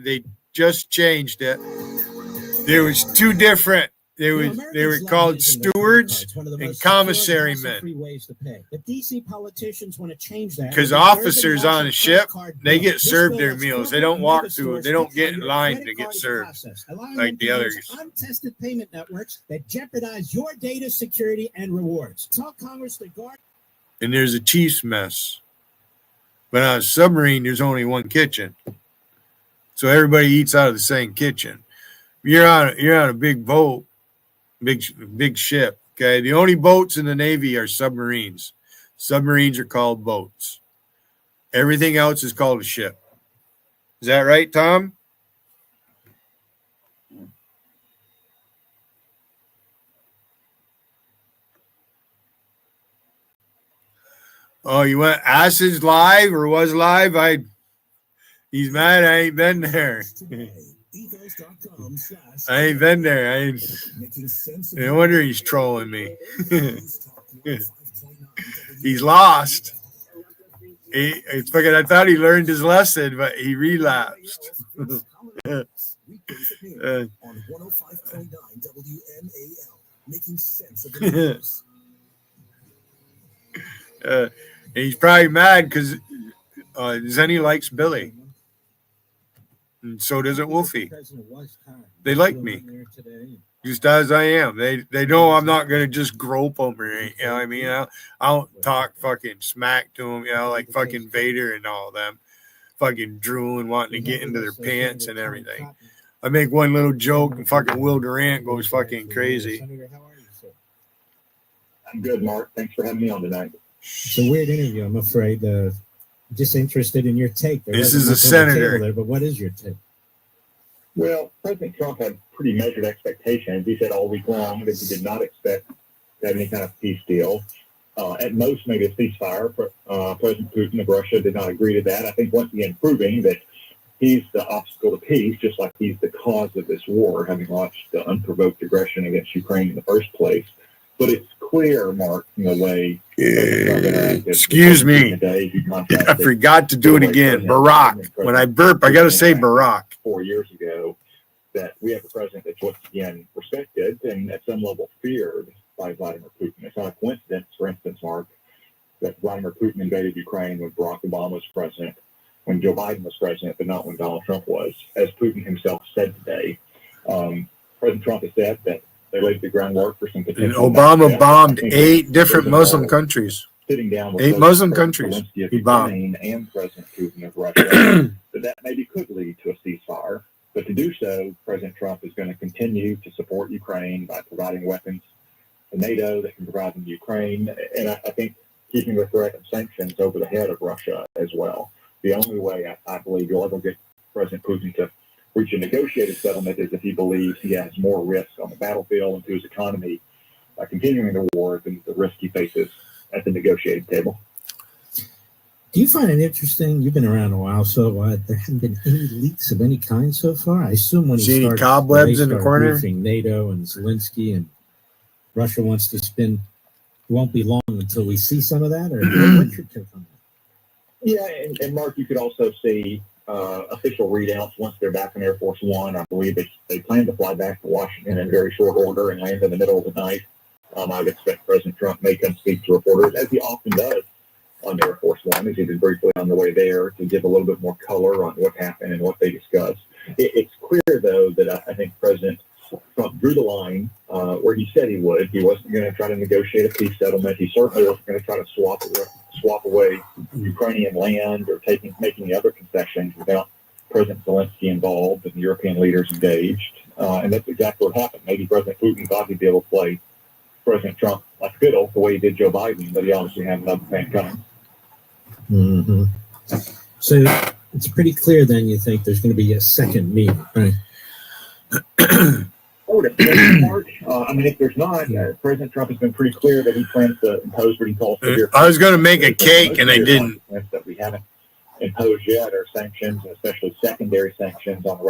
they just changed it. There was two different. They were called stewards and commissary men. But DC politicians want to change that. Because officers on a ship, they get served their meals. They don't walk through. They don't get in line to get served like the others. Untested payment networks that jeopardize your data security and rewards. Tell Congress to guard. And there's a chief's mess. But on a submarine, there's only one kitchen. So everybody eats out of the same kitchen. You're on a big boat. Big ship. Okay. The only boats in the Navy are submarines. Submarines are called boats. Everything else is called a ship. Is that right, Tom? Oh, you went Acid's live or was live? He's mad I ain't been there. I ain't been there. No wonder he's trolling me. He's lost. It's because I thought he learned his lesson, but he relapsed. On 105.9 WMAL, making sense of the news. And he's probably mad because Zenny likes Billy. And so doesn't Wolfie. They like me. Just as I am. They know I'm not going to just grope them or anything. You know what I mean? I don't talk fucking smack to them, like fucking Vader and all of them. Fucking drooling, wanting to get into their pants and everything. I make one little joke and fucking Will Durant goes fucking crazy. I'm good, Mark. Thanks for having me on tonight. It's a weird interview, I'm afraid. Just interested in your take. This is a senator. There, but what is your take? Well, President Trump had pretty measured expectations. He said all week long that he did not expect to have any kind of peace deal. At most, maybe a ceasefire. President Putin of Russia did not agree to that. I think once again proving that he's the obstacle to peace, just like he's the cause of this war, having launched the unprovoked aggression against Ukraine in the first place. But it's clear, Mark, in a way. Excuse me. I forgot to do it again. Barack. When I burp, I got to say Barack. 4 years ago, that we have a president that's once again respected and at some level feared by Vladimir Putin. It's not a coincidence, for instance, Mark, that Vladimir Putin invaded Ukraine when Barack Obama was president, when Joe Biden was president, but not when Donald Trump was. As Putin himself said today, President Trump has said that They laid the groundwork for some And potential. Obama bombed 8 different Muslim countries. Sitting down with 8 both Muslim President countries Zelensky of he bombed. Ukraine and President Putin of Russia, that maybe could lead to a ceasefire. But to do so, President Trump is going to continue to support Ukraine by providing weapons to NATO that can provide them to Ukraine. And I think keeping the threat of sanctions over the head of Russia as well. The only way I believe you'll ever get President Putin to reach a negotiated settlement is if he believes he has more risk on the battlefield and to his economy by continuing the war than the risk he faces at the negotiating table. Do you find it interesting? You've been around a while, so there haven't been any leaks of any kind so far. I assume when See he any starts, cobwebs in the corner? briefing NATO and Zelensky and Russia wants to spin. It won't be long until we see some of that, or what's your take on that? Yeah, and Mark, you could also see official readouts once they're back in Air Force One. I believe they plan to fly back to Washington in very short order and land in the middle of the night. I would expect President Trump may come speak to reporters, as he often does on Air Force One, as he did briefly on the way there, to give a little bit more color on what happened and what they discussed. It's clear, though, that I think President Trump drew the line where he said he would. He wasn't going to try to negotiate a peace settlement. He certainly wasn't going to try to swap away Ukrainian land or making other concessions without President Zelensky involved and the European leaders engaged. And that's exactly what happened. Maybe President Putin thought he'd be able to play President Trump like fiddle the way he did Joe Biden, but he obviously had another thing coming. Mm-hmm. So it's pretty clear then you think there's going to be a second meeting, right? March. I mean, if there's not, President Trump has been pretty clear that he plans to impose what he calls severe. I was going to make a cake and I didn't. That we haven't imposed yet are sanctions, and especially secondary sanctions on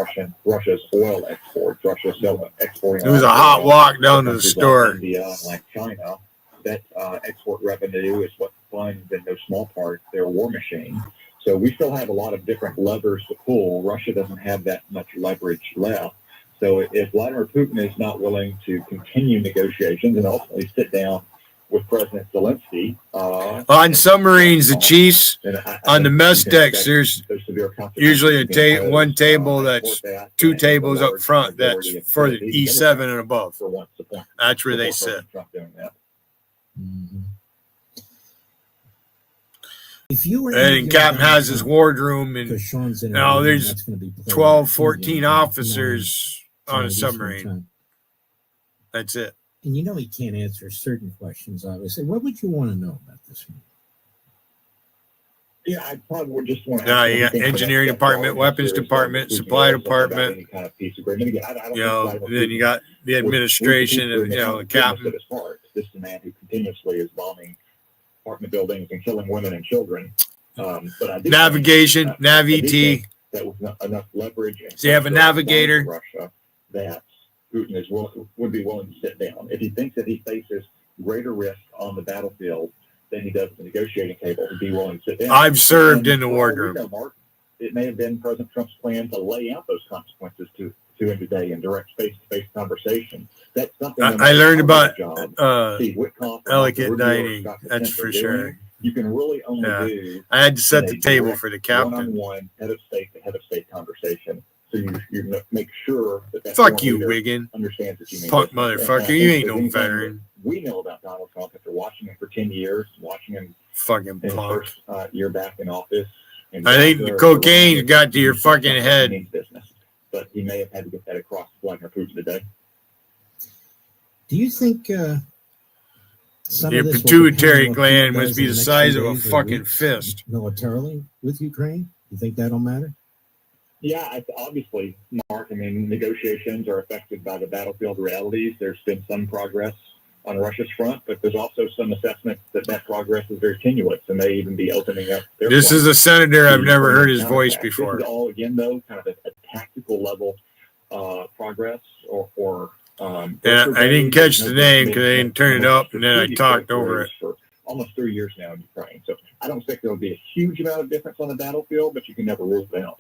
Russia's oil exports. Russia's still exporting. It was a hot walk down to the store. India, like China, that export revenue is what funds, in no small part, their war machine. So we still have a lot of different levers to pull. Russia doesn't have that much leverage left. So if Vladimir Putin is not willing to continue negotiations and ultimately sit down with President Zelensky on submarines, the chiefs on the mess decks, there's usually one table that's 2 tables up front that's for the E7 and above. That's where they sit. If you were and Captain has his wardroom, and there's 12, 14 officers on a submarine. That's it. And you know he can't answer certain questions, obviously. What would you want to know about this one? Yeah, I probably would just want to. No, you got engineering department, weapons department, supply department. Any kind of peace agreement. Again, I then you got the administration and the captain. This is a man who continuously is bombing apartment buildings and killing women and children. But I navigation, Navi-T. That was enough leverage. So you have a navigator. Russia that Putin would be willing to sit down if he thinks that he faces greater risk on the battlefield than he does at the negotiating table. He'd be willing to sit down. I've served in the wardroom. It may have been President Trump's plan to lay out those consequences to him today in direct face-to-face conversation. That's something I learned about Steve Witkoff, delicate dining. That's for sure. You can really only do. I had to set the table for the captain. One-on-one head of state conversation. So you make sure that fuck you, Wiggin. Understands that you mean punk motherfucker. You ain't no veteran. We know about Donald Trump after watching him for 10 years, watching him fucking in his punk. first year back in office. I think the cocaine got to your fucking head. Business, but he may have had to get that across to Vladimir Putin today. Do you think your pituitary gland must be the size of a fucking fist? Militarily with Ukraine? You think that'll matter? Yeah, obviously, Mark. I mean, negotiations are affected by the battlefield realities. There's been some progress on Russia's front, but there's also some assessment that progress is very tenuous and may even be opening up. This is a senator I've never heard his voice before. This is all, again, though, kind of a tactical level progress or yeah, I didn't catch the name because they didn't turn it up, and then I talked over it. For almost 3 years now in Ukraine. So I don't think there will be a huge amount of difference on the battlefield, but you can never rule it out.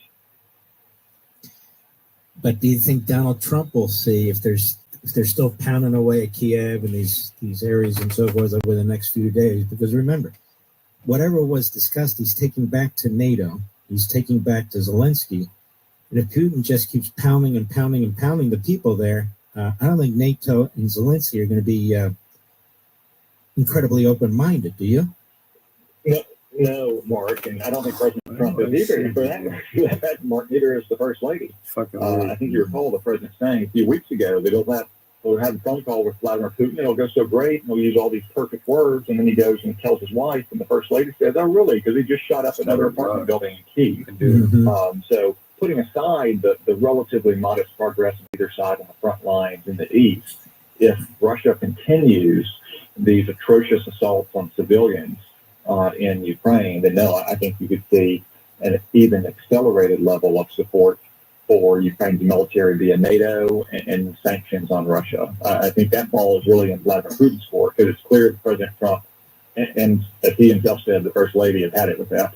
But do you think Donald Trump will see if they're still pounding away at Kiev and these areas and so forth over the next few days? Because remember, whatever was discussed, he's taking back to NATO. He's taking back to Zelensky. And if Putin just keeps pounding and pounding and pounding the people there, I don't think NATO and Zelensky are going to be incredibly open-minded, do you? No, Mark, and I don't think President Trump is either. And for that, Mark, neither is the First Lady. I think you recall the President saying a few weeks ago that he'll have a phone call with Vladimir Putin, and it'll go so great, and he'll use all these perfect words, and then he goes and tells his wife, and the First Lady says, "Oh, really?" Because he just shot up another apartment building in Kyiv. So putting aside the relatively modest progress on either side on the front lines in the east, if Russia continues these atrocious assaults on civilians in Ukraine, then no, I think you could see an even accelerated level of support for Ukraine's military via NATO and sanctions on Russia. I think that ball is really in Vladimir Putin's court because it's clear that President Trump and as he himself said, the First Lady have had it with that.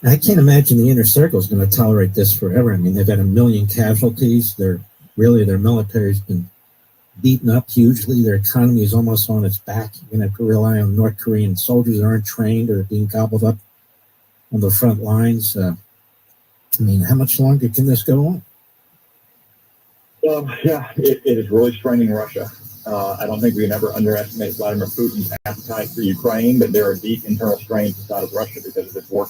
I can't imagine the inner circle is going to tolerate this forever. I mean, they've had 1 million casualties. Their military's been beaten up hugely. Their economy is almost on its back. You're going to have to rely on North Korean soldiers that aren't trained or being gobbled up on the front lines. I mean, how much longer can this go on? It is really straining Russia. I don't think we can ever underestimate Vladimir Putin's appetite for Ukraine, but there are deep internal strains inside of Russia because of this war.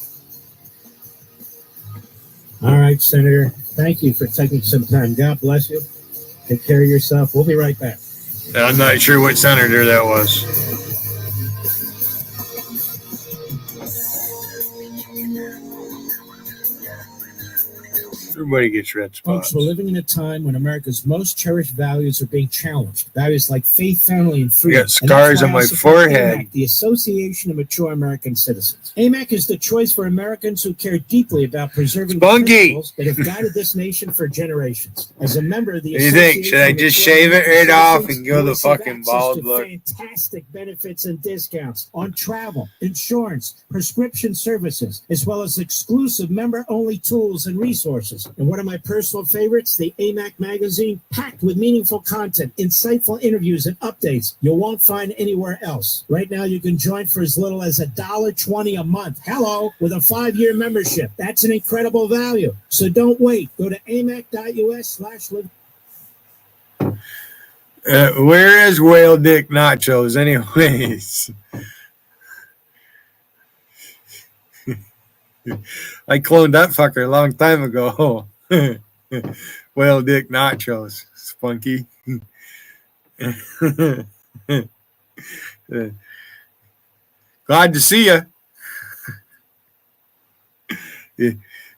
All right, Senator. Thank you for taking some time. God bless you. Take care of yourself. We'll be right back. I'm not sure what senator that was. Everybody gets red spots. Folks, we're living in a time when America's most cherished values are being challenged. Values like faith, family, and freedom. I got scars on my forehead. AMAC, the Association of Mature American Citizens. AMAC is the choice for Americans who care deeply about preserving the principles that have guided this nation for generations. As a member of the What do you think? Should I just shave it right off and go the fucking bald look? Fantastic benefits and discounts on travel, insurance, prescription services, as well as exclusive member-only tools and resources. And one of my personal favorites, the AMAC magazine, packed with meaningful content, insightful interviews, and updates you won't find anywhere else. Right now, you can join for as little as $1.20 a month. Hello, with a 5-year membership. That's an incredible value. So don't wait. Go to amac.us/live. Where is Whale Dick Nachos, anyways? I cloned that fucker a long time ago. Whale Dick Nachos. Spunky. Glad to see you.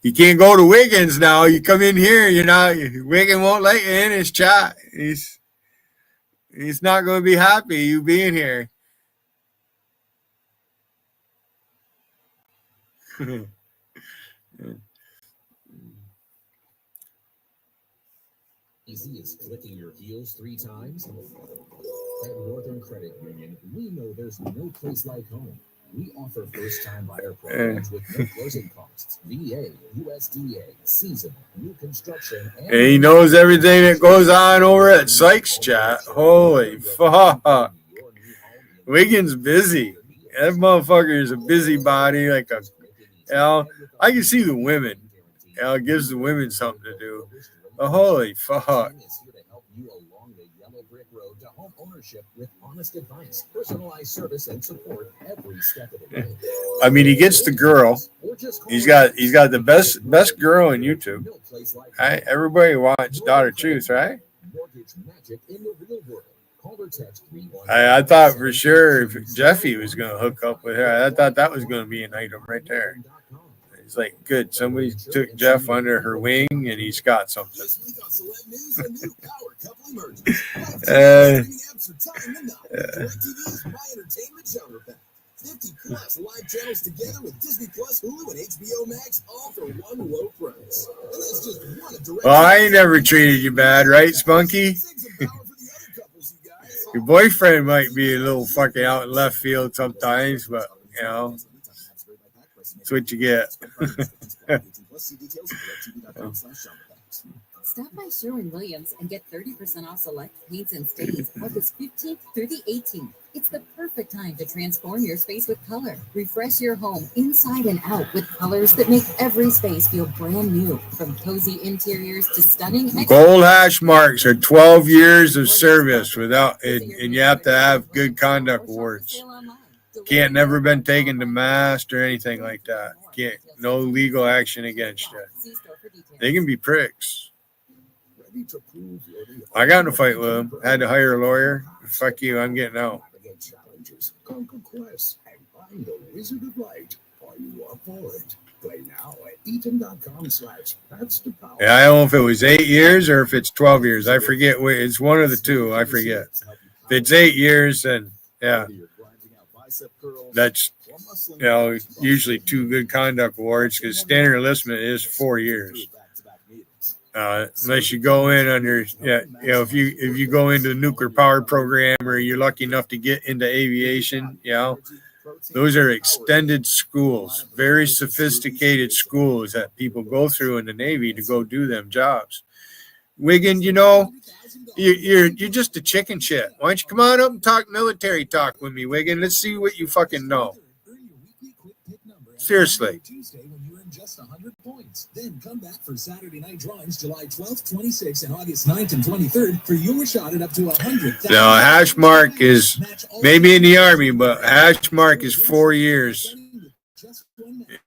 You can't go to Wiggins now. You come in here, Wiggins won't let you in his chat. He's not going to be happy you being here. Easy as clicking your heels 3 times? At Northern Credit Union, we know there's no place like home. We offer first-time buyer programs with no closing costs, VA, USDA, seasonal, new construction, and he knows everything that goes on over at Sykes Chat. Holy fuck. Wiggins busy. That motherfucker is a busybody, I can see the women. It gives the women something to do. But holy fuck. to home ownership with honest advice, personalized service, and support every step of the way. I mean, he gets the girl. He's got the best girl in YouTube. Right? Everybody wants Daughter Truth, right? I thought for sure if Jeffy was going to hook up with her. I thought that was going to be an item right there. It's like, good. Somebody took Jeff under her wing, and he's got something. 50 plus live channels together with Disney Plus, Hulu, and HBO Max, all for one low price. And that's just one of direct. Well, I ain't never treated you bad, right, Spunky? Your boyfriend might be a little fucking out in left field sometimes, but that's what you get. Stop by Sherwin-Williams and get 30% off select paints and stains August 15th through the 18th. It's the perfect time to transform your space with color. Refresh your home inside and out with colors that make every space feel brand new. From cozy interiors to stunning Gold hash marks are 12 years of service without, and you have to have good conduct awards. Can't never been taken to mast or anything like that. Can't, no legal action against you. They can be pricks. I got in a fight with them. Had to hire a lawyer. Fuck you, I'm getting out. Conquer quests and find the Wizard of Light. Are you up for it? Play now at eaton.com/That's the Power. Yeah, I don't know if it was 8 years or if it's 12 years. I forget. It's one of the two. I forget. If it's 8 years, then yeah. That's, usually 2 good conduct awards because standard enlistment is 4 years. Unless you go in under, if you go into the nuclear power program or you're lucky enough to get into aviation, those are extended schools, very sophisticated schools that people go through in the Navy to go do them jobs. Wiggin, you're just a chicken shit. Why don't you come on up and talk military talk with me, Wiggin? Let's see what you fucking know. Seriously. Just 100 points. Then come back for Saturday night drawings July 12th, 26th, and August 9th and 23rd for your shot at up to 100,000. Now, a hash mark is maybe in the Army, but a hash mark is 4 years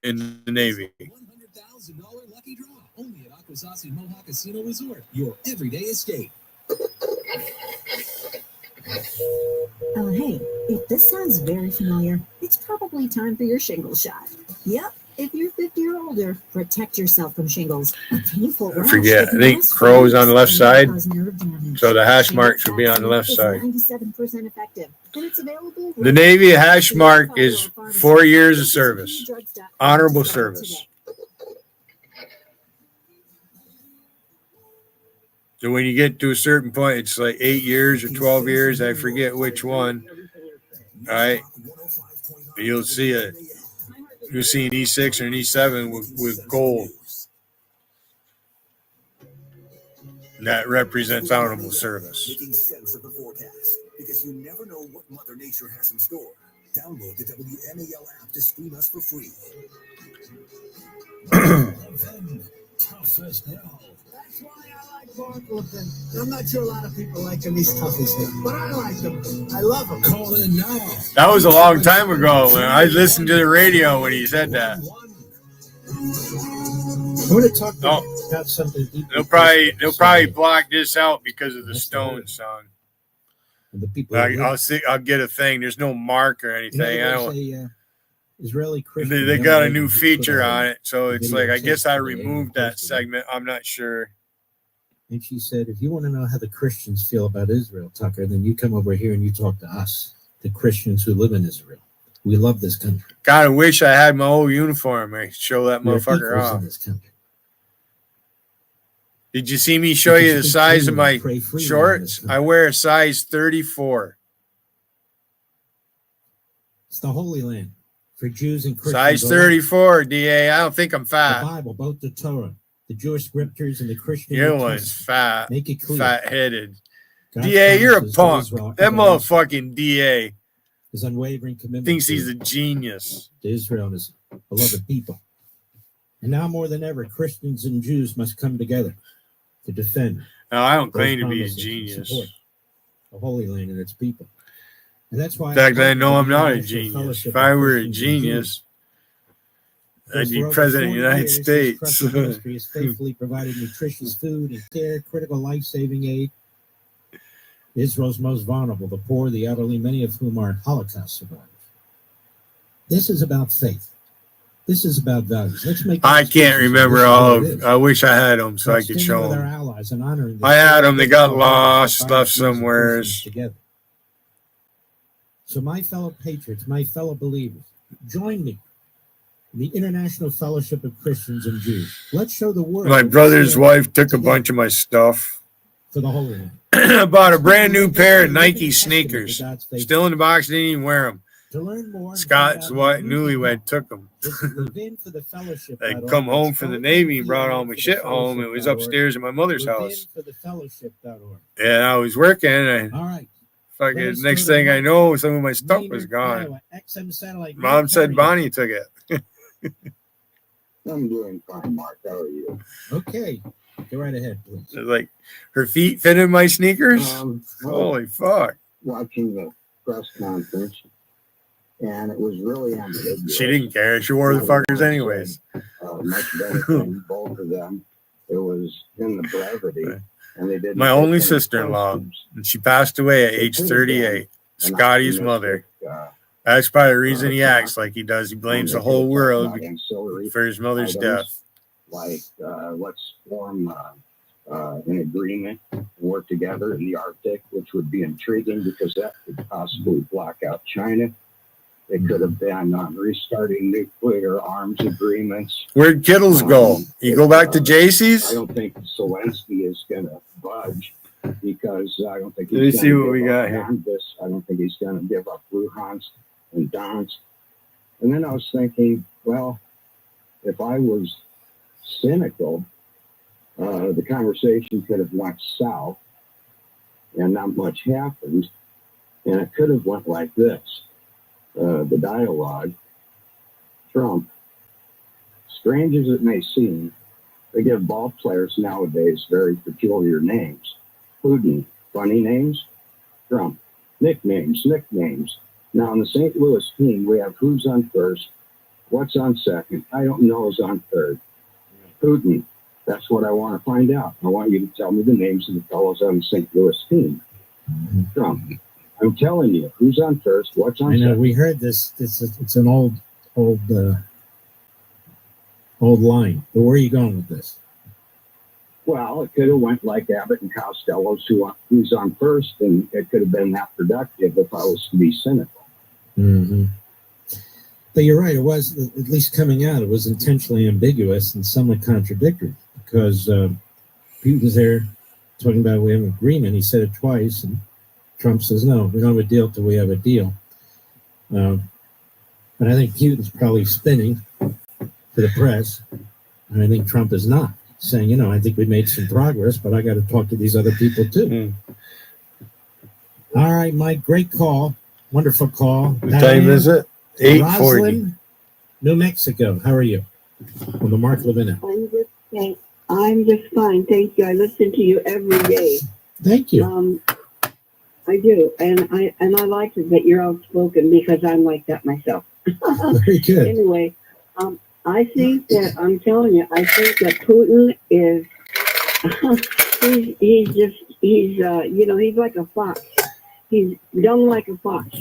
in the Navy. $100,000 lucky draw only at Akwesasne Mohawk Casino Resort. Your everyday escape. Oh, hey, if this sounds very familiar, it's probably time for your shingle shot. Yep. If you're 50 or older, protect yourself from shingles. A painful I forget. I think crow's on the left side, so the hash mark should be on the left side. 97% effective. And it's available. The Navy hash mark is 4 years of service, honorable service. So when you get to a certain point, it's like 8 years or 12 years. I forget which one. All right, you'll see it. You'll see an E6 or an E7 with gold. That represents honorable service. Making sense of the forecast, because you never know what Mother Nature has in store. Download the WMAL app to stream us for free. Tough as hell. That's why I like Barclofen. I'm not sure a lot of people like them, these tough as hell, but I like them. I love them. Call in now. That was a long time ago when I listened to the radio when he said that. I want to talk about something. They'll probably block this out because of the Stones song. The people I'll get a thing. There's no mark or anything. Israeli Christian. They got a new feature on it, so it's like I guess I removed that segment. I'm not sure. And she said, if you want to know how the Christians feel about Israel, Tucker, then you come over here and you talk to us, the Christians who live in Israel. We love this country. God, I wish I had my old uniform. I show that motherfucker off. Did you see me show you the size of my shorts? I wear a size 34. It's the Holy Land for Jews and Christians. Size 34, DA. I don't think I'm fat. The Bible, both the Torah, the Jewish scriptures, and the Christian. Your one's fat. Make it clear. Fat-headed. DA, you're a punk. That motherfucking DA. His unwavering commitment thinks he's a genius. To Israel and his beloved people. And now more than ever, Christians and Jews must come together to defend. No, I don't claim to be a genius. The Holy Land and its people. And that's why. In fact, I know I'm not a genius. If I were a genius, I'd be president of the United States. Ministry has faithfully provided nutritious food and care, critical life-saving aid. Israel's most vulnerable, the poor, the elderly, many of whom are Holocaust survivors. This is about faith. This is about values. Let's make. I can't remember all of. I wish I had them so I could show them. I had them. They got lost, left somewhere. So, my fellow patriots, my fellow believers, join me in the International Fellowship of Christians and Jews. Let's show the world. My brother's wife took a bunch of my stuff. For the Holy Land. I bought a brand new pair of Nike sneakers. Still in the box, didn't even wear them. To learn more, Scott's newlywed took them. I'd come home from the Navy and brought all my shit home. It was upstairs in my mother's house. And I was working. And all right. Fucking next thing I know, some of my stuff was gone. Iowa, XM satellite. Mom said Bonnie took it. I'm doing fine, Mark. How are you? Okay. Go right ahead, please. Like her feet fit in my sneakers. Holy fuck! Watching the press conference, and it was really ambiguous. She didn't care. She wore the fuckers anyways. Much better than both of them. It was in the brevity, and they didn't. My only sister-in-law, and she passed away at age 38. Scotty's mother. That's probably the reason he acts like he does. He blames the whole world for his mother's death. Like, let's form an agreement, work together in the Arctic, which would be intriguing because that could possibly block out China. It could have been restarting nuclear arms agreements. Where'd Kittles go? You go back to JC's? I don't think Zelensky is going to budge because I don't think he's going to see what we got here. I don't think he's going to give up Luhansk and Donetsk. And then I was thinking, well, if I was cynical, the conversation could have went south and not much happened, and it could have went like this. The dialogue, Trump, strange as it may seem, they give ball players nowadays very peculiar names. Putin, funny names. Trump, nicknames. Now in the St. Louis team, we have who's on first, what's on second, I don't know who's on third. Putin, that's what I want to find out. I want you to tell me the names of the fellows on the St. Louis team. Trump, I'm telling you, who's on first, what's on second. We heard this. It's an old line. But where are you going with this? Well, it could have went like Abbott and Costello's, who's on first, and it could have been that productive if I was to be cynical. Mm-hmm. But you're right. It was, at least coming out, it was intentionally ambiguous and somewhat contradictory because Putin's there talking about we have an agreement. He said it twice, and Trump says, no, we don't have a deal till we have a deal. But I think Putin's probably spinning for the press, and I think Trump is not, saying, I think we made some progress, but I got to talk to these other people too. All right, Mike, great call. Wonderful call. What time is it? 8:40. New Mexico. How are you? From the Mark Levina. I'm just fine. Thank you. I listen to you every day. Thank you. I do, and I like it that you're outspoken because I'm like that myself. Very good. Anyway, I think that I'm telling you, I think that Putin is he's like a fox. He's dumb like a fox.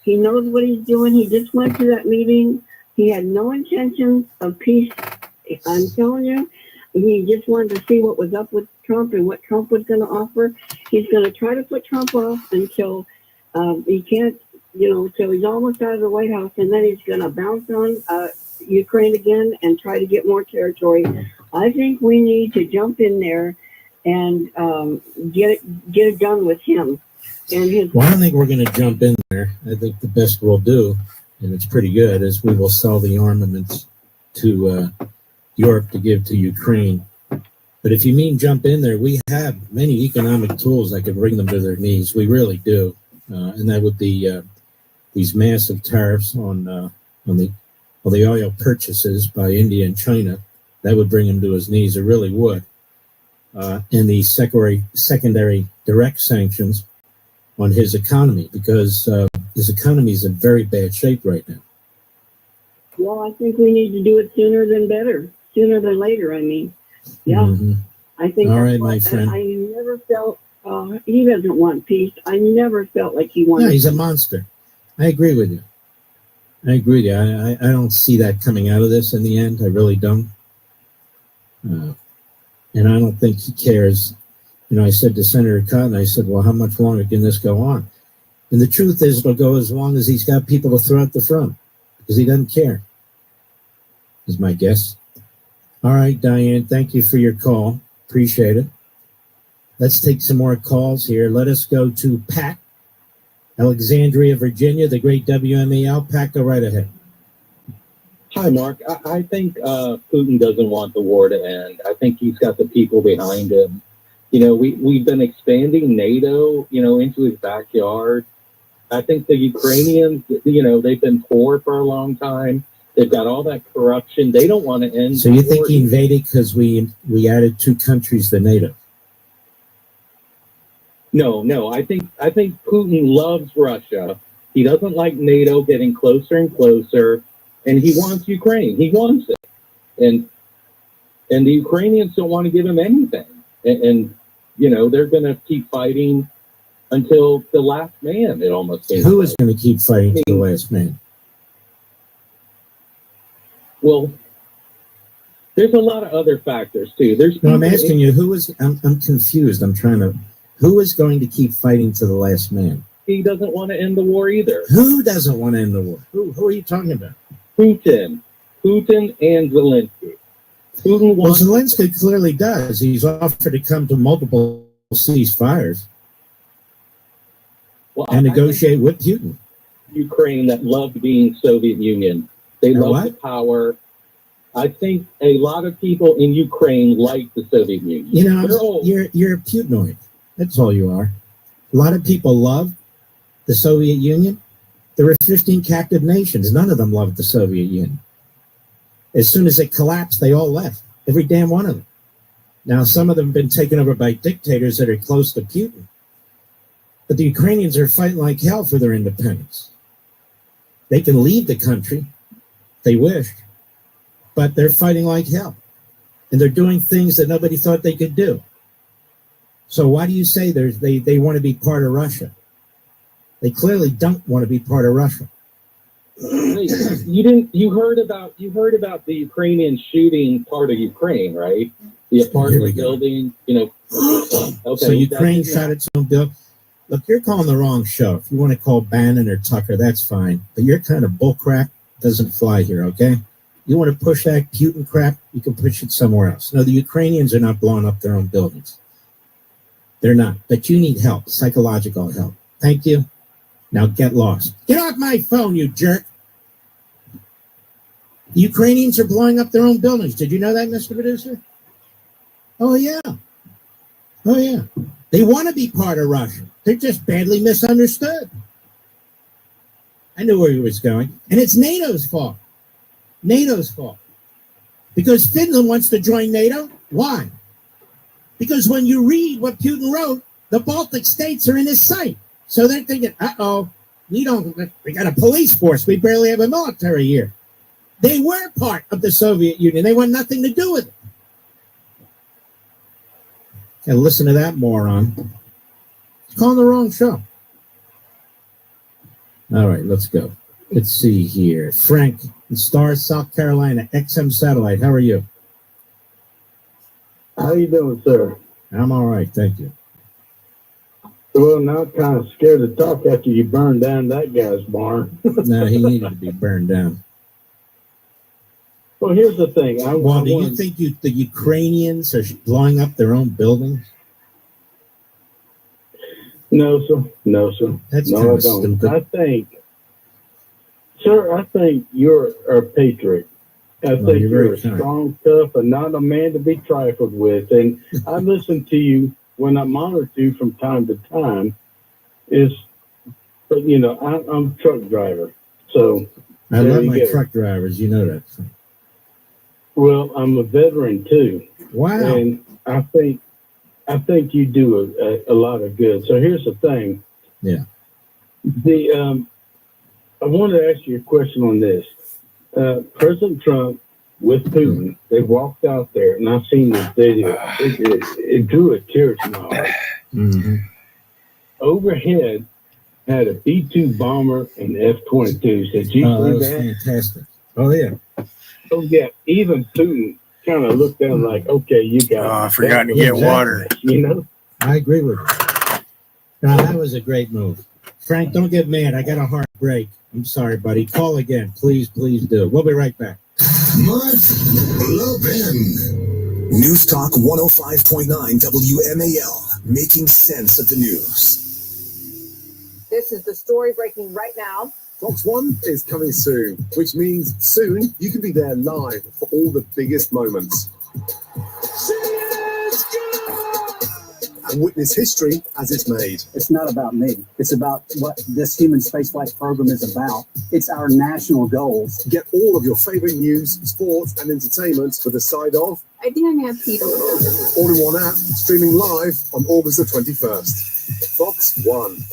He knows what he's doing. He just went to that meeting. He had no intention of peace. I'm telling you, he just wanted to see what was up with Trump and what Trump was going to offer. He's going to try to put Trump off until he can't, till he's almost out of the White House, and then he's going to bounce on Ukraine again and try to get more territory. I think we need to jump in there and get it done with him. Well, I don't think we're going to jump in there. I think the best we'll do, and it's pretty good, is we will sell the armaments to Europe to give to Ukraine. But if you mean jump in there, we have many economic tools that can bring them to their knees. We really do. And that would be these massive tariffs on the oil purchases by India and China. That would bring him to his knees. It really would. And the secondary direct sanctions on his economy, because his economy is in very bad shape right now. Well, I think we need to do it sooner than later. I mean, yeah. Mm-hmm. I think. All right, my friend. I never felt he doesn't want peace. I never felt like he wanted. Yeah, he's a monster. I agree with you. I don't see that coming out of this in the end. I really don't. And I don't think he cares. I said to Senator Cotton, I said, well, how much longer can this go on? And the truth is it'll go as long as he's got people to throw at the front, because he doesn't care, is my guess. All right, Diane, thank you for your call. Appreciate it. Let's take some more calls here. Let us go to Pat, Alexandria, Virginia, the great WMAL. Pat, go right ahead. Hi, Mark. I think Putin doesn't want the war to end. I think he's got the people behind him. we've been expanding NATO, into his backyard. I think the Ukrainians, they've been poor for a long time. They've got all that corruption. They don't want to end. So you think he invaded because we added 2 countries to NATO? No. I think Putin loves Russia. He doesn't like NATO getting closer and closer, and he wants Ukraine. He wants it, and the Ukrainians don't want to give him anything. And they're going to keep fighting until the last man. It almost seems. Who is going to keep fighting to the last man? Well, there's a lot of other factors too. No, I'm asking you, who is? I'm confused. Who is going to keep fighting to the last man? He doesn't want to end the war either. Who doesn't want to end the war? Who are you talking about? Putin and Zelensky. Well, Zelensky clearly does. He's offered to come to multiple ceasefires and negotiate with Putin. Ukraine that loved being Soviet Union. They love the power. I think a lot of people in Ukraine like the Soviet Union. You're a Putinoid. That's all you are. A lot of people love the Soviet Union. There were 15 captive nations. None of them loved the Soviet Union. As soon as it collapsed, they all left. Every damn one of them. Now, some of them have been taken over by dictators that are close to Putin. But the Ukrainians are fighting like hell for their independence. They can leave the country if they wish, but they're fighting like hell. And they're doing things that nobody thought they could do. So why do you say they want to be part of Russia? They clearly don't want to be part of Russia. You heard about the Ukrainians shooting part of Ukraine, right? The apartment building, Okay, so Ukraine shot its own building. Look, you're calling the wrong show. If you want to call Bannon or Tucker, that's fine. But your kind of bullcrap doesn't fly here, okay? You want to push that Putin crap, you can push it somewhere else. No, the Ukrainians are not blowing up their own buildings. They're not. But you need help, psychological help. Thank you. Now get lost. Get off my phone, you jerk. The Ukrainians are blowing up their own buildings. Did you know that, Mr. Producer? Oh, yeah. They want to be part of Russia. They're just badly misunderstood. I knew where he was going. And it's NATO's fault. Because Finland wants to join NATO. Why? Because when you read what Putin wrote, the Baltic states are in his sight. So they're thinking, we got a police force. We barely have a military here. They were part of the Soviet Union. They want nothing to do with it. And listen to that moron. It's calling the wrong show. All right, let's go. Let's see here. Frank in Star, South Carolina, XM Satellite. How are you? How you doing, sir? I'm all right, thank you. Well, now I'm kind of scared to talk after you burned down that guy's barn. No, he needed to be burned down. Well, here's the thing. Do you think the Ukrainians are blowing up their own buildings? No, sir. That's no, kind I of don't. stupid. I think you're a patriot. I think you're a strong, tough, and not a man to be trifled with. And I listen to you when I'm honored to from time to time. But I'm a truck driver, so I love my truck drivers. You know that. Well, I'm a veteran too. Wow. And I think you do a lot of good. So here's the thing. Yeah. I wanted to ask you a question on this. President Trump with Putin, they walked out there, and I've seen this video. It drew a tear to my heart. Mm-hmm. Overhead had a B-2 bomber and F-22s. Did you see that? Was that? Fantastic. Oh, yeah. Oh, yeah. Even Putin kind of looked down like, okay, you got I forgot to get water. I agree with you. No, that was a great move. Frank, don't get mad. I got a heart break. I'm sorry, buddy. Call again. Please do. We'll be right back. Mark Levin. News Talk 105.9 WMAL. Making sense of the news. This is the story breaking right now. Fox 1 is coming soon, which means soon you can be there live for all the biggest moments. and witness history as it's made. It's not about me. It's about what this human spaceflight program is about. It's our national goals. Get all of your favorite news, sports, and entertainment with a side of I think I'm gonna have Peter. all in one app, streaming live on August the 21st. Fox 1.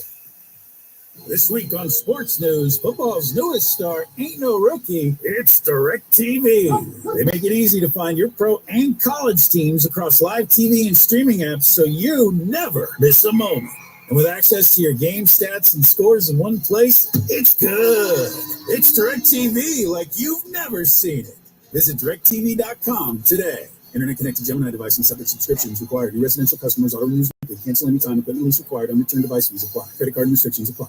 This week on Sports News, football's newest star ain't no rookie, it's DirecTV. They make it easy to find your pro and college teams across live TV and streaming apps so you never miss a moment. And with access to your game stats and scores in one place, it's good. It's DirecTV like you've never seen it. Visit DirecTV.com today. Internet-connected Gemini device and separate subscriptions required. New residential customers auto-renews weekly. Cancel anytime. Equipment lease required. Unreturned device fees apply. Credit card restrictions apply.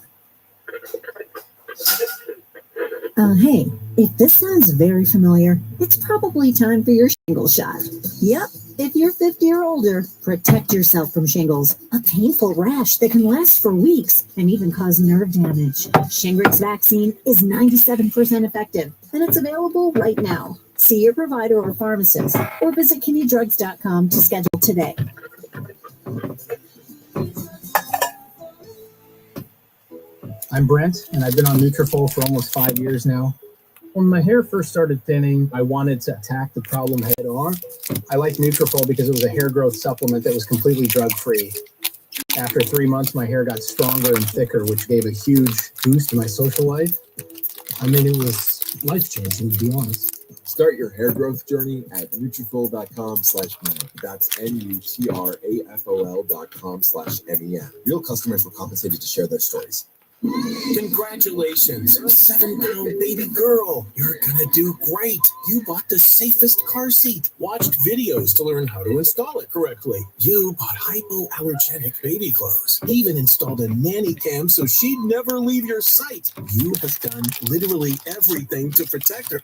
Hey, if this sounds very familiar, it's probably time for your shingle shot. Yep, if you're 50 or older, protect yourself from shingles, a painful rash that can last for weeks and even cause nerve damage. Shingrix vaccine is 97% effective, and it's available right now. See your provider or pharmacist, or visit KinneyDrugs.com to schedule today. I'm Brent, and I've been on Nutrafol for almost 5 years now. When my hair first started thinning, I wanted to attack the problem head on. I liked Nutrafol because it was a hair growth supplement that was completely drug-free. After 3 months, my hair got stronger and thicker, which gave a huge boost to my social life. I mean, it was life-changing, to be honest. Start your hair growth journey at Nutrafol.com/men. That's Nutrafol.com/men. Real customers were compensated to share their stories. Congratulations, 7-pound baby girl. You're gonna do great. You bought the safest car seat, watched videos to learn how to install it correctly. You bought hypoallergenic baby clothes, even installed a nanny cam so she'd never leave your sight. You have done literally everything to protect her.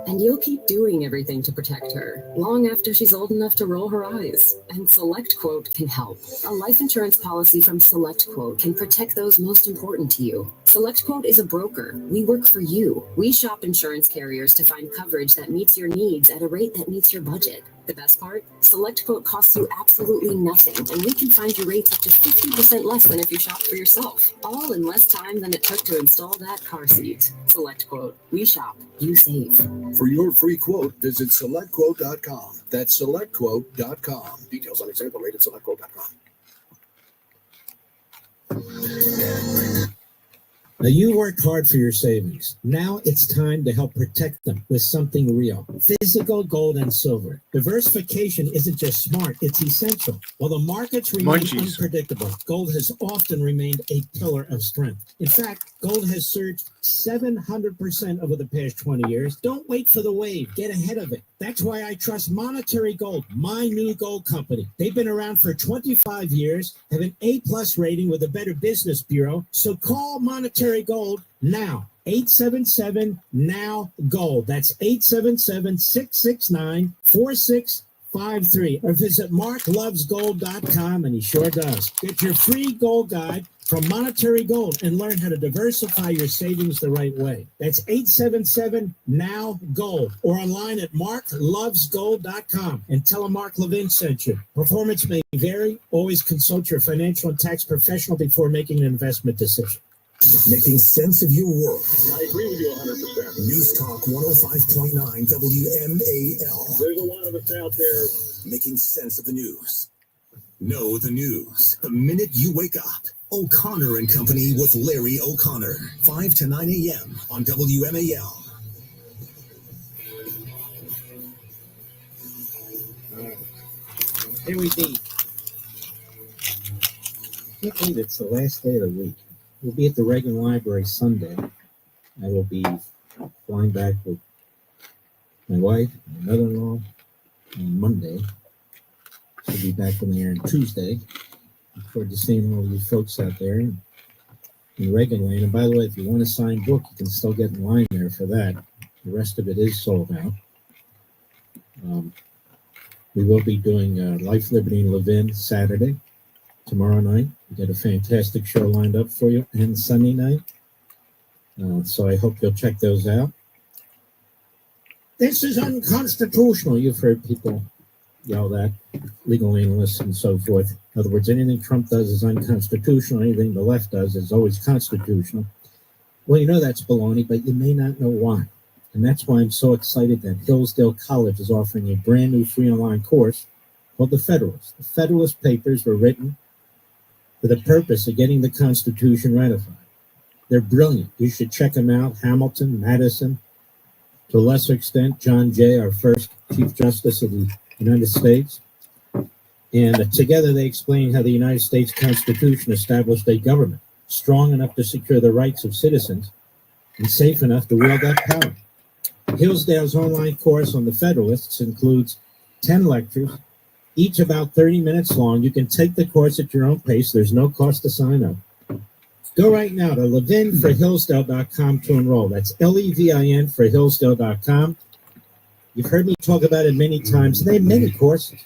And you'll keep doing everything to protect her, long after she's old enough to roll her eyes. And SelectQuote can help. A life insurance policy from SelectQuote can protect those most important to you. SelectQuote is a broker. We work for you. We shop insurance carriers to find coverage that meets your needs at a rate that meets your budget. The best part? SelectQuote costs you absolutely nothing, and we can find your rates up to 50% less than if you shop for yourself. All in less time than it took to install that car seat. SelectQuote. We shop. You save. For your free quote, visit SelectQuote.com. That's SelectQuote.com. Details on example rate at SelectQuote.com. Now, you worked hard for your savings. Now it's time to help protect them with something real. Physical gold and silver. Diversification isn't just smart, it's essential. While the markets remain unpredictable, gold has often remained a pillar of strength. In fact, gold has surged 700% over the past 20 years. Don't wait for the wave. Get ahead of it. That's why I trust Monetary Gold, my new gold company. They've been around for 25 years, have an A+ rating with the Better Business Bureau. So call Monetary Gold now. 877-NOW-GOLD. That's 877-669-4653. Or visit marklovesgold.com, and he sure does. Get your free gold guide from Monetary Gold and learn how to diversify your savings the right way. That's 877-NOW-GOLD or online at marklovesgold.com and tell them Mark Levin sent you. Performance may vary. Always consult your financial and tax professional before making an investment decision. Making sense of your world. I agree with you 100%. News Talk 105.9 WMAL. There's a lot of us out there making sense of the news. Know the news the minute you wake up. O'Connor and Company with Larry O'Connor. 5 to 9 a.m. on WMAL. Here we be. I can't believe it's the last day of the week. We'll be at the Reagan Library Sunday. I will be flying back with my wife, my mother-in-law, on Monday. She'll be back from there on Tuesday. Look forward to seeing all you folks out there in Reagan Land. And by the way, if you want a signed book, you can still get in line there for that. The rest of it is sold out. We will be doing Life, Liberty, and Levin Saturday. Tomorrow night, we got a fantastic show lined up for you, and Sunday night. So I hope you'll check those out. This is unconstitutional. You've heard people yelled at, legal analysts and so forth. In other words, anything Trump does is unconstitutional. Anything the left does is always constitutional. Well, you know that's baloney, but you may not know why. And that's why I'm so excited that Hillsdale College is offering a brand new free online course called The Federalist. The Federalist Papers were written for the purpose of getting the Constitution ratified. They're brilliant. You should check them out. Hamilton, Madison, to a lesser extent, John Jay, our first Chief Justice of the United States. And together they explain how the United States Constitution established a government strong enough to secure the rights of citizens and safe enough to wield that power. Hillsdale's online course on the Federalists includes 10 lectures, each about 30 minutes long. You can take the course at your own pace. There's no cost to sign up. Go right now to levinforhillsdale.com to enroll. That's Levin for Hillsdale.com. You've heard me talk about it many times. They have many courses.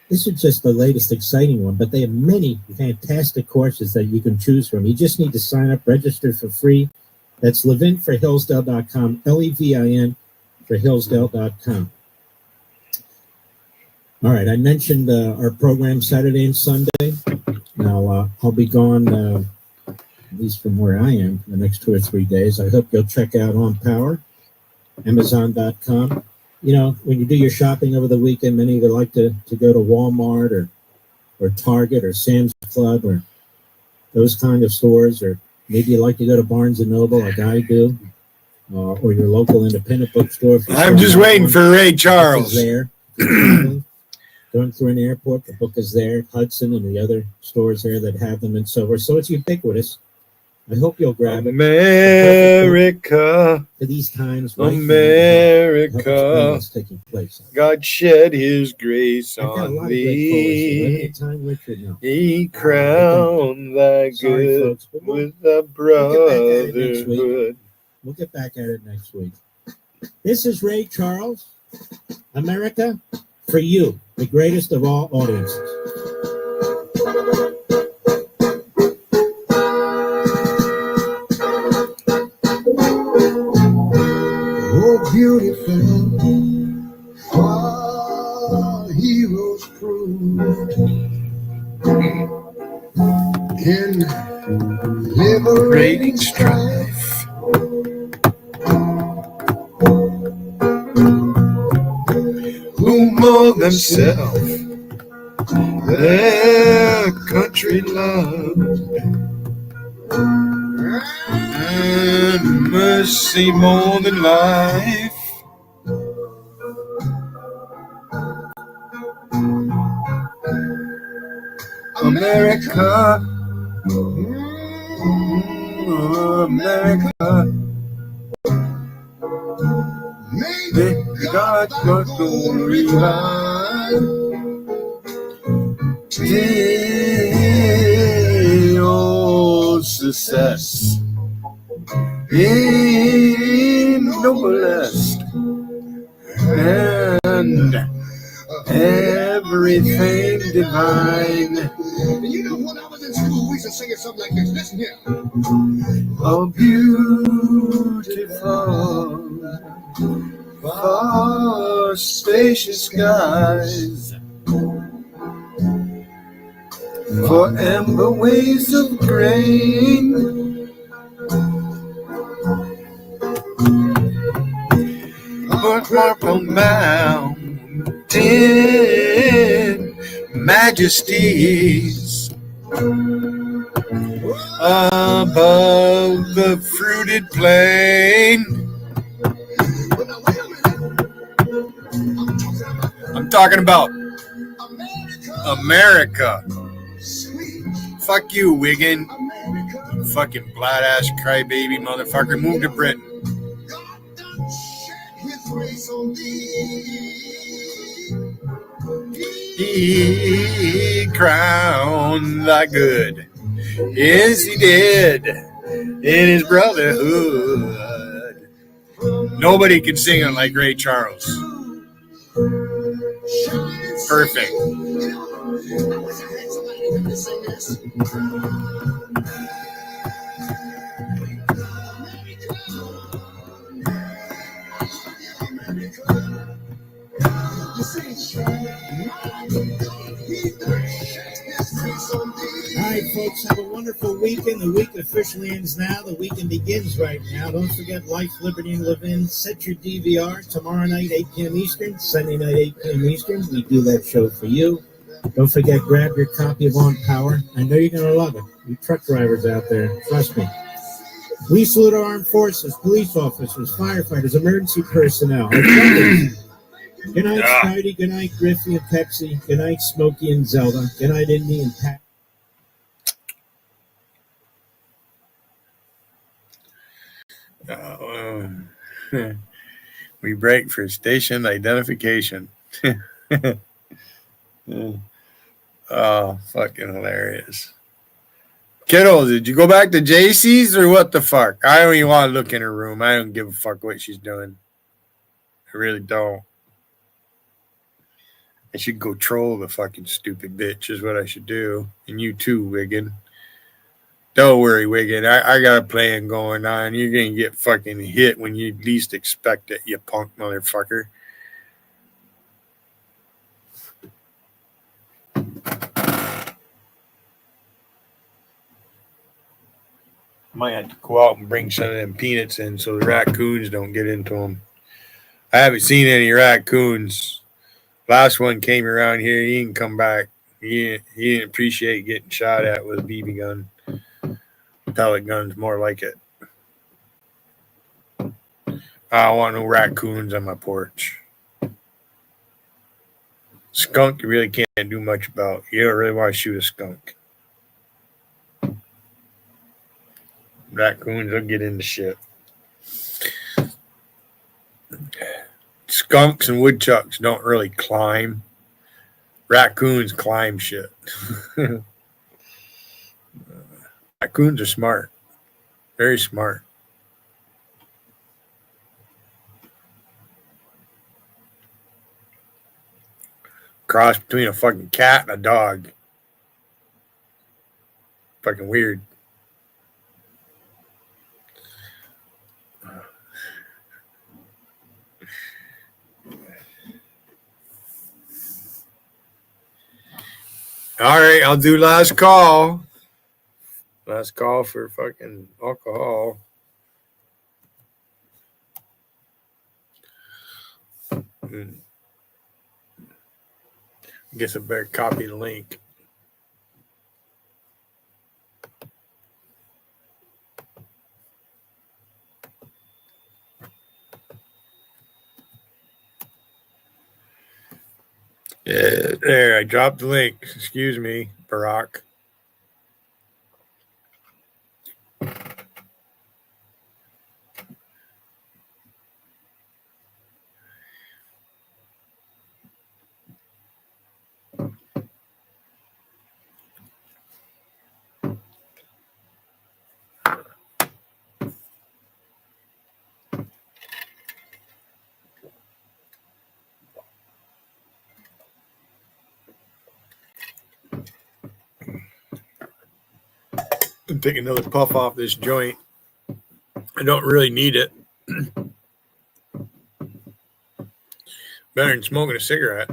This is just the latest exciting one, but they have many fantastic courses that you can choose from. You just need to sign up, register for free. That's levinforhillsdale.com, Levin for Hillsdale.com. All right, I mentioned our program Saturday and Sunday. Now, I'll be gone, at least from where I am, for the next 2 or 3 days. I hope you'll check out On Power, Amazon.com. You know, when you do your shopping over the weekend, many of you like to go to Walmart or Target or Sam's Club or those kind of stores, or maybe you like to go to Barnes & Noble like I do, or your local independent bookstore. I'm just waiting for Ray Charles. There. Going through an airport, the book is there. Hudson and the other stores there that have them and so forth. So it's ubiquitous. I hope you'll grab America. For these times, right America. Taking place. God shed his grace on thee. He crowned thy good with the brotherhood. We'll get back at it next week. This is Ray Charles. America, for you, the greatest of all audiences. Oh, beautiful, our heroes proved in liberating strife. Who more themselves their country loved, and mercy more than life. America, America, may God revive. Till success in noblest and everything divine. And you know, when I was in school, we used to sing it something like this. Listen here. Oh, beautiful, far spacious skies, for amber waves of grain, for purple mountain majesties, above the fruited plain. I'm talking about America. Fuck you, Wiggin. Fucking blood-ass crybaby motherfucker. Move to Britain. He crowned thy good. Yes, he did. In his brotherhood. Nobody can sing it like Ray Charles. Perfect. All right, folks, have a wonderful weekend. The week officially ends now. The weekend begins right now. Don't forget Life, Liberty, and Levin. Set your DVR tomorrow night, 8 p.m. Eastern, Sunday night, 8 p.m. Eastern. We do that show for you. Don't forget, grab your copy of On Power. I know you're going to love it. You truck drivers out there, trust me. We salute our armed forces, police officers, firefighters, emergency personnel. Good night, Spidey. Good night, Griffey and Pepsi. Good night, Smokey and Zelda. Good night, Indy and Pat. We break for station identification. Oh, fucking hilarious. Kiddo, did you go back to JC's or what the fuck? I don't even want to look in her room. I don't give a fuck what she's doing. I really don't. I should go troll the fucking stupid bitch is what I should do. And you too, Wiggin. Don't worry, Wiggin. I got a plan going on. You're going to get fucking hit when you least expect it, you punk motherfucker. Might have to go out and bring some of them peanuts in so the raccoons don't get into them. I haven't seen any raccoons. Last one came around here. He didn't come back. He didn't appreciate getting shot at with a BB gun. Pellet guns, more like it. I don't want no raccoons on my porch. Skunk, you really can't do much about. You don't really want to shoot a skunk. Raccoons will get into shit. Skunks and woodchucks don't really climb. Raccoons climb shit. Raccoons are smart. Very smart. Cross between a fucking cat and a dog. Fucking weird. All right, I'll do last call. Last call for fucking alcohol. Guess I better copy the link. Yeah, there, I dropped the link. Excuse me, Barack. I'm taking another puff off this joint. I don't really need it. Better than smoking a cigarette.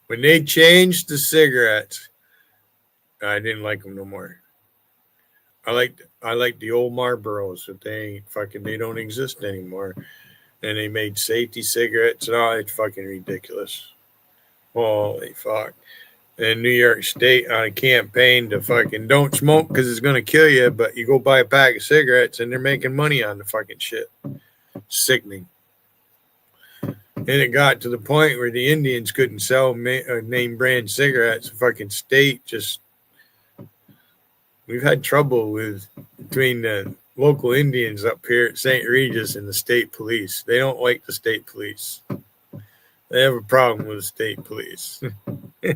When they changed the cigarettes, I didn't like them no more. I like the old Marlboros, but they don't exist anymore. And they made safety cigarettes and all. It's fucking ridiculous. Holy fuck. And New York State on a campaign to fucking don't smoke because it's going to kill you, but you go buy a pack of cigarettes and they're making money on the fucking shit. Sickening. And it got to the point where the Indians couldn't sell name brand cigarettes. The fucking state just, we've had trouble between the local Indians up here at St. Regis and the state police. They don't like the state police. They have a problem with the state police. Yeah.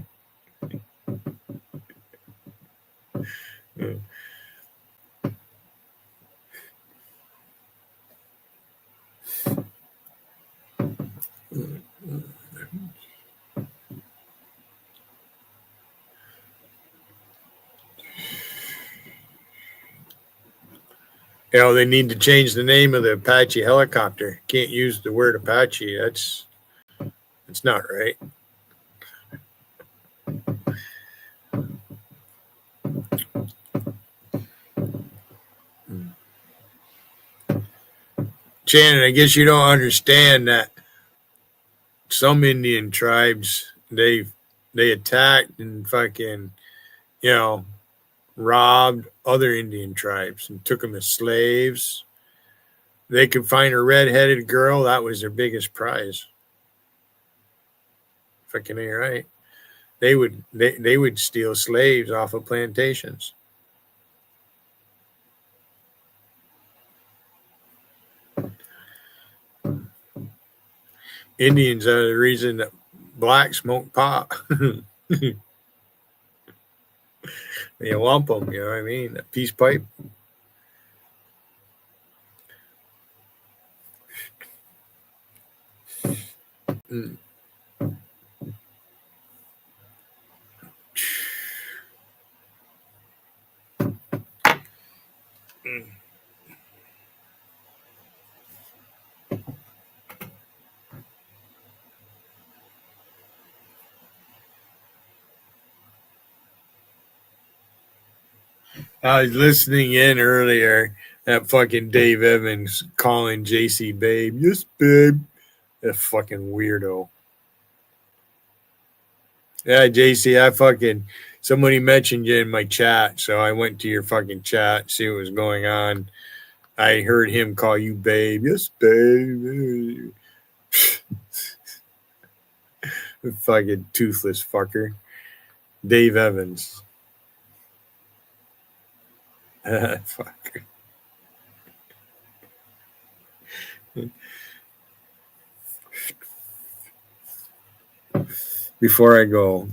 You know, they need to change the name of the Apache helicopter. Can't use the word Apache. That's not right. Shannon, I guess you don't understand that some Indian tribes, they attacked and fucking, you know, robbed other Indian tribes and took them as slaves. They could find a red-headed girl. That was their biggest prize. Fucking ain't right. They would steal slaves off of plantations. Indians are the reason that blacks smoke pot. You lump them, you know what I mean? A peace pipe. Mm. I was listening in earlier at fucking Dave Evans calling JC babe. Yes, babe. That fucking weirdo. Yeah, JC, somebody mentioned you in my chat, so I went to your fucking chat, see what was going on. I heard him call you babe. Yes, babe. Fucking toothless fucker. Dave Evans. Fuck. Before I go,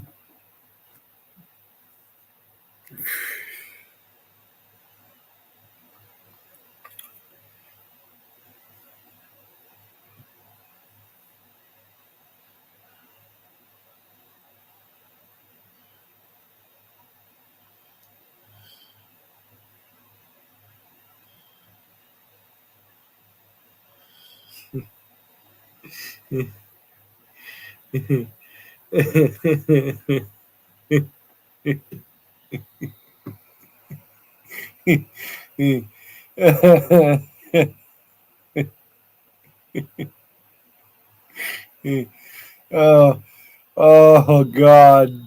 oh God.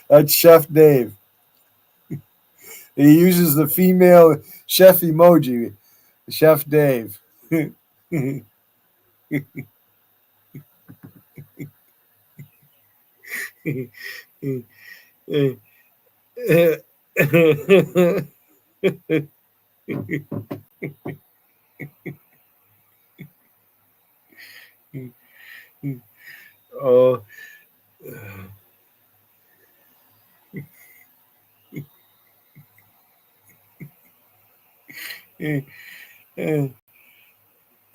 That's Chef Dave. He uses the female chef emoji. Chef Dave. Oh.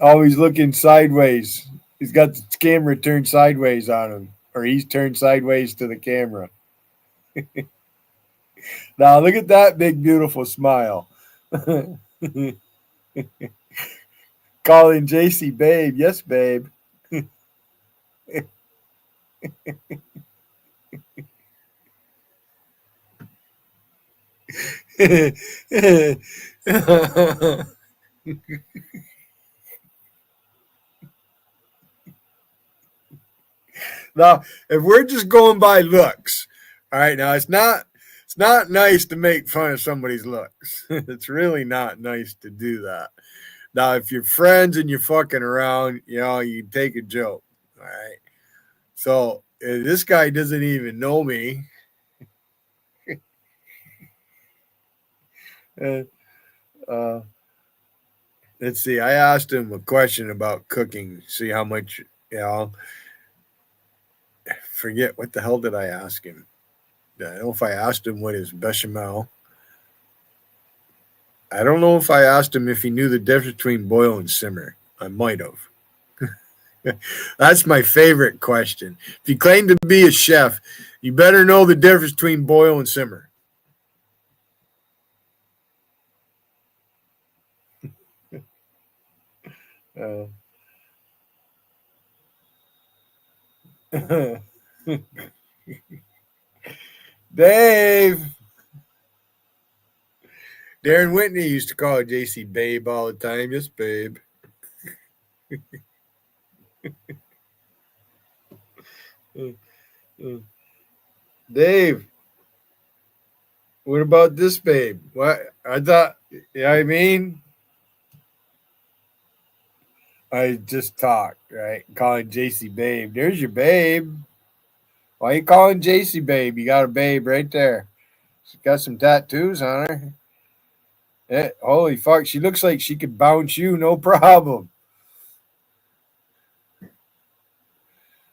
Always looking sideways. He's got the camera turned sideways on him, or he's turned sideways to the camera. Now look at that big, beautiful smile. Calling JC babe. Yes, babe. Now, if we're just going by looks, all right, now it's not nice to make fun of somebody's looks. It's really not nice to do that. Now, if you're friends and you're fucking around, you know, you can take a joke, all right? So this guy doesn't even know me. Let's see. I asked him a question about cooking. See how much, you know. Forget what the hell did I ask him? I don't know if I asked him what is bechamel. I don't know if I asked him if he knew the difference between boil and simmer. I might have. That's my favorite question. If you claim to be a chef, you better know the difference between boil and simmer. Dave. Darren Whitney used to call JC babe all the time. Yes, babe. Dave, what about this babe? What I thought, you know what I mean? I just talked, right? Calling JC babe. There's your babe. Why you calling JC babe? You got a babe right there. She's got some tattoos on her. Holy fuck, she looks like she could bounce you, no problem.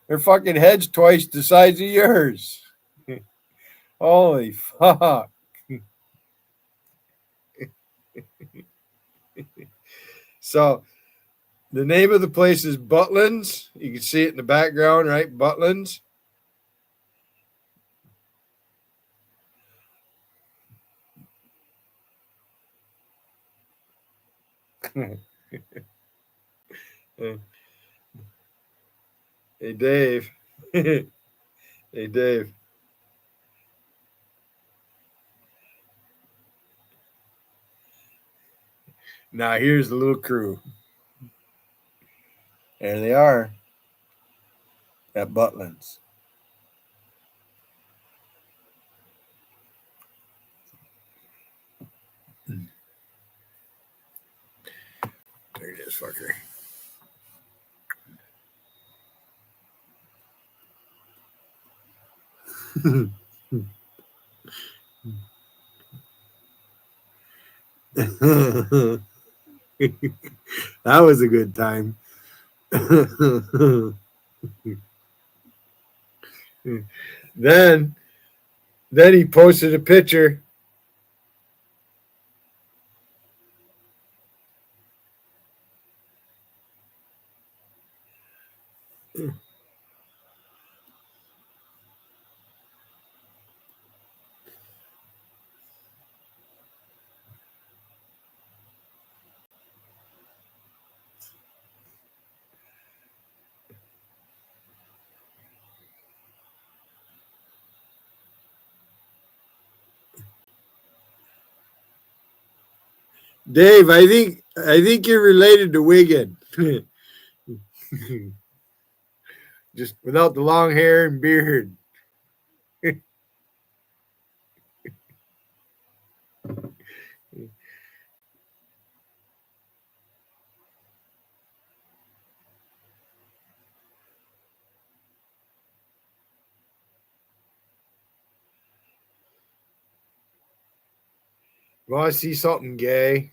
Her fucking head's twice the size of yours. Holy fuck. So, the name of the place is Butlin's. You can see it in the background, right? Butlin's. Hey, Dave. Hey, Dave. Now, here's the little crew. There they are at Butlin's. There it is, fucker. That was a good time. Then he posted a picture. Dave, I think you're related to Wiggin. Just without the long hair and beard. Want to see something gay?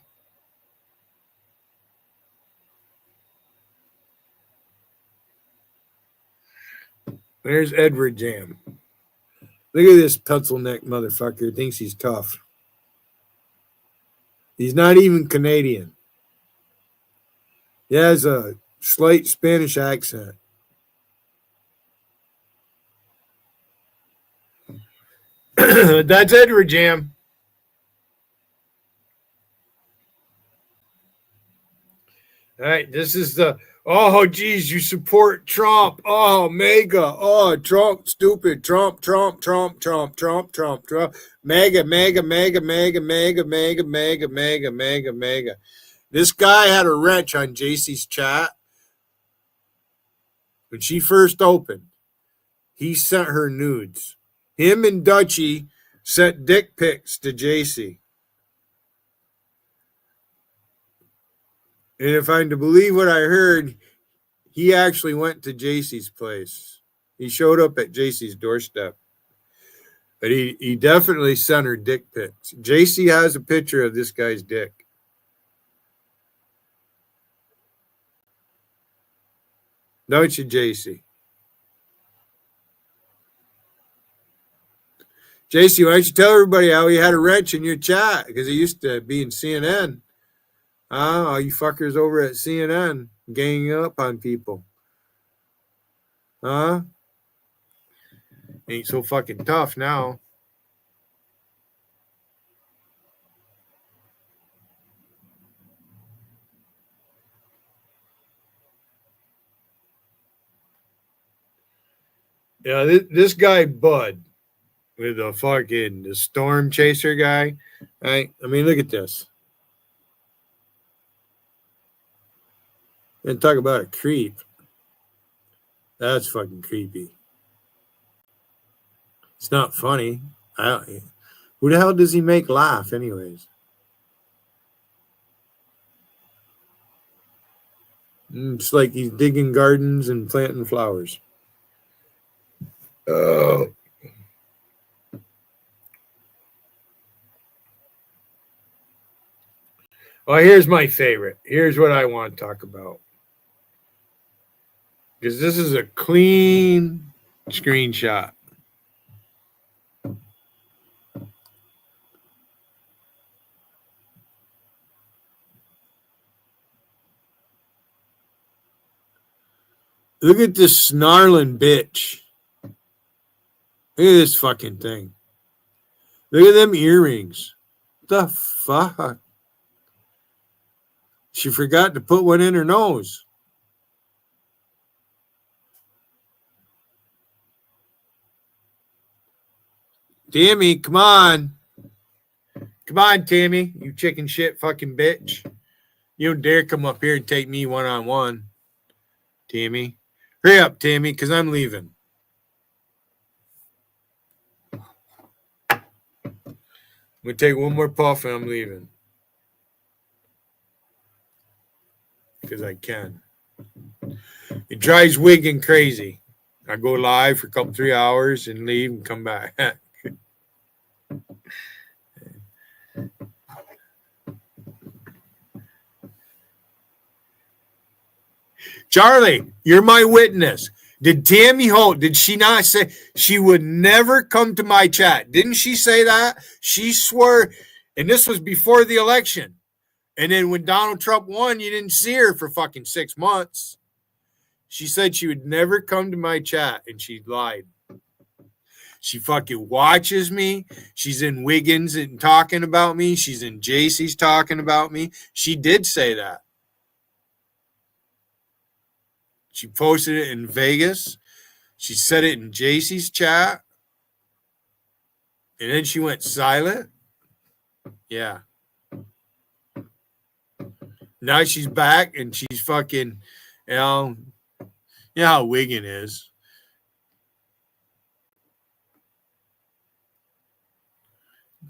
There's Edward Jam. Look at this pencil neck motherfucker. Thinks he's tough. He's not even Canadian. He has a slight Spanish accent. That's Edward Jam. All right, this is the, oh, geez, you support Trump. Oh, mega. Oh, Trump, stupid. Trump. Mega. This guy had a wrench on JC's chat. When she first opened, he sent her nudes. Him and Dutchie sent dick pics to JC. And if I'm to believe what I heard, he actually went to JC's place. He showed up at JC's doorstep. But he definitely sent her dick pics. JC has a picture of this guy's dick. Don't you, JC? JC, why don't you tell everybody how you had a wrench in your chat? Because he used to be in CNN. All you fuckers over at CNN ganging up on people. Ain't so fucking tough now. Yeah, this guy Bud with the storm chaser guy. Right? I mean, look at this. And talk about a creep. That's fucking creepy. It's not funny. Who the hell does he make laugh, anyways? It's like he's digging gardens and planting flowers. Oh. Well, here's my favorite. Here's what I want to talk about. Because this is a clean screenshot. Look at this snarling bitch. Look at this fucking thing. Look at them earrings. What the fuck? She forgot to put one in her nose. Tammy, come on. Come on, Tammy, you chicken shit fucking bitch. You don't dare come up here and take me one-on-one, Tammy. Hurry up, Tammy, because I'm leaving. I'm going to take one more puff and I'm leaving. Because I can. It drives Wiggin crazy. I go live for a couple, 3 hours and leave and come back. Charlie, you're my witness. Did Tammy Holt, did she not say she would never come to my chat? Didn't she say that? She swore, and this was before the election. And then when Donald Trump won, you didn't see her for fucking 6 months. She said she would never come to my chat, and she lied. She fucking watches me. She's in Wiggins and talking about me. She's in JC's talking about me. She did say that. She posted it in Vegas. She said it in JC's chat. And then she went silent. Yeah. Now she's back and she's fucking, you know how Wiggin is.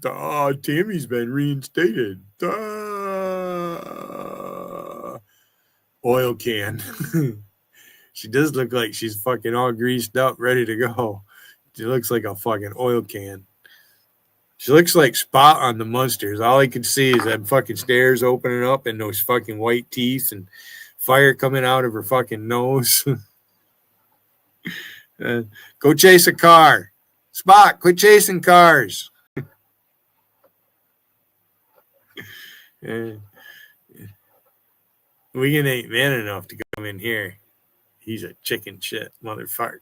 Tammy's been reinstated. Oil can. She does look like she's fucking all greased up, ready to go. She looks like a fucking oil can. She looks like Spot on the Munsters. All I can see is that fucking stairs opening up and those fucking white teeth and fire coming out of her fucking nose. Go chase a car. Spot, quit chasing cars. Wiggin ain't man enough to come in here. He's a chicken shit motherfucker.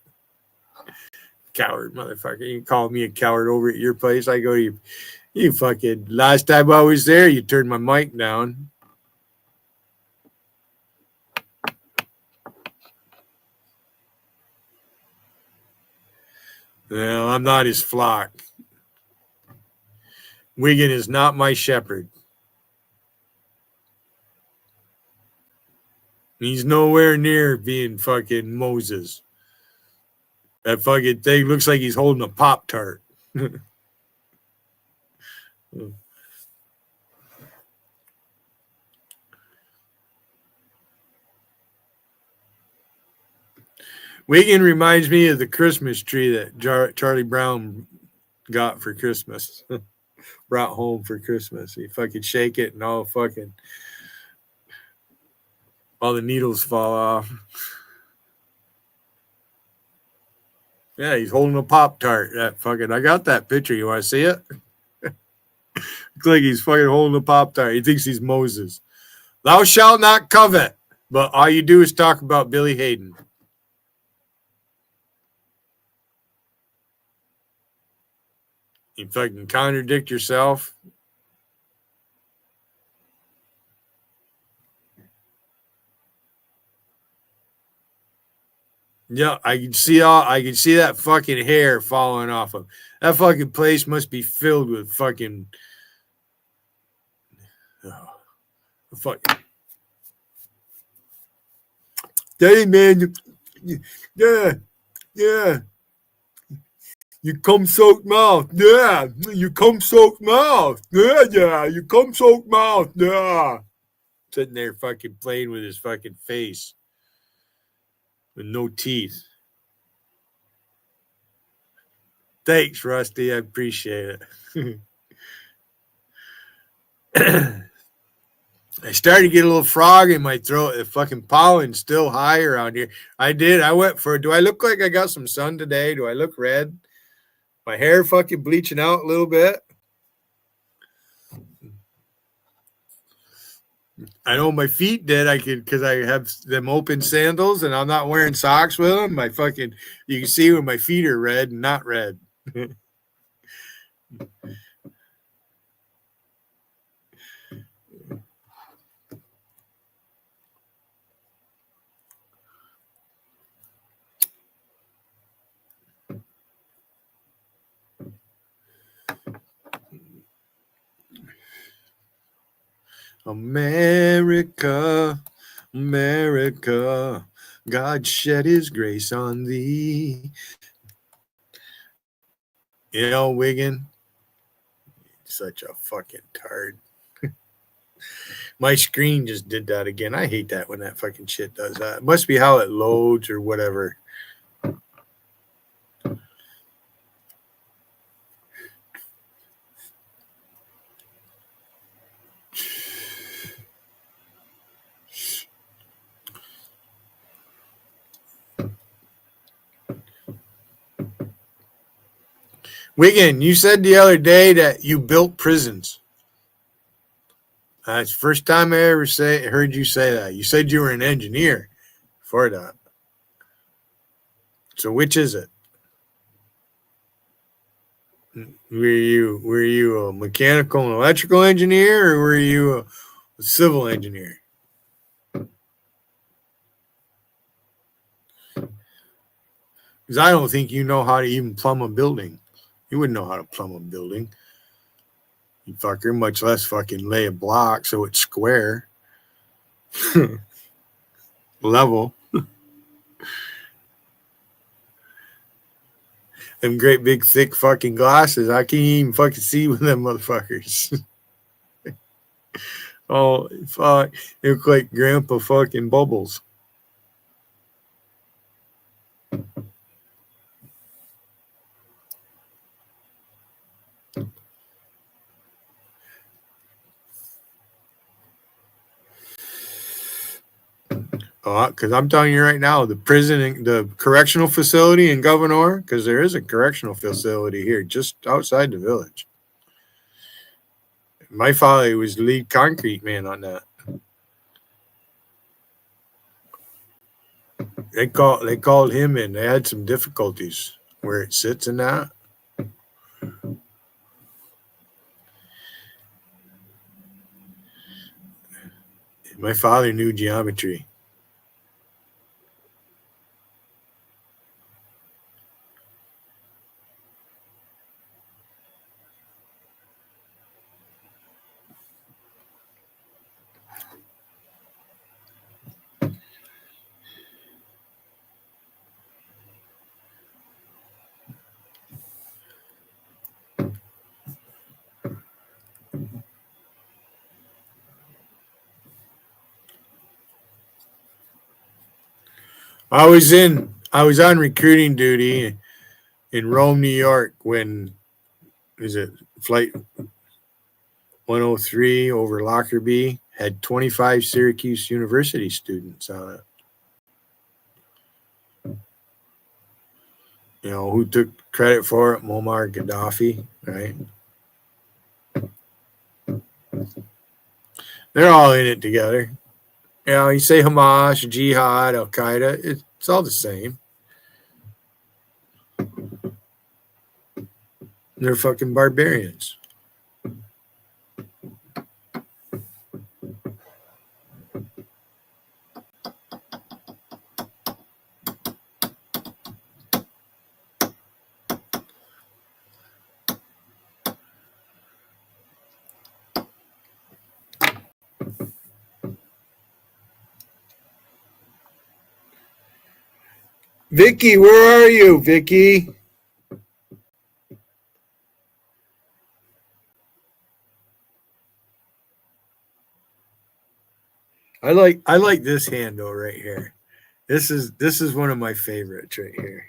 Coward motherfucker. You call me a coward over at your place. I go to you. You fucking, last time I was there, you turned my mic down. No, I'm not his flock. Wiggin is not my shepherd. He's nowhere near being fucking Moses. That fucking thing looks like he's holding a Pop-Tart. Wiggin reminds me of the Christmas tree that Charlie Brown got for Christmas. Brought home for Christmas. He fucking shake it and all the needles fall off. Yeah, he's holding a Pop-Tart. I got that picture. You want to see it? Looks like he's fucking holding a Pop-Tart. He thinks he's Moses. Thou shalt not covet. But all you do is talk about Billy Hayden. You fucking contradict yourself. Yeah, I can see that fucking hair falling off of that fucking place. Must be filled with fucking fucking. Hey man, yeah, yeah. You cum soaked mouth, yeah. You cum soaked mouth, yeah. You cum soaked mouth, yeah. Sitting there fucking playing with his fucking face with no teeth. Thanks, Rusty. I appreciate it. I started to get a little frog in my throat. The fucking pollen's still high around here. I went for, do I look like I got some sun today? Do I look red? My hair fucking bleaching out a little bit. I know my feet did. I could, because I have them open sandals and I'm not wearing socks with them. You can see when my feet are red and not red. America, America, God shed his grace on thee. You know, Wiggin, such a fucking tard. My screen just did that again. I hate that when that fucking shit does that. It must be how it loads or whatever. Wiggin, you said the other day that you built prisons. That's the first time I ever heard you say that. You said you were an engineer for that. So which is it? Were you a mechanical and electrical engineer, or were you a civil engineer? Because I don't think you know how to even plumb a building. You wouldn't know how to plumb a building, you fucker, much less fucking lay a block so it's square. Level. Them great big thick fucking glasses. I can't even fucking see with them motherfuckers. Oh, fuck. They look like Grandpa fucking Bubbles. Because I'm telling you right now, the prison, the correctional facility in Governor, because there is a correctional facility here just outside the village. My father was the lead concrete man on that. They called him in. They had some difficulties where it sits in that. My father knew geometry. I was on recruiting duty in Rome, New York when flight 103 over Lockerbie had 25 Syracuse University students on it. You know, who took credit for it? Muammar Gaddafi, right? They're all in it together. You know, you say Hamas, Jihad, Al Qaeda, it's all the same. They're fucking barbarians. Vicky, where are you, Vicky? I like this handle right here. This is one of my favorites right here.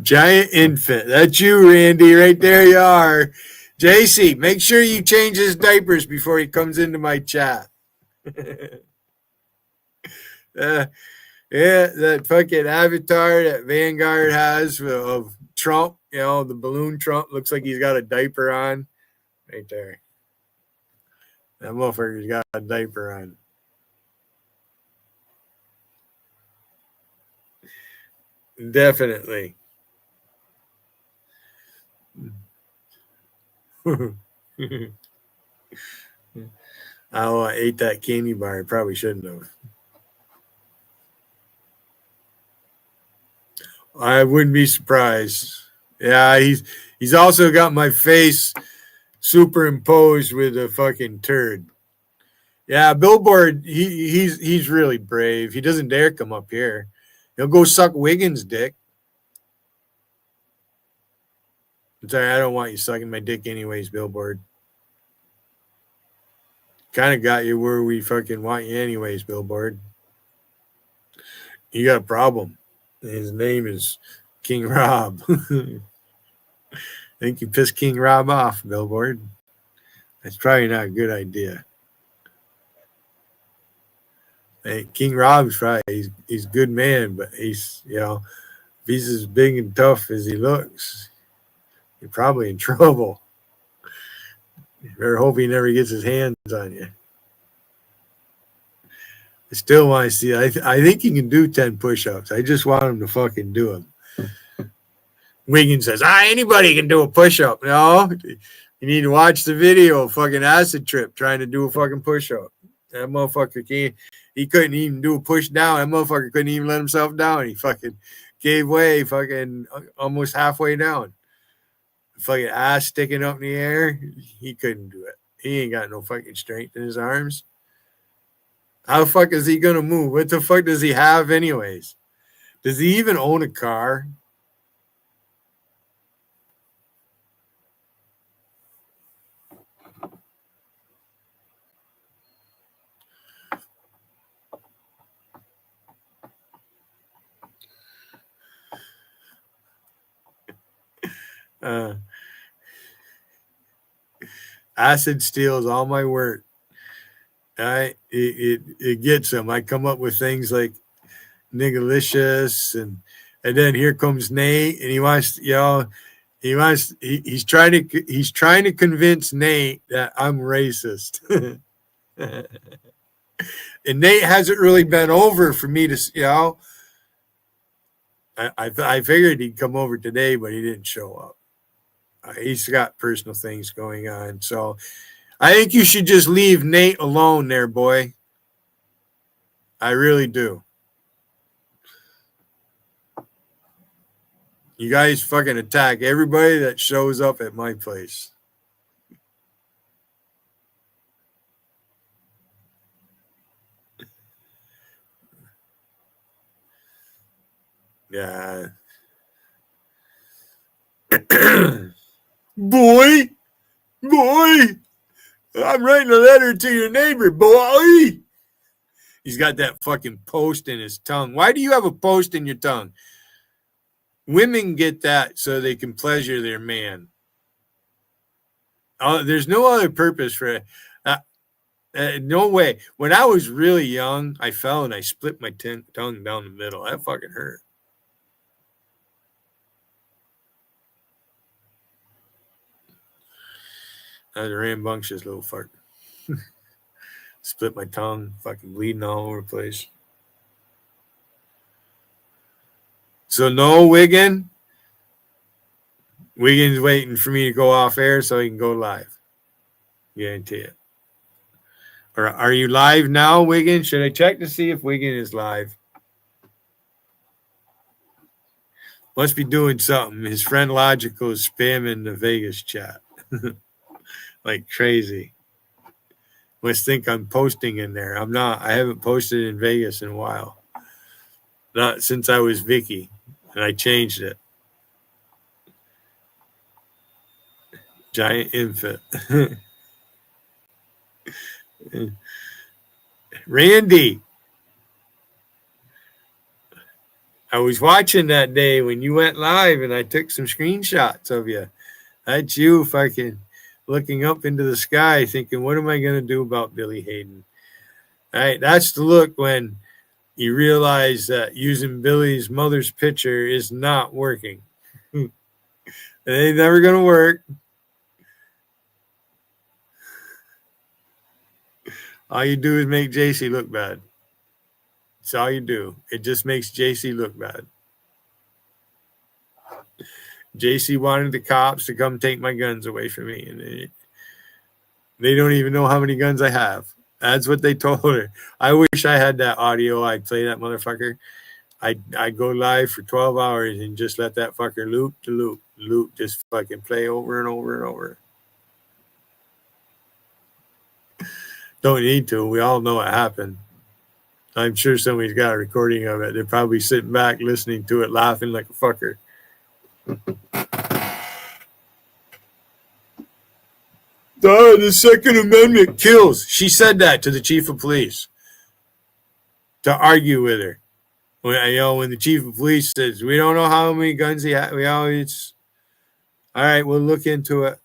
Giant infant. That's you, Randy. Right there you are. JC, make sure you change his diapers before he comes into my chat. Yeah, that fucking avatar that Vanguard has of Trump, the balloon Trump, looks like he's got a diaper on. Right there. That motherfucker's got a diaper on. Definitely. I ate that candy bar. I probably shouldn't have. I wouldn't be surprised. Yeah, he's also got my face superimposed with a fucking turd. Yeah, Billboard, he's really brave. He doesn't dare come up here. He'll go suck Wiggins' dick. I'm sorry, I don't want you sucking my dick anyways, Billboard. Kind of got you where we fucking want you anyways, Billboard. You got a problem. His name is King Rob. I think you pissed King Rob off, Billboard. That's probably not a good idea. Hey, King Rob's probably he's a good man, but he's if he's as big and tough as he looks, you're probably in trouble. You better hope he never gets his hands on you. I still want to see. I think he can do 10 push-ups. I just want him to fucking do them. Wiggins says, anybody can do a push-up. No, you need to watch the video of fucking Acid Trip trying to do a fucking push-up. That motherfucker can't. He couldn't even do a push down. That motherfucker couldn't even let himself down. He fucking gave way fucking almost halfway down. Fucking ass sticking up in the air. He couldn't do it. He ain't got no fucking strength in his arms. How the fuck is he going to move? What the fuck does he have anyways? Does he even own a car? Acid steals all my work. It gets him. I come up with things like niggalicious and then here comes Nate and he wants he's trying to convince Nate that I'm racist. And Nate hasn't really been over for me to I figured he'd come over today, but he didn't show up. He's got personal things going on. So I think you should just leave Nate alone there, boy. I really do. You guys fucking attack everybody that shows up at my place. Yeah. Boy, I'm writing a letter to your neighbor, boy. He's got that fucking post in his tongue. Why do you have a post in your tongue? Women get that so they can pleasure their man. There's no other purpose for it. No way. When I was really young, I fell and I split my tongue down the middle. That fucking hurt. I was a rambunctious little fuck. Split my tongue, fucking bleeding all over the place. So no Wiggin. Wiggins waiting for me to go off air so he can go live. Guarantee it. Or are you live now, Wiggin? Should I check to see if Wiggin is live? Must be doing something. His friend Logical is spamming the Vegas chat like crazy. Must think I'm posting in there. I'm not. I haven't posted in Vegas in a while. Not since I was Vicky, and I changed it. Giant infant. Randy, I was watching that day when you went live and I took some screenshots of you. That's you fucking looking up into the sky thinking, what am I going to do about Billy Hayden? All right, that's the look when you realize that using Billy's mother's picture is not working. It ain't never going to work. All you do is make JC look bad. That's all you do. It just makes JC look bad. JC wanted the cops to come take my guns away from me, and they don't even know how many guns I have. That's what they told her. I wish I had that audio. I'd play that motherfucker. I'd go live for 12 hours and just let that fucker loop to loop, just fucking play over and over and over. Don't need to. We all know what happened. I'm sure somebody's got a recording of it. They're probably sitting back listening to it, laughing like a fucker. The Second Amendment kills. She said that to the chief of police to argue with her. When the chief of police says, we don't know how many guns he had, we always, all right, we'll look into it.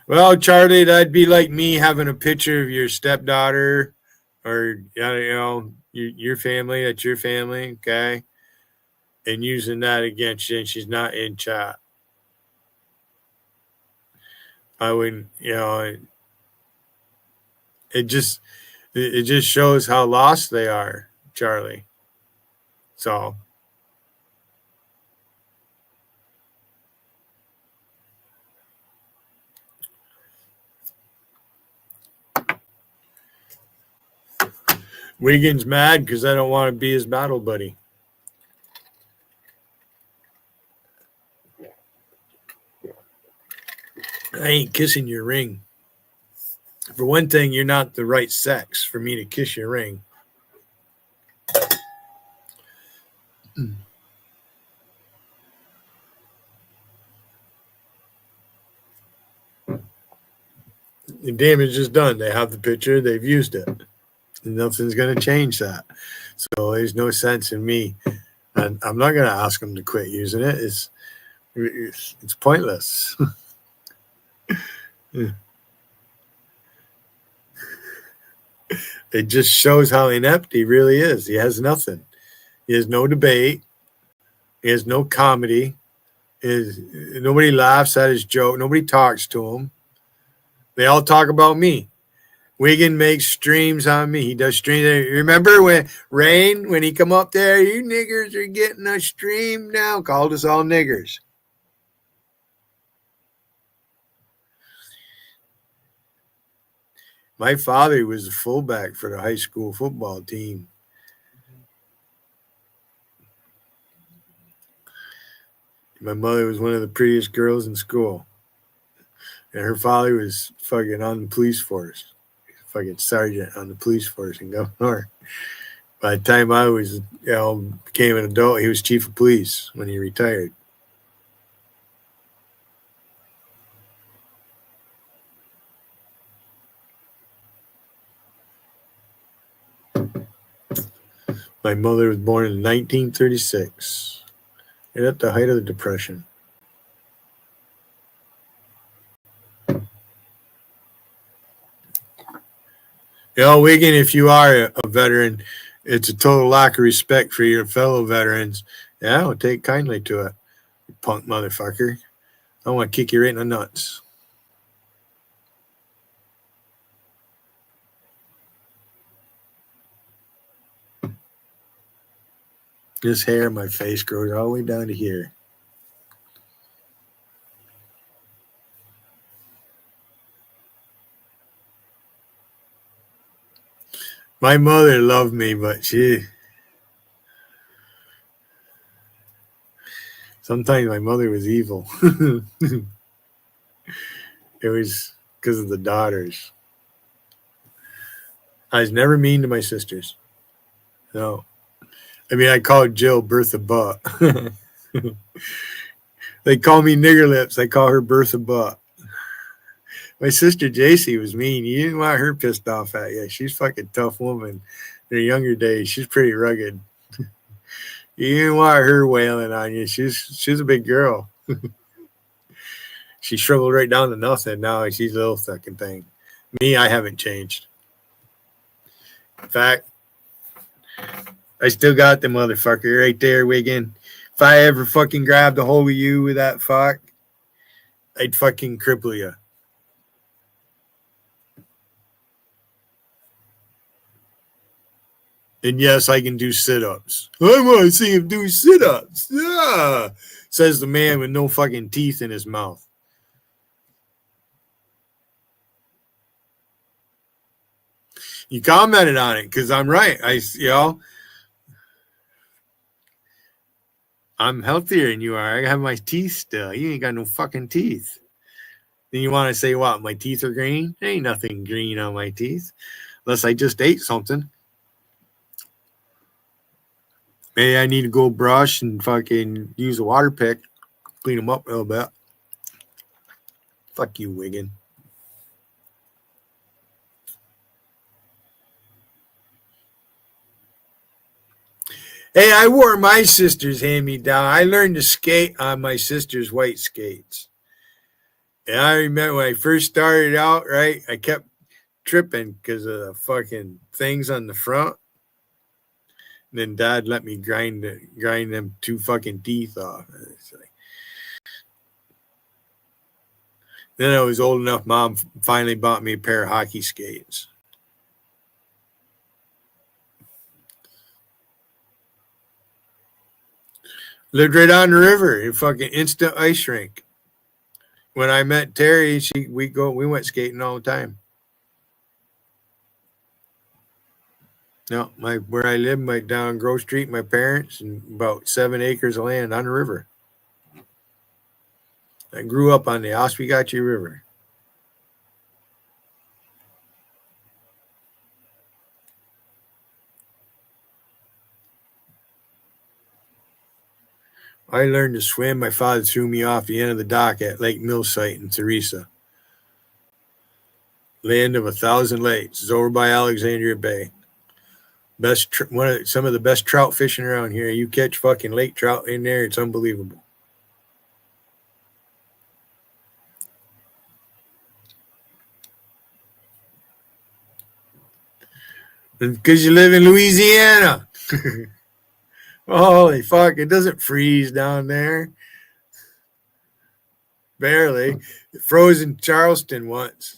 Well, Charlie, that'd be like me having a picture of your stepdaughter or, your family, that's your family, okay, and using that against you, and she's not in chat. I wouldn't, it just shows how lost they are, Charlie. So. Wiggins mad because I don't want to be his battle buddy. I ain't kissing your ring. For one thing, you're not the right sex for me to kiss your ring. The damage is done. They have the picture. They've used it. And nothing's going to change that. So there's no sense in me. And I'm not going to ask them to quit using it. It's pointless. It just shows how inept he really is. He has nothing. He has no debate. He has no comedy. Nobody laughs at his joke. Nobody talks to him. They all talk about me. Wiggin makes streams on me. He does streams. Remember when he come up there, you niggers are getting a stream now. Called us all niggers. My father was the fullback for the high school football team. My mother was one of the prettiest girls in school. And her father was fucking on the police force. Fucking sergeant on the police force in Governor. By the time I was, became an adult, he was chief of police when he retired. My mother was born in 1936, and at the height of the Depression. Wiggin, if you are a veteran, it's a total lack of respect for your fellow veterans. Yeah, I don't take kindly to it, you punk motherfucker. I want to kick you right in the nuts. This hair on my face grows all the way down to here. My mother loved me, but sometimes my mother was evil. It was because of the daughters. I was never mean to my sisters. No. I mean, I called Jill Bertha Butt. They call me Nigger Lips. I call her Bertha Butt. My sister JC was mean. You didn't want her pissed off at you. She's a fucking tough woman. In her younger days, she's pretty rugged. You didn't want her wailing on you. She's a big girl. She shriveled right down to nothing. Now she's a little fucking thing. Me, I haven't changed. In fact, I still got the motherfucker right there, Wiggin. If I ever fucking grabbed a hold of you with that fuck, I'd fucking cripple you. And yes, I can do sit-ups. I want to see him do sit-ups. Yeah, says the man with no fucking teeth in his mouth. You commented on it because I'm right. I'm healthier than you are. I have my teeth still. You ain't got no fucking teeth. Then you want to say what? My teeth are green? There ain't nothing green on my teeth. Unless I just ate something. Maybe I need to go brush and fucking use a water pick. Clean them up a little bit. Fuck you, Wiggin. Hey, I wore my sister's hand-me-down. I learned to skate on my sister's white skates. And I remember when I first started out, right, I kept tripping because of the fucking things on the front. And then Dad let me grind them two fucking teeth off. Then I was old enough, Mom finally bought me a pair of hockey skates. Lived right on the river, a fucking instant ice rink. When I met Terry, we went skating all the time. No, where I live, down Grove Street, my parents, and about 7 acres of land on the river. I grew up on the Oswegatchie River. I learned to swim. My father threw me off the end of the dock at Lake Millsite in Theresa. Land of 1,000 lakes. It's over by Alexandria Bay. Some of the best trout fishing around here. You catch fucking lake trout in there, it's unbelievable. Because you live in Louisiana. Holy fuck, it doesn't freeze down there. Barely. It froze in Charleston once.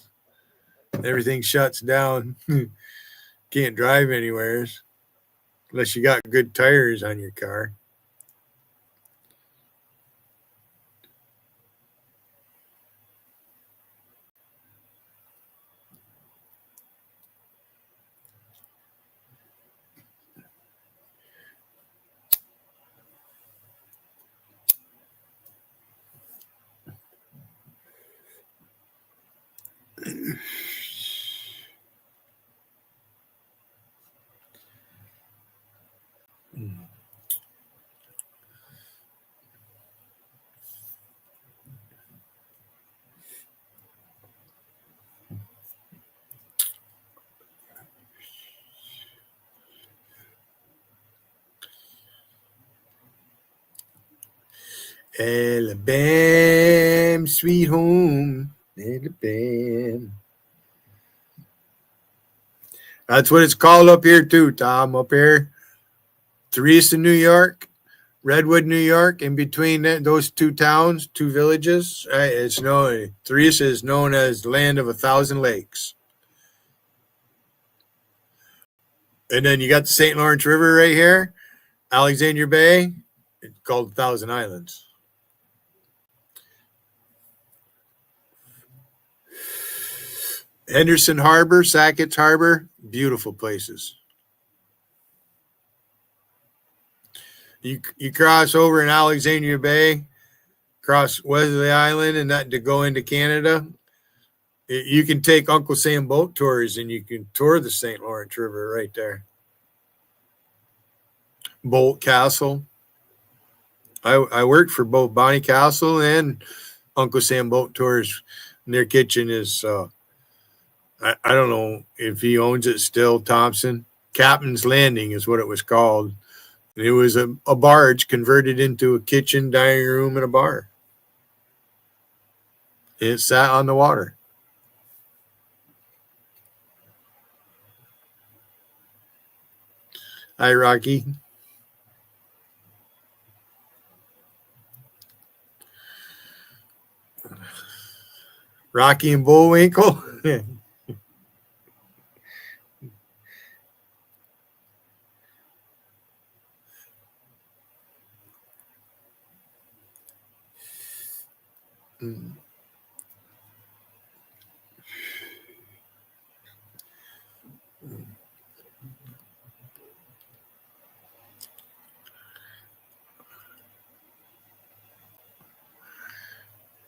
Everything shuts down. Can't drive anywhere unless you got good tires on your car. Alabama, sweet home, Alabama. That's what it's called up here too, Tom. Up here, Teresa, New York, Redwood, New York. In between those two towns, two villages, right? It's known. Teresa is known as the land of 1,000 lakes. And then you got the St. Lawrence River right here, Alexandria Bay. It's called 1,000 Islands. Henderson Harbor, Sackett's Harbor, beautiful places. You cross over in Alexandria Bay, cross Wesley Island, and that to go into Canada. You can take Uncle Sam boat tours, and you can tour the St. Lawrence River right there. Bolt Castle. I worked for both Bonnie Castle and Uncle Sam boat tours. And their kitchen is I don't know if he owns it still, Thompson. Captain's Landing is what it was called. It was a barge converted into a kitchen, dining room, and a bar. It sat on the water. Hi, Rocky. Rocky and Bullwinkle.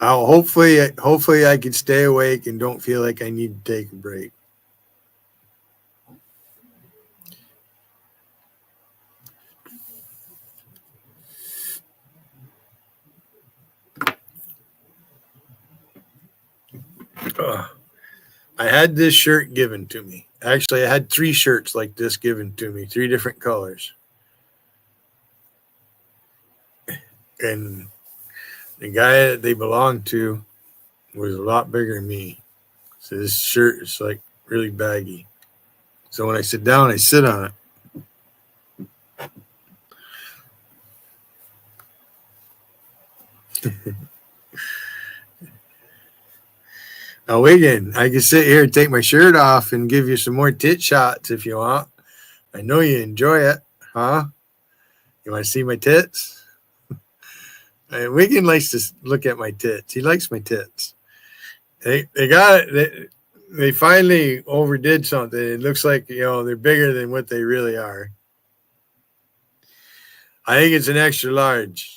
Hopefully I can stay awake and don't feel like I need to take a break. I had this shirt given to me. Actually, I had 3 shirts like this given to me, 3 different colors. And the guy that they belonged to was a lot bigger than me. So this shirt is like really baggy. So when I sit down, I sit on it. Now, Wigan, I can sit here and take my shirt off and give you some more tit shots if you want. I know you enjoy it, huh? You want to see my tits? Wigan likes to look at my tits. He likes my tits. They got it. They finally overdid something. It looks like, they're bigger than what they really are. I think it's an extra large.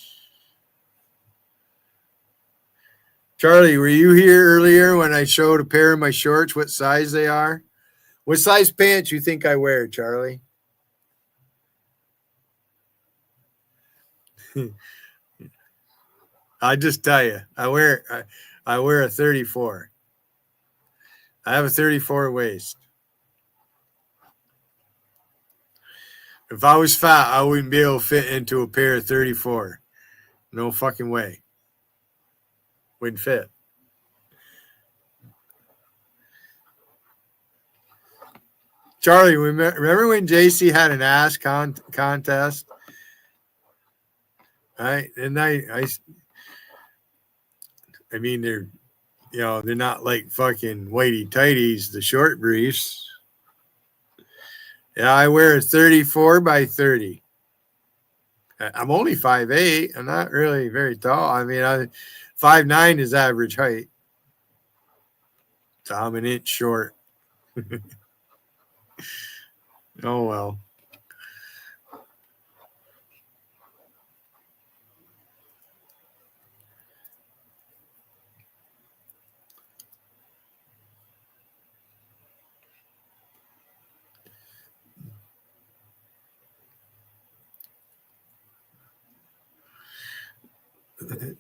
Charlie, were you here earlier when I showed a pair of my shorts, what size they are? What size pants you think I wear, Charlie? I'll just tell you, I wear a 34. I have a 34 waist. If I was fat, I wouldn't be able to fit into a pair of 34. No fucking way. Wouldn't fit. Charlie, remember when JC had an ass contest? And I mean, they're not like fucking whitey tighties, the short briefs. Yeah, I wear a 34 by 30. I'm only 5'8". I'm not really very tall. I mean, 5'9" is average height. So I'm an inch short. Oh, well.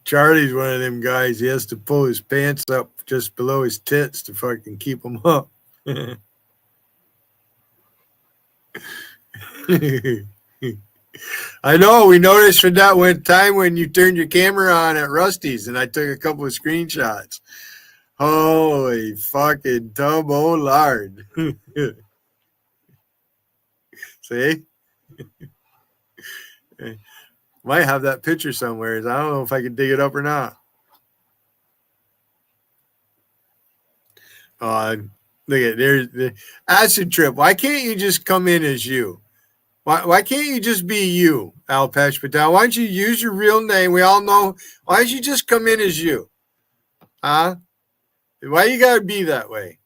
Charlie's one of them guys. He has to pull his pants up just below his tits to fucking keep them up. I know. We noticed from that one time when you turned your camera on at Rusty's, and I took a couple of screenshots. Holy fucking tub, oh lard. See? Might have that picture somewhere. I don't know if I can dig it up or not. Look at there's the acid trip. Why can't you just come in as you? Why can't you just be you, Alpesh Patel? Why don't you use your real name? We all know. Why don't you just come in as you? Huh? Why you gotta be that way?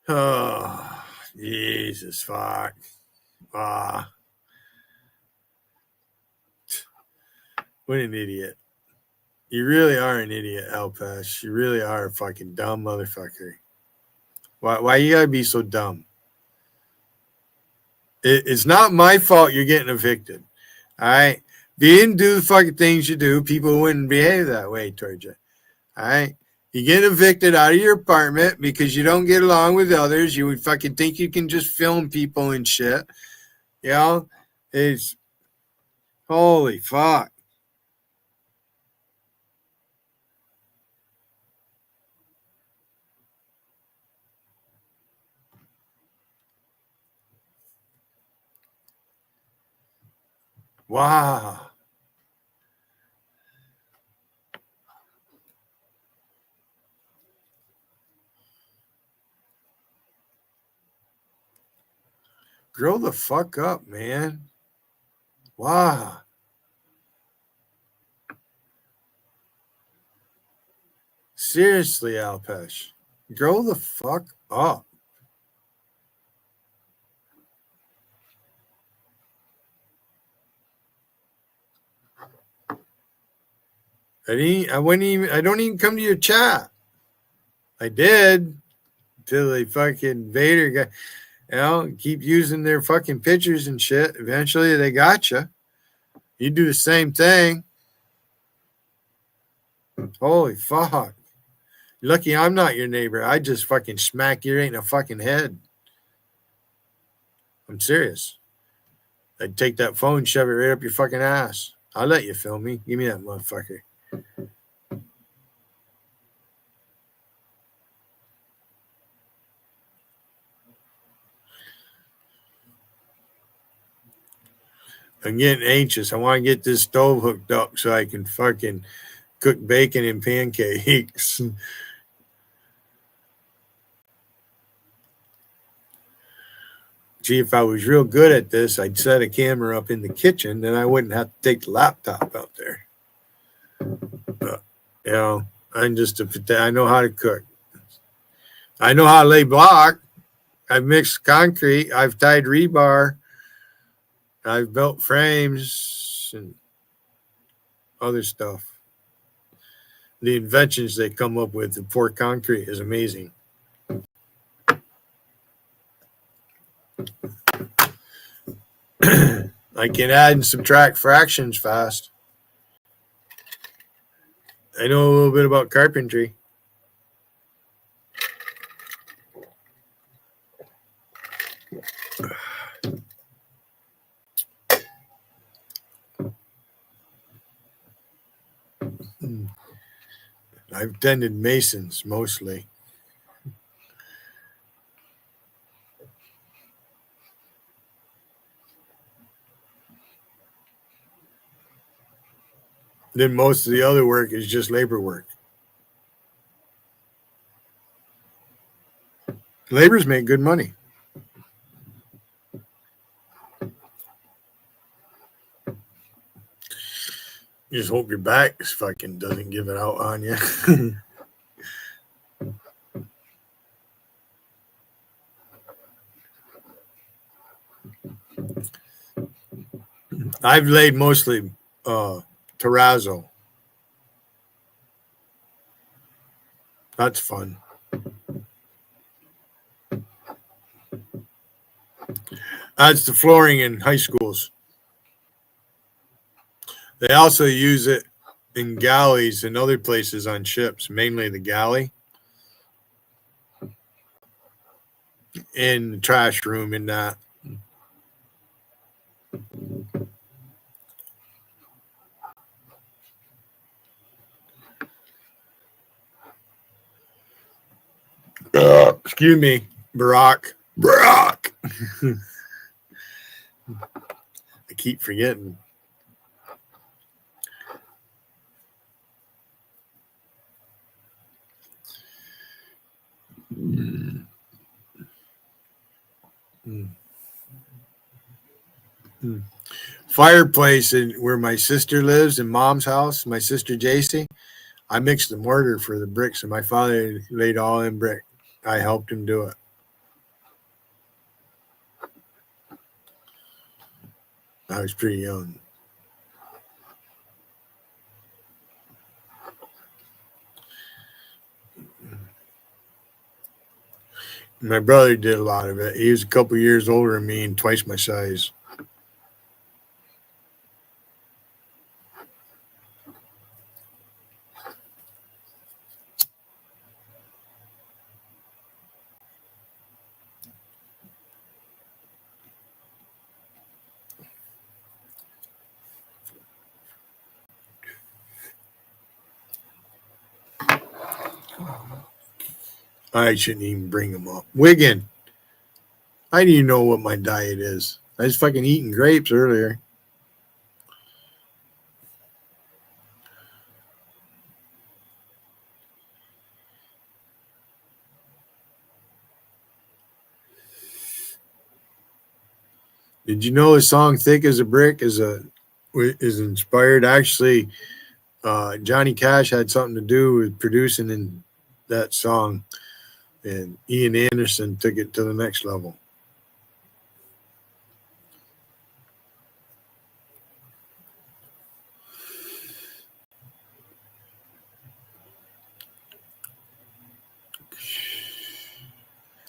Oh, Jesus fuck. What an idiot. You really are an idiot, Alpesh. You really are a fucking dumb motherfucker. Why you gotta be so dumb? It's not my fault you're getting evicted. All right? If you didn't do the fucking things you do, people wouldn't behave that way towards you. All right? You get evicted out of your apartment because you don't get along with others. You would fucking think you can just film people and shit. You know? It's holy fuck. Wow. Grow the fuck up, man. Wow. Seriously, Alpesh. Grow the fuck up. I don't even come to your chat. I did until they fucking Vader got, keep using their fucking pictures and shit. Eventually they got you. You do the same thing. Holy fuck. You're lucky I'm not your neighbor. I just fucking smack your ain't a fucking head. I'm serious. I'd take that phone, shove it right up your fucking ass. I'll let you film me. Give me that motherfucker. I'm getting anxious. I want to get this stove hooked up so I can fucking cook bacon and pancakes. Gee, if I was real good at this, I'd set a camera up in the kitchen, then I wouldn't have to take the laptop out there. But, I know how to cook. I know how to lay block. I've mixed concrete. I've tied rebar. I've built frames and other stuff. The inventions they come up with to pour concrete is amazing. I can add and subtract fractions fast. I know a little bit about carpentry. I've tended masons mostly. Then most of the other work is just labor work. Laborers make good money. You just hope your back fucking doesn't give it out on you. I've laid mostly terrazzo. That's fun. That's the flooring in high schools. They also use it in galleys and other places on ships, mainly the galley. In the trash room in that. Excuse me, Barack. I keep forgetting. Fireplace in where my sister lives in Mom's house, my sister JC. I mixed the mortar for the bricks, and my father laid all in brick. I helped him do it. I was pretty young. My brother did a lot of it. He was a couple years older than me and twice my size. I shouldn't even bring him up. Wiggin, I didn't even know what my diet is. I was fucking eating grapes earlier. Did you know the song "Thick as a Brick" is inspired? Actually, Johnny Cash had something to do with producing in that song, and Ian Anderson took it to the next level.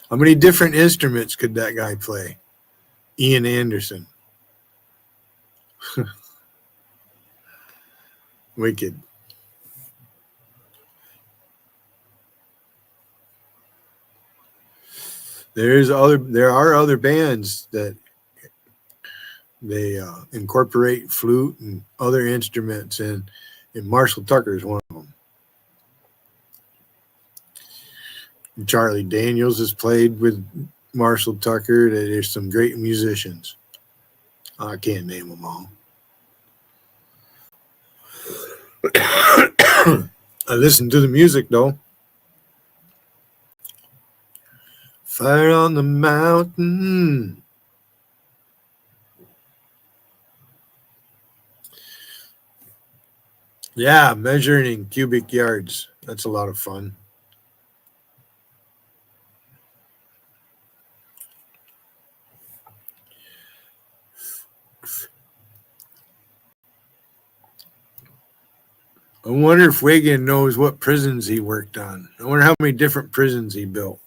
How many different instruments could that guy play? Ian Anderson. Wicked. There are other bands that they incorporate flute and other instruments, and Marshall Tucker is one of them. And Charlie Daniels has played with Marshall Tucker. There's some great musicians. I can't name them all. I listen to the music though. Fire on the Mountain. Yeah, measuring in cubic yards. That's a lot of fun. I wonder if Wiggin knows what prisons he worked on. I wonder how many different prisons he built.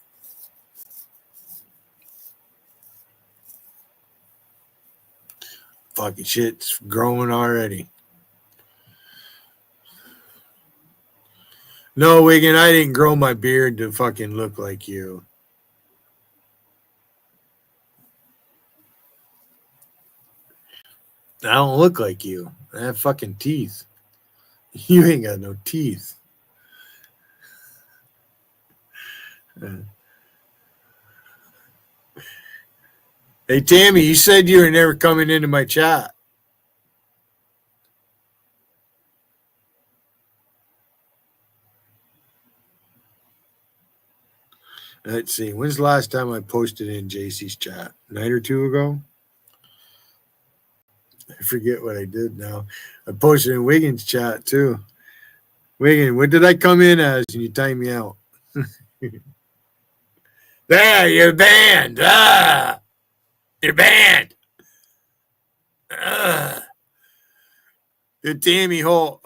Fucking shit's growing already. No, Wiggin, I didn't grow my beard to fucking look like you. I don't look like you. I have fucking teeth. You ain't got no teeth. Hey, Tammy, you said you were never coming into my chat. Let's see. When's the last time I posted in JC's chat? A night or two ago? I forget what I did now. I posted in Wiggins' chat too. Wiggin, what did I come in as and you time me out? There, you're banned. You're banned. Tammy Holt.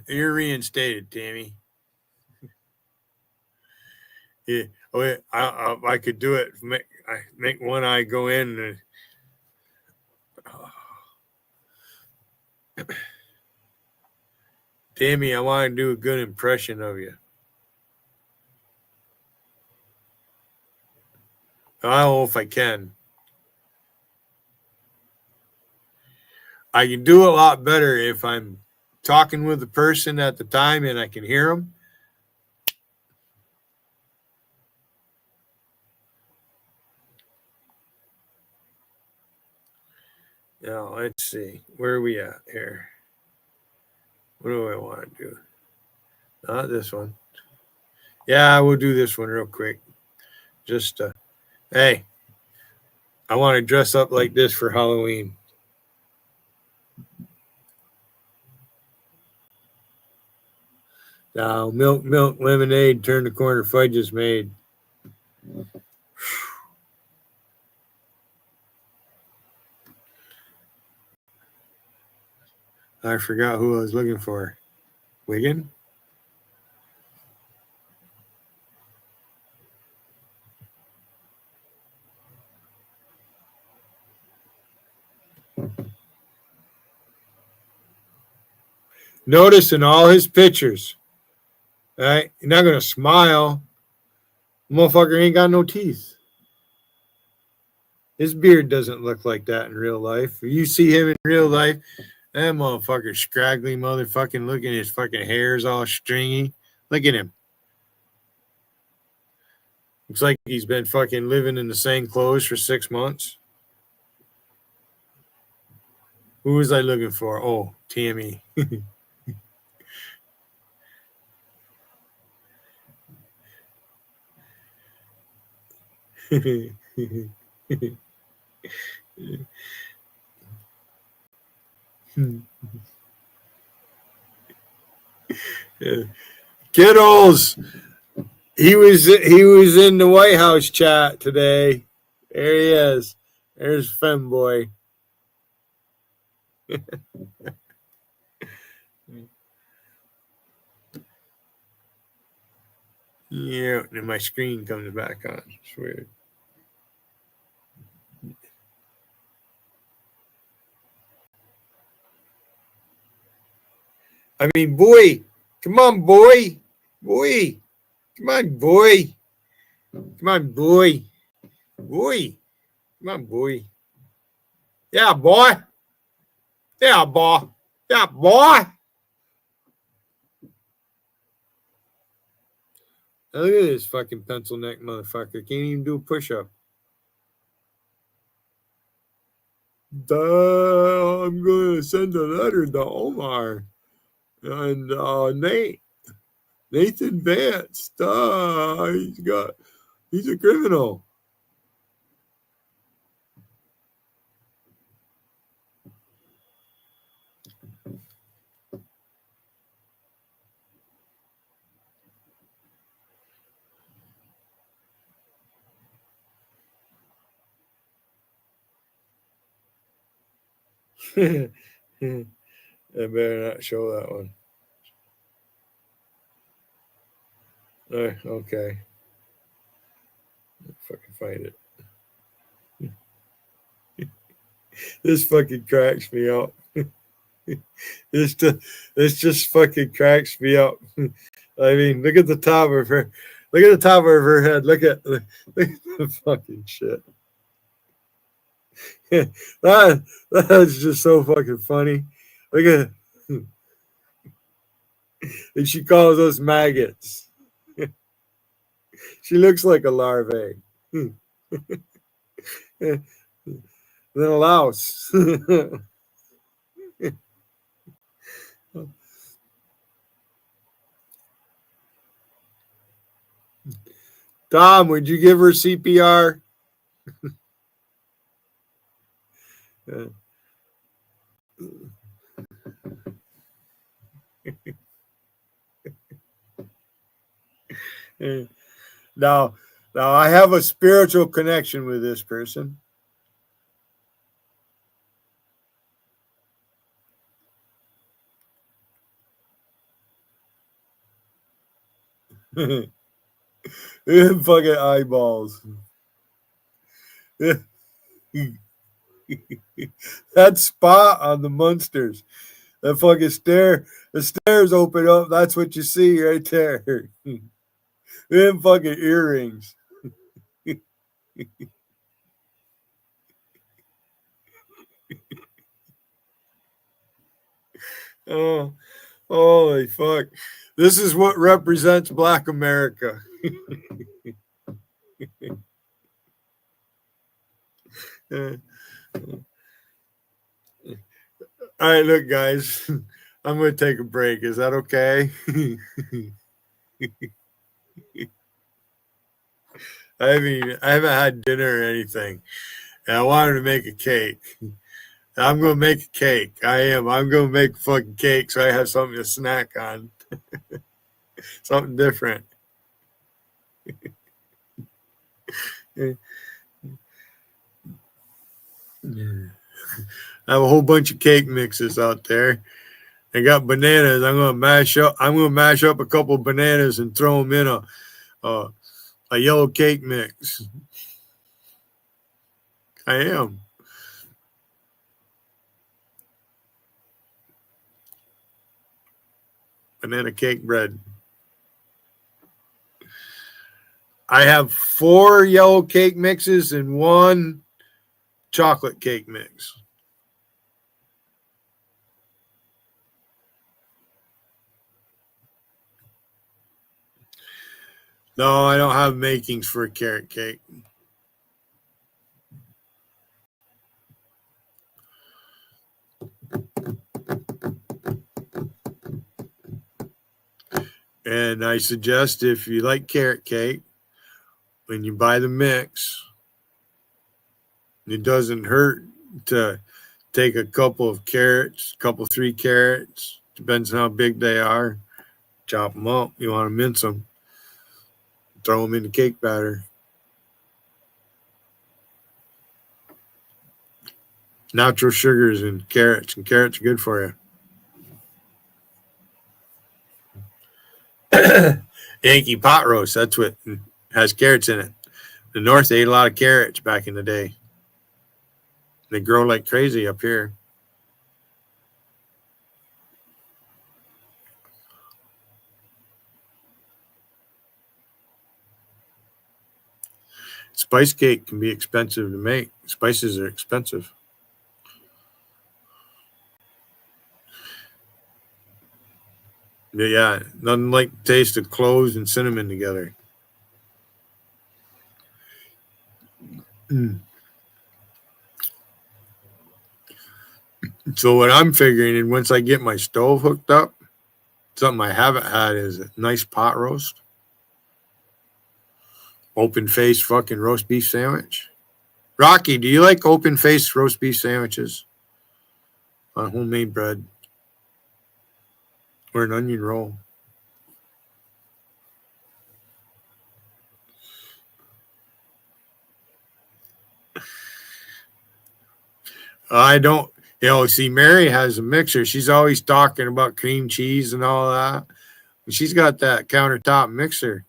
You're reinstated, Tammy. Yeah, I could do it. Make one eye go in. And, Tammy, I want to do a good impression of you. I don't know if I can. I can do a lot better if I'm talking with the person at the time and I can hear them. Now, let's see. Where are we at here? What do I want to do? Not this one. Yeah, we'll do this one real quick. Just, hey, I want to dress up like this for Halloween. Now, milk, lemonade, turn the corner, fudge is made. I forgot who I was looking for. Wigan? Notice in all his pictures, right? You're not going to smile. Motherfucker ain't got no teeth. His beard doesn't look like that in real life. If you see him in real life, that motherfucker scraggly motherfucking. Look at his fucking hair's all stringy. Look at him. Looks like he's been fucking living in the same clothes for 6 months. Who was I looking for? Oh, Tammy. Kiddos. He was in the White House chat today. There he is. There's Femboy. Yeah, and my screen comes back on. It's weird. I mean, boy. Come on, boy. Boy. Come on, boy. Come on, boy. Boy. Come on, boy. Yeah, boy. Yeah, boy. Yeah, boy. Now look at this fucking pencil neck motherfucker. Can't even do a push-up. I'm going to send a letter to Omar and Nathan Vance. He's a criminal. I better not show that one. Okay. Fucking find it. This fucking cracks me up. This just fucking cracks me up. I mean, look at the top of her. Look at the top of her head. Look at the fucking shit. That's just so fucking funny. Look at it. And she calls us maggots. She looks like a larvae. Then a louse. Tom, would you give her CPR? Now, I have a spiritual connection with this person. Fucking eyeballs. That spot on the Munsters. That fucking stare. The stairs open up. That's what you see right there. Them fucking earrings. Oh, holy fuck. This is what represents Black America. All right, look, guys. I'm going to take a break. Is that okay? I haven't had dinner or anything. And I wanted to make a cake. I'm going to make a cake. I am. I'm going to make a fucking cake so I have something to snack on. Something different. I have a whole bunch of cake mixes out there. I got bananas. I'm gonna mash up a couple of bananas and throw them in a yellow cake mix. I am. Banana cake bread. I have 4 yellow cake mixes and 1 chocolate cake mix. No, I don't have makings for a carrot cake. And I suggest if you like carrot cake, when you buy the mix, it doesn't hurt to take a couple of carrots, 3 carrots, depends on how big they are. Chop them up. You want to mince them. Throw them in the cake batter. Natural sugars and carrots are good for you. Yankee pot roast, that's what has carrots in it. The North ate a lot of carrots back in the day. They grow like crazy up here. Spice cake can be expensive to make. Spices are expensive. But yeah, nothing like the taste of cloves and cinnamon together. So what I'm figuring, and once I get my stove hooked up, something I haven't had is a nice pot roast. Open face fucking roast beef sandwich. Rocky, do you like open face roast beef sandwiches on homemade bread or an onion roll? I don't, see, Mary has a mixer. She's always talking about cream cheese and all that. And she's got that countertop mixer.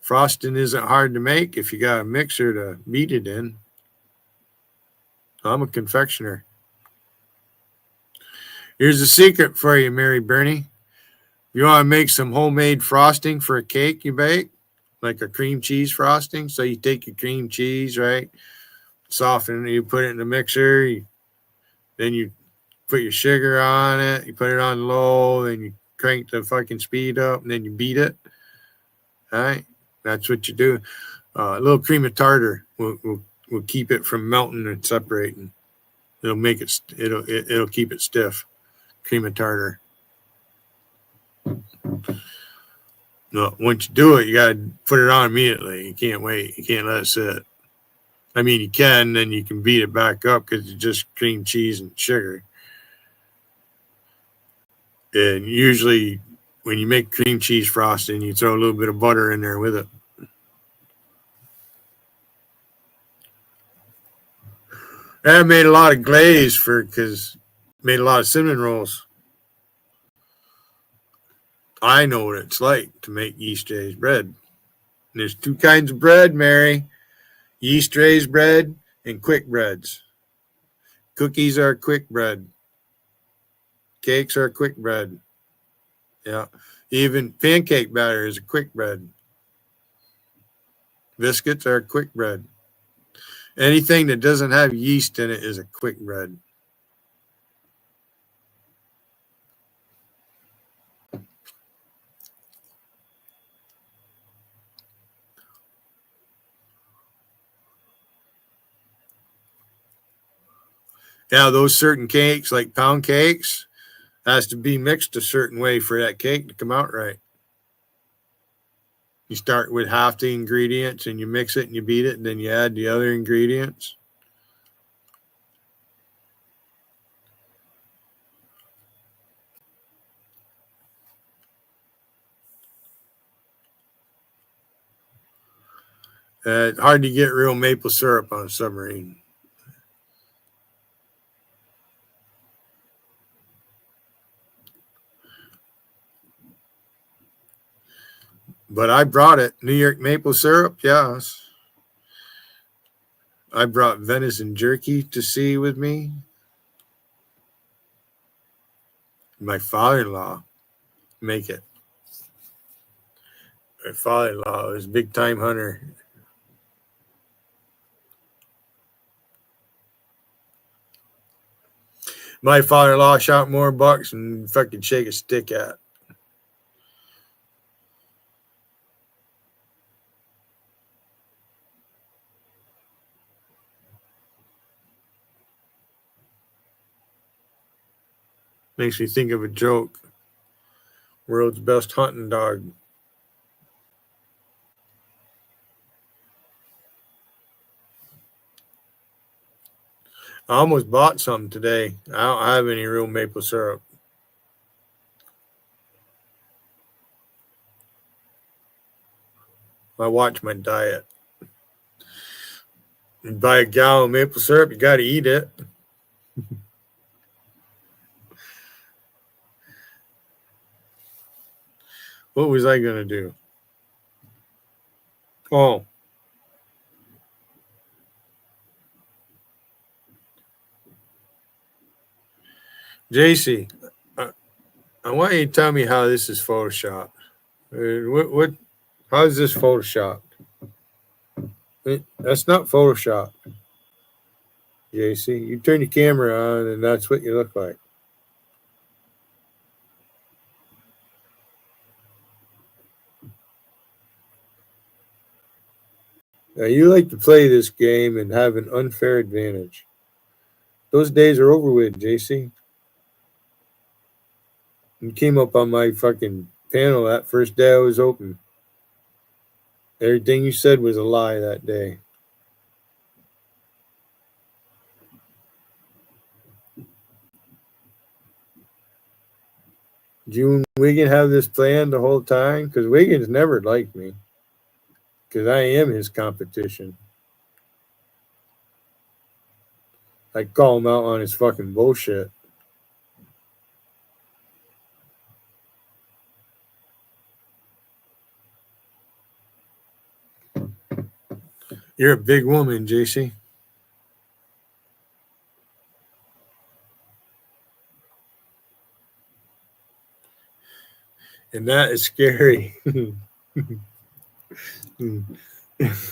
Frosting isn't hard to make if you got a mixer to beat it in. I'm a confectioner. Here's a secret for you, Mary Bernie. You want to make some homemade frosting for a cake you bake, like a cream cheese frosting. So you take your cream cheese, right? Soften it, you put it in the mixer. Then you put your sugar on it. You put it on low. Then you crank the fucking speed up, and then you beat it. All right? That's what you do. A little cream of tartar will keep it from melting and separating. It'll make it. It'll keep it stiff. Cream of tartar. No, once you do it, you got to put it on immediately. You can't wait. You can't let it sit. I mean, you can, then you can beat it back up because it's just cream cheese and sugar. And usually, when you make cream cheese frosting, you throw a little bit of butter in there with it. And I made a lot of glaze because Made a lot of cinnamon rolls. I know what it's like to make yeast raised bread. And there's two kinds of bread, Mary. Yeast raised bread and quick breads. Cookies are quick bread. Cakes are quick bread. Yeah. Even pancake batter is a quick bread. Biscuits are quick bread. Anything that doesn't have yeast in it is a quick bread. Yeah, those certain cakes, like pound cakes, has to be mixed a certain way for that cake to come out right. You start with half the ingredients and you mix it and you beat it, and then you add the other ingredients. Hard to get real maple syrup on a submarine. But I brought it. New York maple syrup, yes. I brought venison jerky to sea with me. My father-in-law make it. My father-in-law is a big-time hunter. My father-in-law shot more bucks than fucking shake a stick at. Makes me think of a joke. World's best hunting dog. I almost bought some today. I don't have any real maple syrup. I watch my diet. You buy a gallon of maple syrup, you got to eat it. What was I going to do? Oh. JC, I want you to tell me how this is Photoshopped. How is this Photoshopped? That's not Photoshopped. JC, you turn the camera on and that's what you look like. Now, you like to play this game and have an unfair advantage. Those days are over with, JC. You came up on my fucking panel that first day I was open. Everything you said was a lie that day. Did you and Wiggin have this plan the whole time? Because Wiggins never liked me. Because I am his competition. I call him out on his fucking bullshit. You're a big woman, JC. And that is scary. Look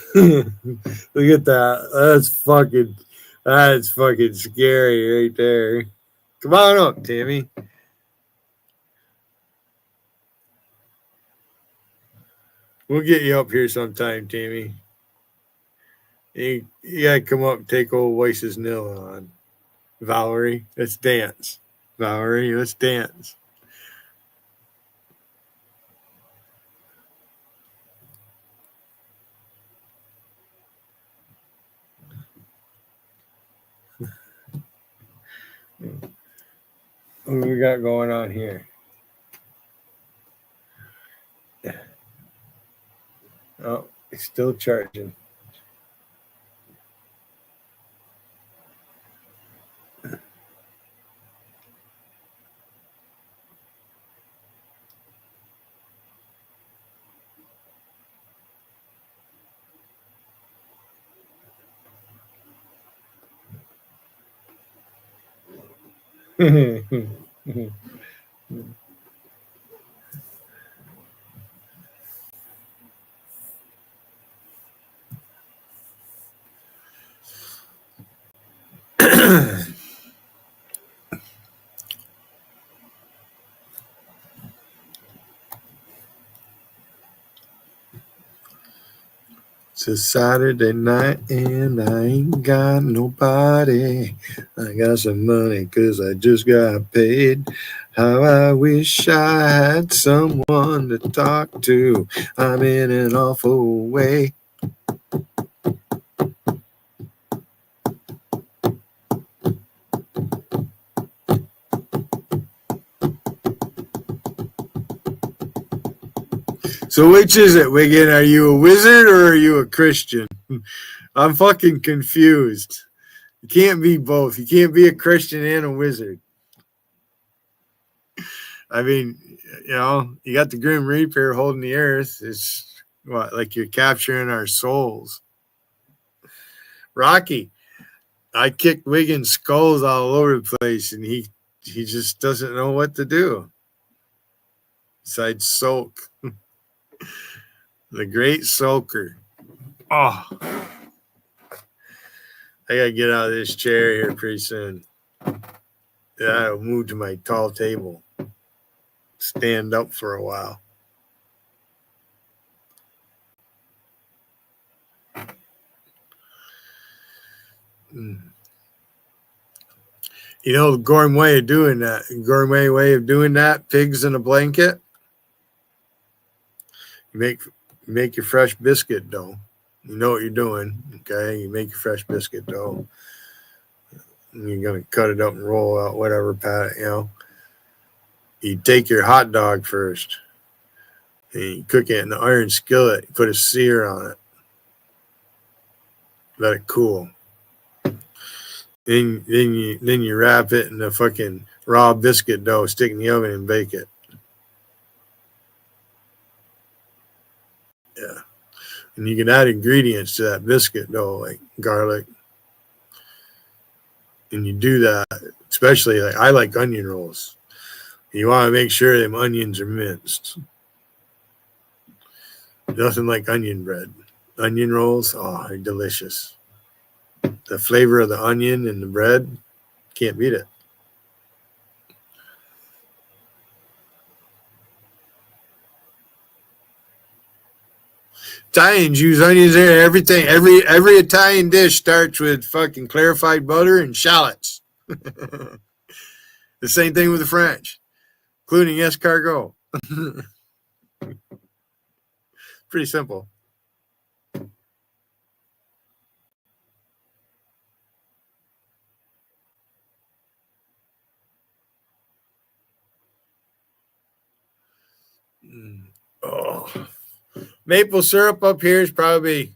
at that. That's fucking scary right there. Come on up, Tammy. We'll get you up here sometime, Tammy. You gotta come up and take old Whisis Nilla on. Valerie, let's dance. Valerie, let's dance. What do we got going on here? Oh, it's still charging. It's a Saturday night and I ain't got nobody. I got some money 'cause I just got paid. How I wish I had someone to talk to. I'm in an awful way. So which is it, Wiggin? Are you a wizard or are you a Christian? I'm fucking confused. You can't be both. You can't be a Christian and a wizard. I mean, you know, you got the Grim Reaper holding the earth. It's what, like you're capturing our souls. Rocky, I kicked Wiggins' skulls all over the place, and he just doesn't know what to do. Besides sulk. The great sulker. Oh. I gotta get out of this chair here pretty soon. Yeah, I'll move to my tall table. Stand up for a while. You know the gourmet way of doing that. Gourmet way of doing that. Pigs in a blanket. You make your fresh biscuit dough. You know what you're doing, okay? You make your fresh biscuit dough. And you're gonna cut it up and roll out whatever pat. You know. You take your hot dog first. And you cook it in the iron skillet. You put a sear on it. Let it cool. Then you wrap it in the fucking raw biscuit dough, stick it in the oven and bake it. Yeah. And you can add ingredients to that biscuit dough, like garlic. And you do that, especially like I like onion rolls. You want to make sure them onions are minced. Nothing like onion bread. Onion rolls, oh, they're delicious. The flavor of the onion and the bread, can't beat it. Italians use onions there. Everything, every Italian dish starts with fucking clarified butter and shallots. The same thing with the French, including escargot. Pretty simple. Oh, maple syrup up here is probably,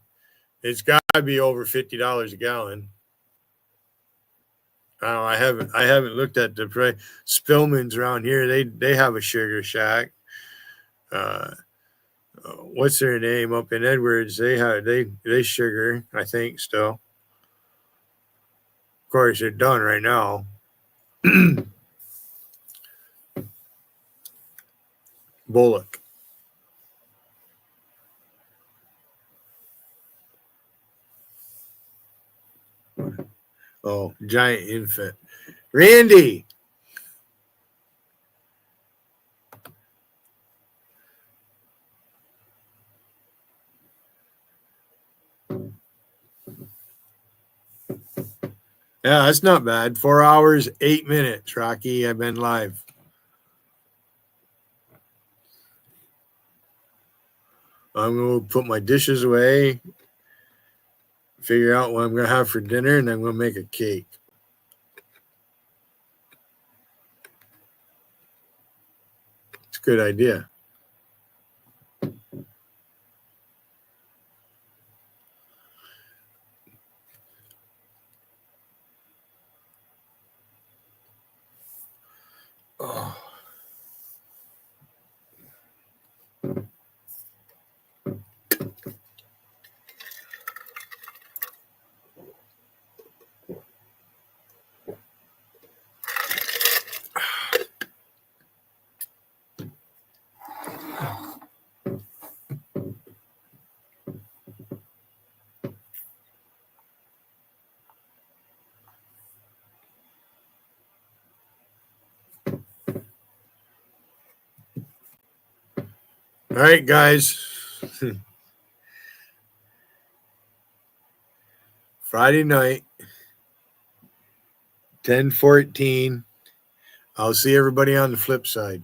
it's got to be over $50 a gallon. I haven't looked at the price. Spillman's around here. They have a sugar shack. What's their name up in Edwards? They sugar, I think, still. Of course, they're done right now. Bullock. Oh, giant infant. Randy. Yeah, that's not bad. 4 hours, 8 minutes, Rocky. I've been live. I'm going to put my dishes away, figure out what I'm going to have for dinner, and I'm going to make a cake. It's a good idea. Oh. right, guys. Friday night, 10:14. I'll see everybody on the flip side.